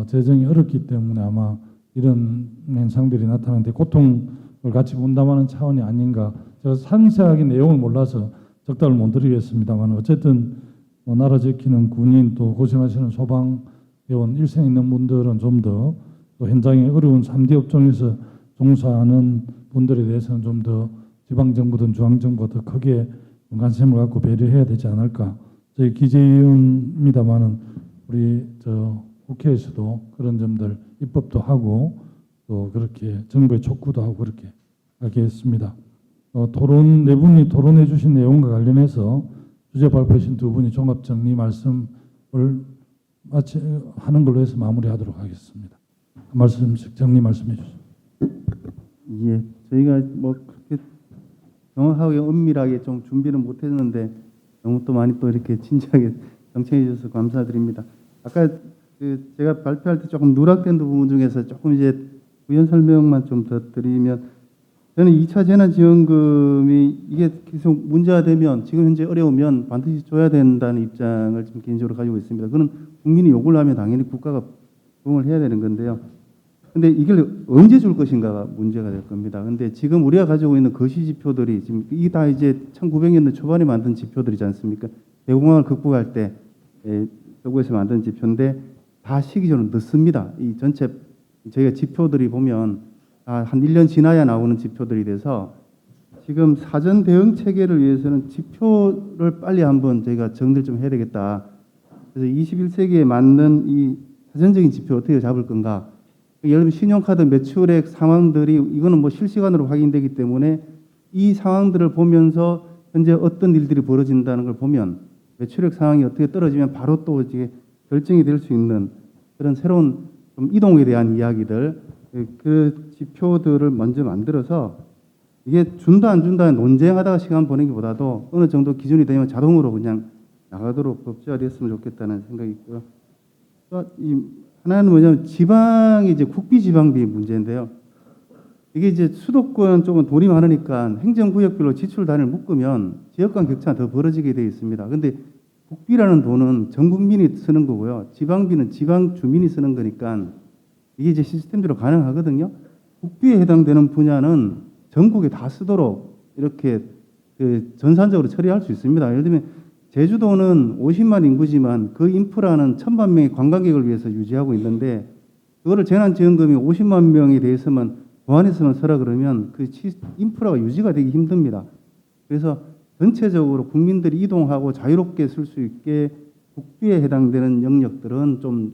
재정이 어렵기 때문에 아마 이런 현상들이 나타나는데 고통을 같이 분담하는 차원이 아닌가. 제가 상세하게 내용을 몰라서 적답을 못 드리겠습니다만 어쨌든 나라 지키는 군인 또 고생하시는 소방대원 일생 있는 분들은 좀 더 또 현장에 어려운 3D 업종에서 종사하는 분들에 대해서는 좀 더 지방정부든 중앙정부가 더 크게 관심을 갖고 배려해야 되지 않을까. 저희 기재위원입니다만은 우리 국회에서도 그런 점들 입법도 하고 또 그렇게 정부에 촉구도 하고 그렇게 하겠습니다. 토론 네 분이 토론해 주신 내용과 관련해서 주제 발표하신 두 분이 종합 정리 말씀을 하는 걸로 해서 마무리하도록 하겠습니다. 한 말씀씩 정리 말씀해 주시죠. 예, 저희가 뭐 그렇게 정확하게 엄밀하게 좀 준비를 못했는데 너무 또 많이 또 이렇게 진지하게 경청해 주셔서 감사드립니다. 아까 제가 발표할 때 조금 누락된 부분 중에서 조금 이제 부연 설명만 좀 더 드리면 저는 2차 재난지원금이 이게 계속 문제가 되면 지금 현재 어려우면 반드시 줘야 된다는 입장을 좀 개인적으로 가지고 있습니다. 그건 국민이 요구를 하면 당연히 국가가 부응을 해야 되는 건데요. 근데 이걸 언제 줄 것인가가 문제가 될 겁니다. 근데 지금 우리가 가지고 있는 거시 지표들이 지금 이게 다 이제 1900년대 초반에 만든 지표들이지 않습니까? 대공황을 극복할 때 정부에서 만든 지표인데 다 시기적으로 늦습니다. 이 전체 저희가 지표들이 보면 한 1년 지나야 나오는 지표들이 돼서 지금 사전 대응 체계를 위해서는 지표를 빨리 한번 저희가 정리를 좀 해야 되겠다. 그래서 21세기에 맞는 이 사전적인 지표 어떻게 잡을 건가? 예를 들면 신용카드 매출액 상황들이 이거는 뭐 실시간으로 확인되기 때문에 이 상황들을 보면서 현재 어떤 일들이 벌어진다는 걸 보면 매출액 상황이 어떻게 떨어지면 바로 또 이제 결정이 될 수 있는 그런 새로운 좀 이동에 대한 이야기들 그 지표들을 먼저 만들어서 이게 준다 안 준다 논쟁하다가 시간 보내기보다도 어느 정도 기준이 되면 자동으로 그냥 나가도록 법제화됐으면 좋겠다는 생각이 있고요. 또 하나는 뭐냐면 지방이 이제 국비지방비 문제인데요. 이게 이제 수도권 쪽은 돈이 많으니까 행정구역별로 지출 단위를 묶으면 지역 간 격차가 더 벌어지게 되어 있습니다. 근데 국비라는 돈은 전 국민이 쓰는 거고요. 지방비는 지방 주민이 쓰는 거니까 이게 이제 시스템대로 가능하거든요. 국비에 해당되는 분야는 전국에 다 쓰도록 이렇게 전산적으로 처리할 수 있습니다. 예를 들면 제주도는 50만 인구지만 그 인프라는 1000만 명의 관광객을 위해서 유지하고 있는데 그거를 재난지원금이 50만 명에 대해서만 보완해서만 쓰라 그러면 그 인프라가 유지가 되기 힘듭니다. 그래서 전체적으로 국민들이 이동하고 자유롭게 쓸 수 있게 국비에 해당되는 영역들은 좀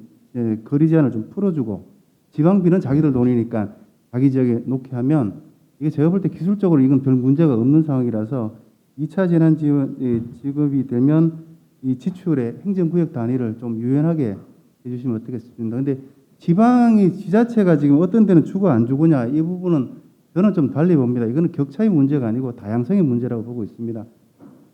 거리 제한을 좀 풀어주고 지방비는 자기들 돈이니까 자기 지역에 놓게 하면 이게 제가 볼 때 기술적으로 이건 별 문제가 없는 상황이라서 2차 재난지원 지급이 되면 이 지출의 행정구역 단위를 좀 유연하게 해주시면 어떻겠습니까? 근데 지방이 지자체가 지금 어떤 데는 주고 안 주고냐 이 부분은 저는 좀 달리 봅니다. 이거는 격차의 문제가 아니고 다양성의 문제라고 보고 있습니다.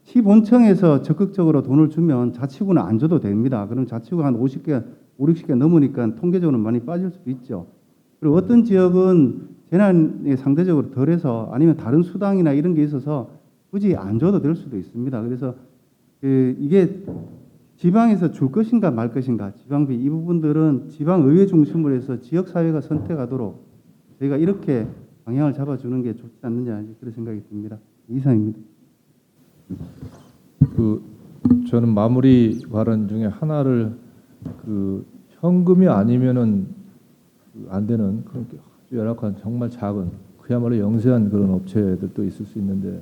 시본청에서 적극적으로 돈을 주면 자치구는 안 줘도 됩니다. 그럼 자치구 한 50개, 60개 넘으니까 통계적으로 많이 빠질 수도 있죠. 그리고 어떤 지역은 재난에 상대적으로 덜해서 아니면 다른 수당이나 이런 게 있어서 굳이 안 줘도 될 수도 있습니다. 그래서 이게 지방에서 줄 것인가 말 것인가 지방비 이 부분들은 지방의회 중심으로 해서 지역사회가 선택하도록 저희가 이렇게 방향을 잡아주는 게 좋지 않느냐 그런 생각이 듭니다. 이상입니다. 저는 마무리 발언 중에 하나를 현금이 아니면은 안 되는 그런 아주 열악한 정말 작은 그야말로 영세한 그런 업체들도 있을 수 있는데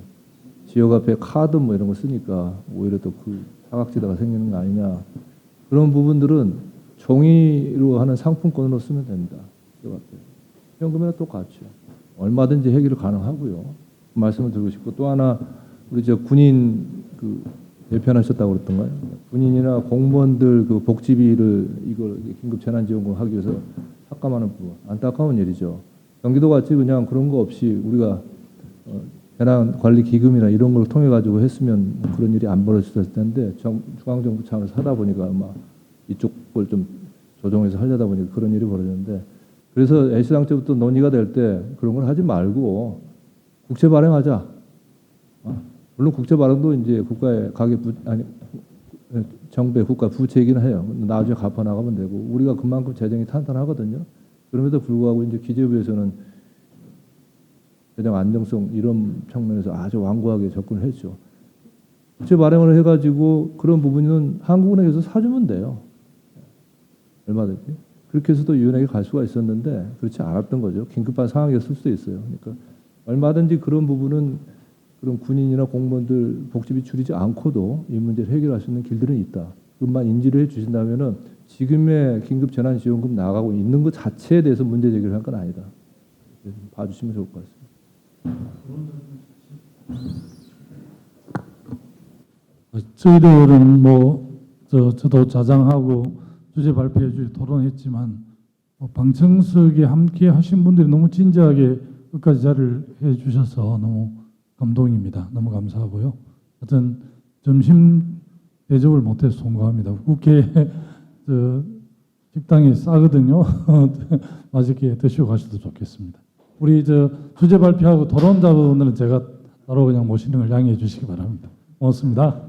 지역 앞에 카드 뭐 이런 거 쓰니까 오히려 또 그 사각지대가 생기는 거 아니냐 그런 부분들은 종이로 하는 상품권으로 쓰면 됩니다. 지역 앞에 현금이나 똑같죠. 얼마든지 해결이 가능하고요. 그 말씀을 드리고 싶고 또 하나 우리 군인 대표하셨다고 그랬던가요? 군인이나 공무원들 복지비를 이걸 긴급 재난지원금 하기 위해서 삭감하는 부분 안타까운 일이죠. 경기도 같이 그냥 그런 거 없이 우리가 재난관리기금이나 이런 걸 통해 가지고 했으면 그런 일이 안 벌어졌을 텐데 중앙정부 차원에서 하다 보니까 아마 이쪽 걸 좀 조정해서 하려다 보니까 그런 일이 벌어졌는데, 그래서 애시당 때부터 논의가 될 때 그런 걸 하지 말고 국채 발행하자. 물론 국채 발행도 이제 국가의 정부의 국가 부채이긴 해요. 나중에 갚아 나가면 되고 우리가 그만큼 재정이 탄탄하거든요. 그럼에도 불구하고 이제 기재부에서는 재정 안정성 이런 측면에서 아주 완고하게 접근을 했죠. 국채 발행을 해가지고 그런 부분은 한국은행에서 사주면 돼요. 얼마든지. 그렇게 해서도 유은행에 갈 수가 있었는데 그렇지 않았던 거죠. 긴급한 상황이었을 수도 있어요. 그러니까 얼마든지 그런 부분은 그런 군인이나 공무원들 복지비 줄이지 않고도 이 문제를 해결할 수 있는 길들은 있다. 그것만 인지를 해 주신다면은 지금의 긴급 재난지원금 나가고 있는 것 자체에 대해서 문제 제기를 할 건 아니다. 봐주시면 좋을 것 같습니다. 저희들은 저도 자장하고 주제 발표해 주시 토론했지만 방청석에 함께 하신 분들이 너무 진지하게 끝까지 자리를 해 주셔서 너무 감동입니다. 너무 감사하고요. 하여튼 점심 대접을 못해서 송구합니다. 국회 식당이 싸거든요. 맛있게 드시고 가셔도 좋겠습니다. 우리 주제 발표하고 토론자분들은 제가 따로 그냥 모시는 걸 양해해 주시기 바랍니다. 고맙습니다.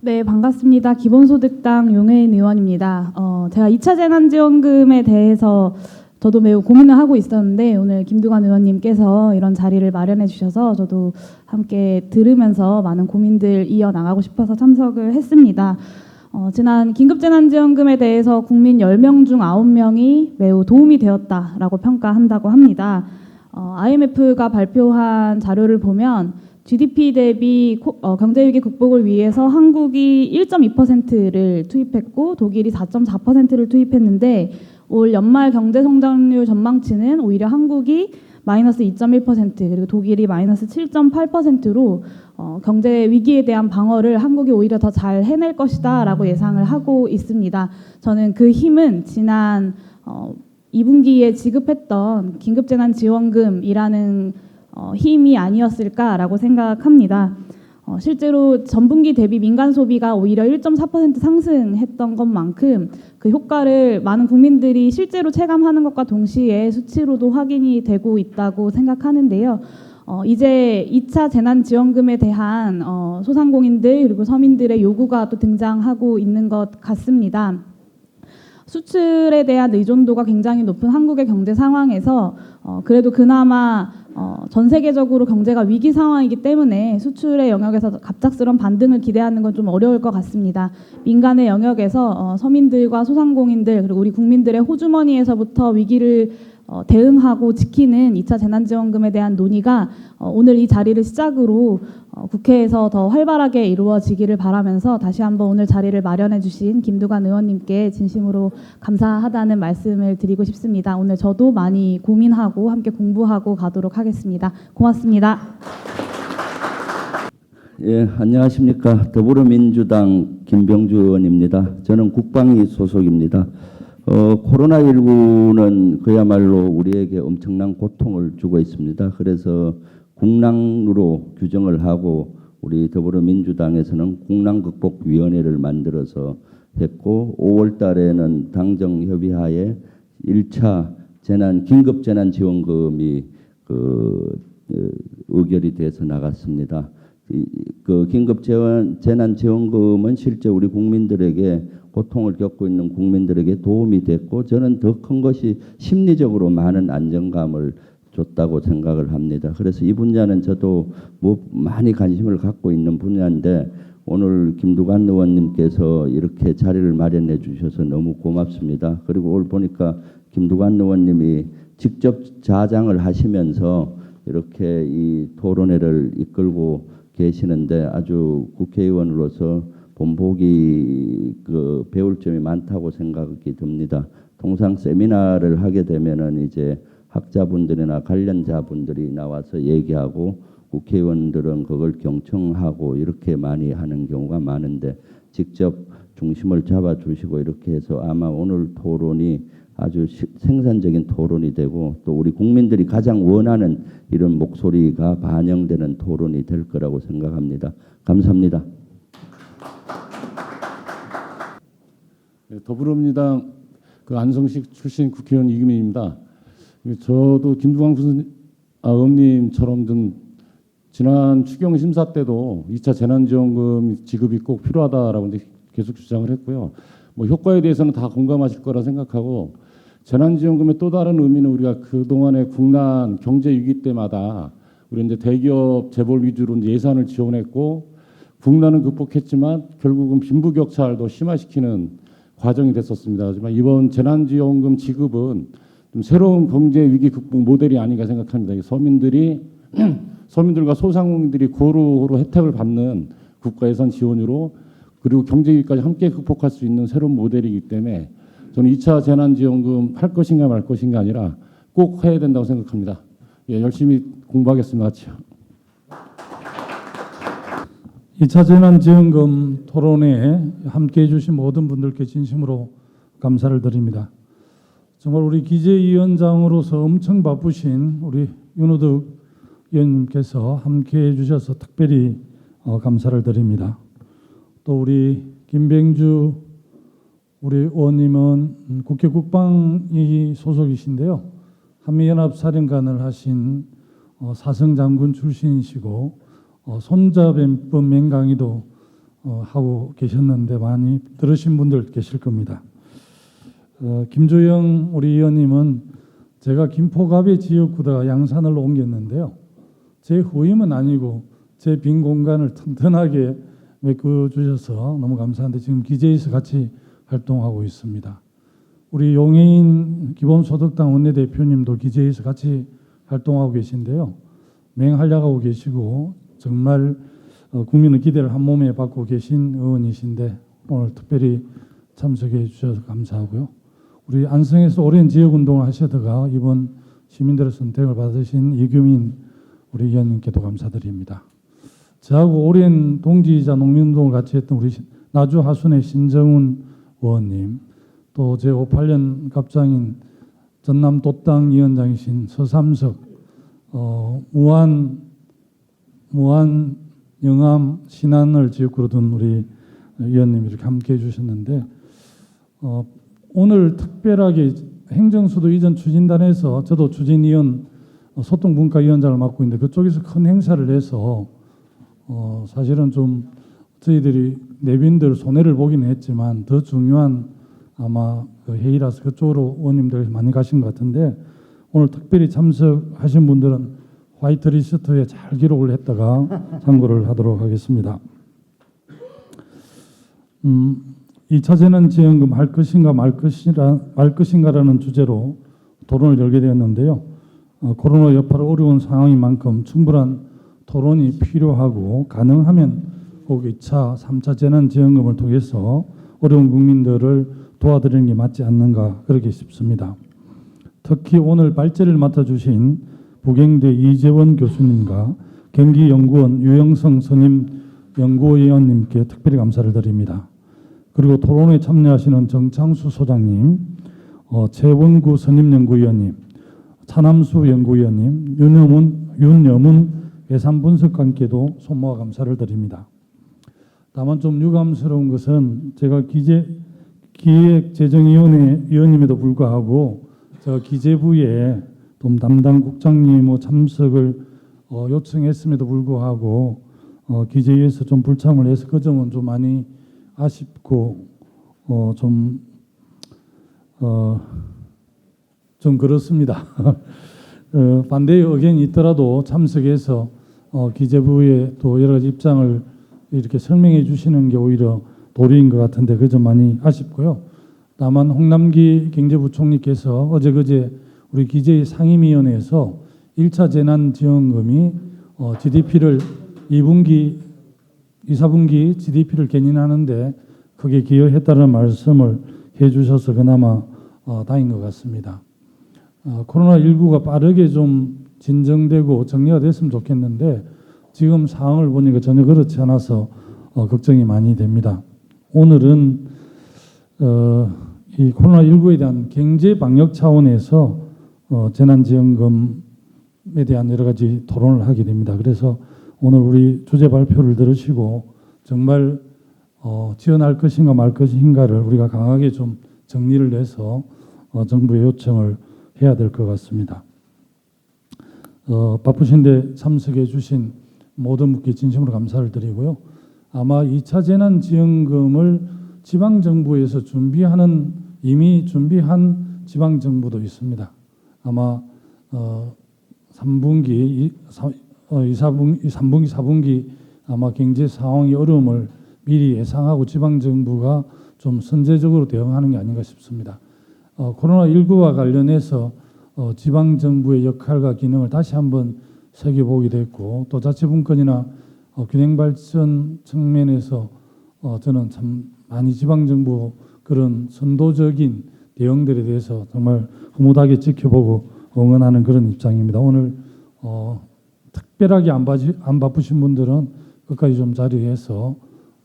네, 반갑습니다. 기본소득당 용혜인 의원입니다. 제가 2차 재난지원금에 대해서 저도 매우 고민을 하고 있었는데 오늘 김두관 의원님께서 이런 자리를 마련해 주셔서 저도 함께 들으면서 많은 고민들 이어나가고 싶어서 참석을 했습니다. 지난 긴급재난지원금에 대해서 국민 10명 중 9명이 매우 도움이 되었다라고 평가한다고 합니다. IMF가 발표한 자료를 보면 GDP 대비 경제위기 극복을 위해서 한국이 1.2%를 투입했고 독일이 4.4%를 투입했는데 올 연말 경제성장률 전망치는 오히려 한국이 마이너스 2.1% 그리고 독일이 마이너스 7.8%로 경제 위기에 대한 방어를 한국이 오히려 더 잘 해낼 것이다라고 예상을 하고 있습니다. 저는 그 힘은 지난 2분기에 지급했던 긴급재난지원금이라는 힘이 아니었을까라고 생각합니다. 실제로 전분기 대비 민간 소비가 오히려 1.4% 상승했던 것만큼 그 효과를 많은 국민들이 실제로 체감하는 것과 동시에 수치로도 확인이 되고 있다고 생각하는데요. 이제 2차 재난지원금에 대한 소상공인들 그리고 서민들의 요구가 또 등장하고 있는 것 같습니다. 수출에 대한 의존도가 굉장히 높은 한국의 경제 상황에서 그래도 그나마 전 세계적으로 경제가 위기 상황이기 때문에 수출의 영역에서 갑작스러운 반등을 기대하는 건 좀 어려울 것 같습니다. 민간의 영역에서 서민들과 소상공인들 그리고 우리 국민들의 호주머니에서부터 위기를 대응하고 지키는 2차 재난지원금에 대한 논의가 오늘 이 자리를 시작으로 국회에서 더 활발하게 이루어지기를 바라면서 다시 한번 오늘 자리를 마련해 주신 김두관 의원님께 진심으로 감사하다는 말씀을 드리고 싶습니다. 오늘 저도 많이 고민하고 함께 공부하고 가도록 하겠습니다. 고맙습니다. 예, 안녕하십니까. 더불어민주당 김병주 의원입니다. 저는 국방위 소속입니다. 코로나19는 그야말로 우리에게 엄청난 고통을 주고 있습니다. 그래서 국난으로 규정을 하고 우리 더불어민주당에서는 국난극복위원회를 만들어서 했고 5월 달에는 당정협의하에 1차 긴급재난지원금이 의결이 돼서 나갔습니다. 그 긴급재난지원금은 실제 우리 국민들에게 고통을 겪고 있는 국민들에게 도움이 됐고 저는 더 큰 것이 심리적으로 많은 안정감을 줬다고 생각을 합니다. 그래서 이 분야는 저도 많이 관심을 갖고 있는 분야인데 오늘 김두관 의원님께서 이렇게 자리를 마련해 주셔서 너무 고맙습니다. 그리고 오늘 보니까 김두관 의원님이 직접 자장을 하시면서 이렇게 이 토론회를 이끌고 계시는데 아주 국회의원으로서 본보기 배울 점이 많다고 생각이 듭니다. 통상 세미나를 하게 되면은 이제 학자분들이나 관련자분들이 나와서 얘기하고 국회의원들은 그걸 경청하고 이렇게 많이 하는 경우가 많은데 직접 중심을 잡아주시고 이렇게 해서 아마 오늘 토론이 아주 생산적인 토론이 되고 또 우리 국민들이 가장 원하는 이런 목소리가 반영되는 토론이 될 거라고 생각합니다. 감사합니다. 네, 더불어민주당 그 안성시 출신 국회의원 이금희입니다. 저도 김두관 의원님처럼 좀 지난 추경 심사 때도 2차 재난지원금 지급이 꼭 필요하다라고 이제 계속 주장을 했고요. 뭐 효과에 대해서는 다 공감하실 거라 생각하고 재난지원금의 또 다른 의미는 우리가 그 동안의 국난 경제 위기 때마다 우리 이제 대기업 재벌 위주로 이제 예산을 지원했고 국난은 극복했지만 결국은 빈부격차를 심화시키는 과정이 됐었습니다. 하지만 이번 재난지원금 지급은 좀 새로운 경제 위기 극복 모델이 아닌가 생각합니다. 서민들과 소상공인들이 고루고루 혜택을 받는 국가 예산 지원으로 그리고 경제 위기까지 함께 극복할 수 있는 새로운 모델이기 때문에 저는 2차 재난지원금 할 것인가 말 것인가 아니라 꼭 해야 된다고 생각합니다. 예, 열심히 공부하겠습니다. 같이요. 2차 재난지원금 토론에 함께해 주신 모든 분들께 진심으로 감사를 드립니다. 정말 우리 기재위원장으로서 엄청 바쁘신 우리 윤호덕 의원님께서 함께해 주셔서 특별히 감사를 드립니다. 또 우리 김병주 우리 의원님은 국회 국방위 소속이신데요. 한미연합사령관을 하신 사성장군 출신이시고 손자뱀법 맹강의도 하고 계셨는데 많이 들으신 분들 계실 겁니다. 김조영 우리 의원님은 제가 김포갑의 지역구다가 양산으로 옮겼는데요. 제 후임은 아니고 제 빈 공간을 튼튼하게 메꿔주셔서 너무 감사한데 지금 기재위에서 같이 활동하고 있습니다. 우리 용해인 기본소득당 원내대표님도 기재위에서 같이 활동하고 계신데요. 맹활약하고 계시고 정말 국민의 기대를 한 몸에 받고 계신 의원이신데 오늘 특별히 참석해 주셔서 감사하고요. 우리 안성에서 오랜 지역운동을 하시다가 이번 시민들의 선택을 받으신 이규민 우리 의원님께도 감사드립니다. 저하고 오랜 동지이자 농민운동을 같이 했던 우리 나주 하순의 신정훈 의원님, 또 제58년 갑장인 전남 도당 위원장이신 서삼석, 무안 영암 신안을 지역구로 둔 우리 의원님이 이렇게 함께 해주셨는데 오늘 특별하게 행정수도 이전 추진단에서 저도 추진위원 소통분과위원장을 맡고 있는데 그쪽에서 큰 행사를 해서 사실은 좀 저희들이 내빈들 손해를 보긴 했지만 더 중요한 아마 그 회의라서 그쪽으로 의원님들 많이 가신 것 같은데 오늘 특별히 참석하신 분들은 화이트리스트에 잘 기록을 했다가 참고를 하도록 하겠습니다. 2차 재난지원금 할 것인가 말 것인가라는 주제로 토론을 열게 되었는데요. 코로나 여파로 어려운 상황인 만큼 충분한 토론이 필요하고 가능하면 꼭 2차, 3차 재난지원금을 통해서 어려운 국민들을 도와드리는 게 맞지 않는가 그렇게 싶습니다. 특히 오늘 발제를 맡아주신 부경대 이재원 교수님과 경기연구원 유영성 선임 연구위원님께 특별히 감사를 드립니다. 그리고 토론에 참여하시는 정창수 소장님, 최원구 선임연구위원님, 차남수 연구위원님, 윤여문 예산분석관께도 손모아 감사를 드립니다. 다만 좀 유감스러운 것은 제가 기획재정위원회 위원님에도 불구하고 저 기재부에 좀 담당 국장님 참석을 요청했음에도 불구하고 기재위에서 좀 불참을 해서 그 점은 좀 많이 아쉽고 좀 그렇습니다. 반대의 의견이 있더라도 참석해서 기재부에 또 여러 가지 입장을 이렇게 설명해 주시는 게 오히려 도리인 것 같은데 그 점 많이 아쉽고요. 다만 홍남기 경제부총리께서 어제 우리 기재위 상임위원회에서 1차 재난지원금이 GDP를 2분기, 2, 4분기 GDP를 견인하는데 크게 기여했다는 말씀을 해주셔서 그나마 다행인 것 같습니다. 코로나19가 빠르게 좀 진정되고 정리가 됐으면 좋겠는데 지금 상황을 보니까 전혀 그렇지 않아서 걱정이 많이 됩니다. 오늘은 이 코로나19에 대한 경제 방역 차원에서 재난지원금에 대한 여러 가지 토론을 하게 됩니다. 그래서 오늘 우리 주제 발표를 들으시고 정말 지원할 것인가 말 것인가를 우리가 강하게 좀 정리를 해서 정부에 요청을 해야 될 것 같습니다. 바쁘신데 참석해 주신 모든 분께 진심으로 감사를 드리고요. 아마 2차 재난지원금을 지방정부에서 이미 준비한 지방정부도 있습니다. 아마 3분기, 4분기 아마 경제 상황의 어려움을 미리 예상하고 지방정부가 좀 선제적으로 대응하는 게 아닌가 싶습니다. 코로나19와 관련해서 지방정부의 역할과 기능을 다시 한번 새겨보기도 했고 또 자치분권이나 균형발전 측면에서 저는 참 많이 지방정부 그런 선도적인 대응들에 대해서 정말 흐뭇하게 지켜보고 응원하는 그런 입장입니다. 오늘 특별하게 안 바쁘신 분들은 끝까지 좀 자리에서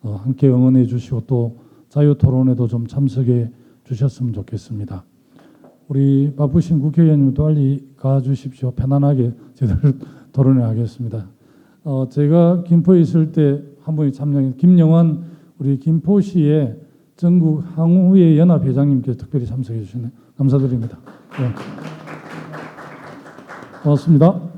함께 응원해 주시고 또 자유토론에도 좀 참석해 주셨으면 좋겠습니다. 우리 바쁘신 국회의원님도 빨리 가주십시오. 편안하게 저희들 토론을 하겠습니다. 제가 김포에 있을 때 한 분이 참여한 김영환 우리 김포시의 전국 항우회 연합 회장님께서 특별히 참석해 주시네요. 감사드립니다. 네. 고맙습니다.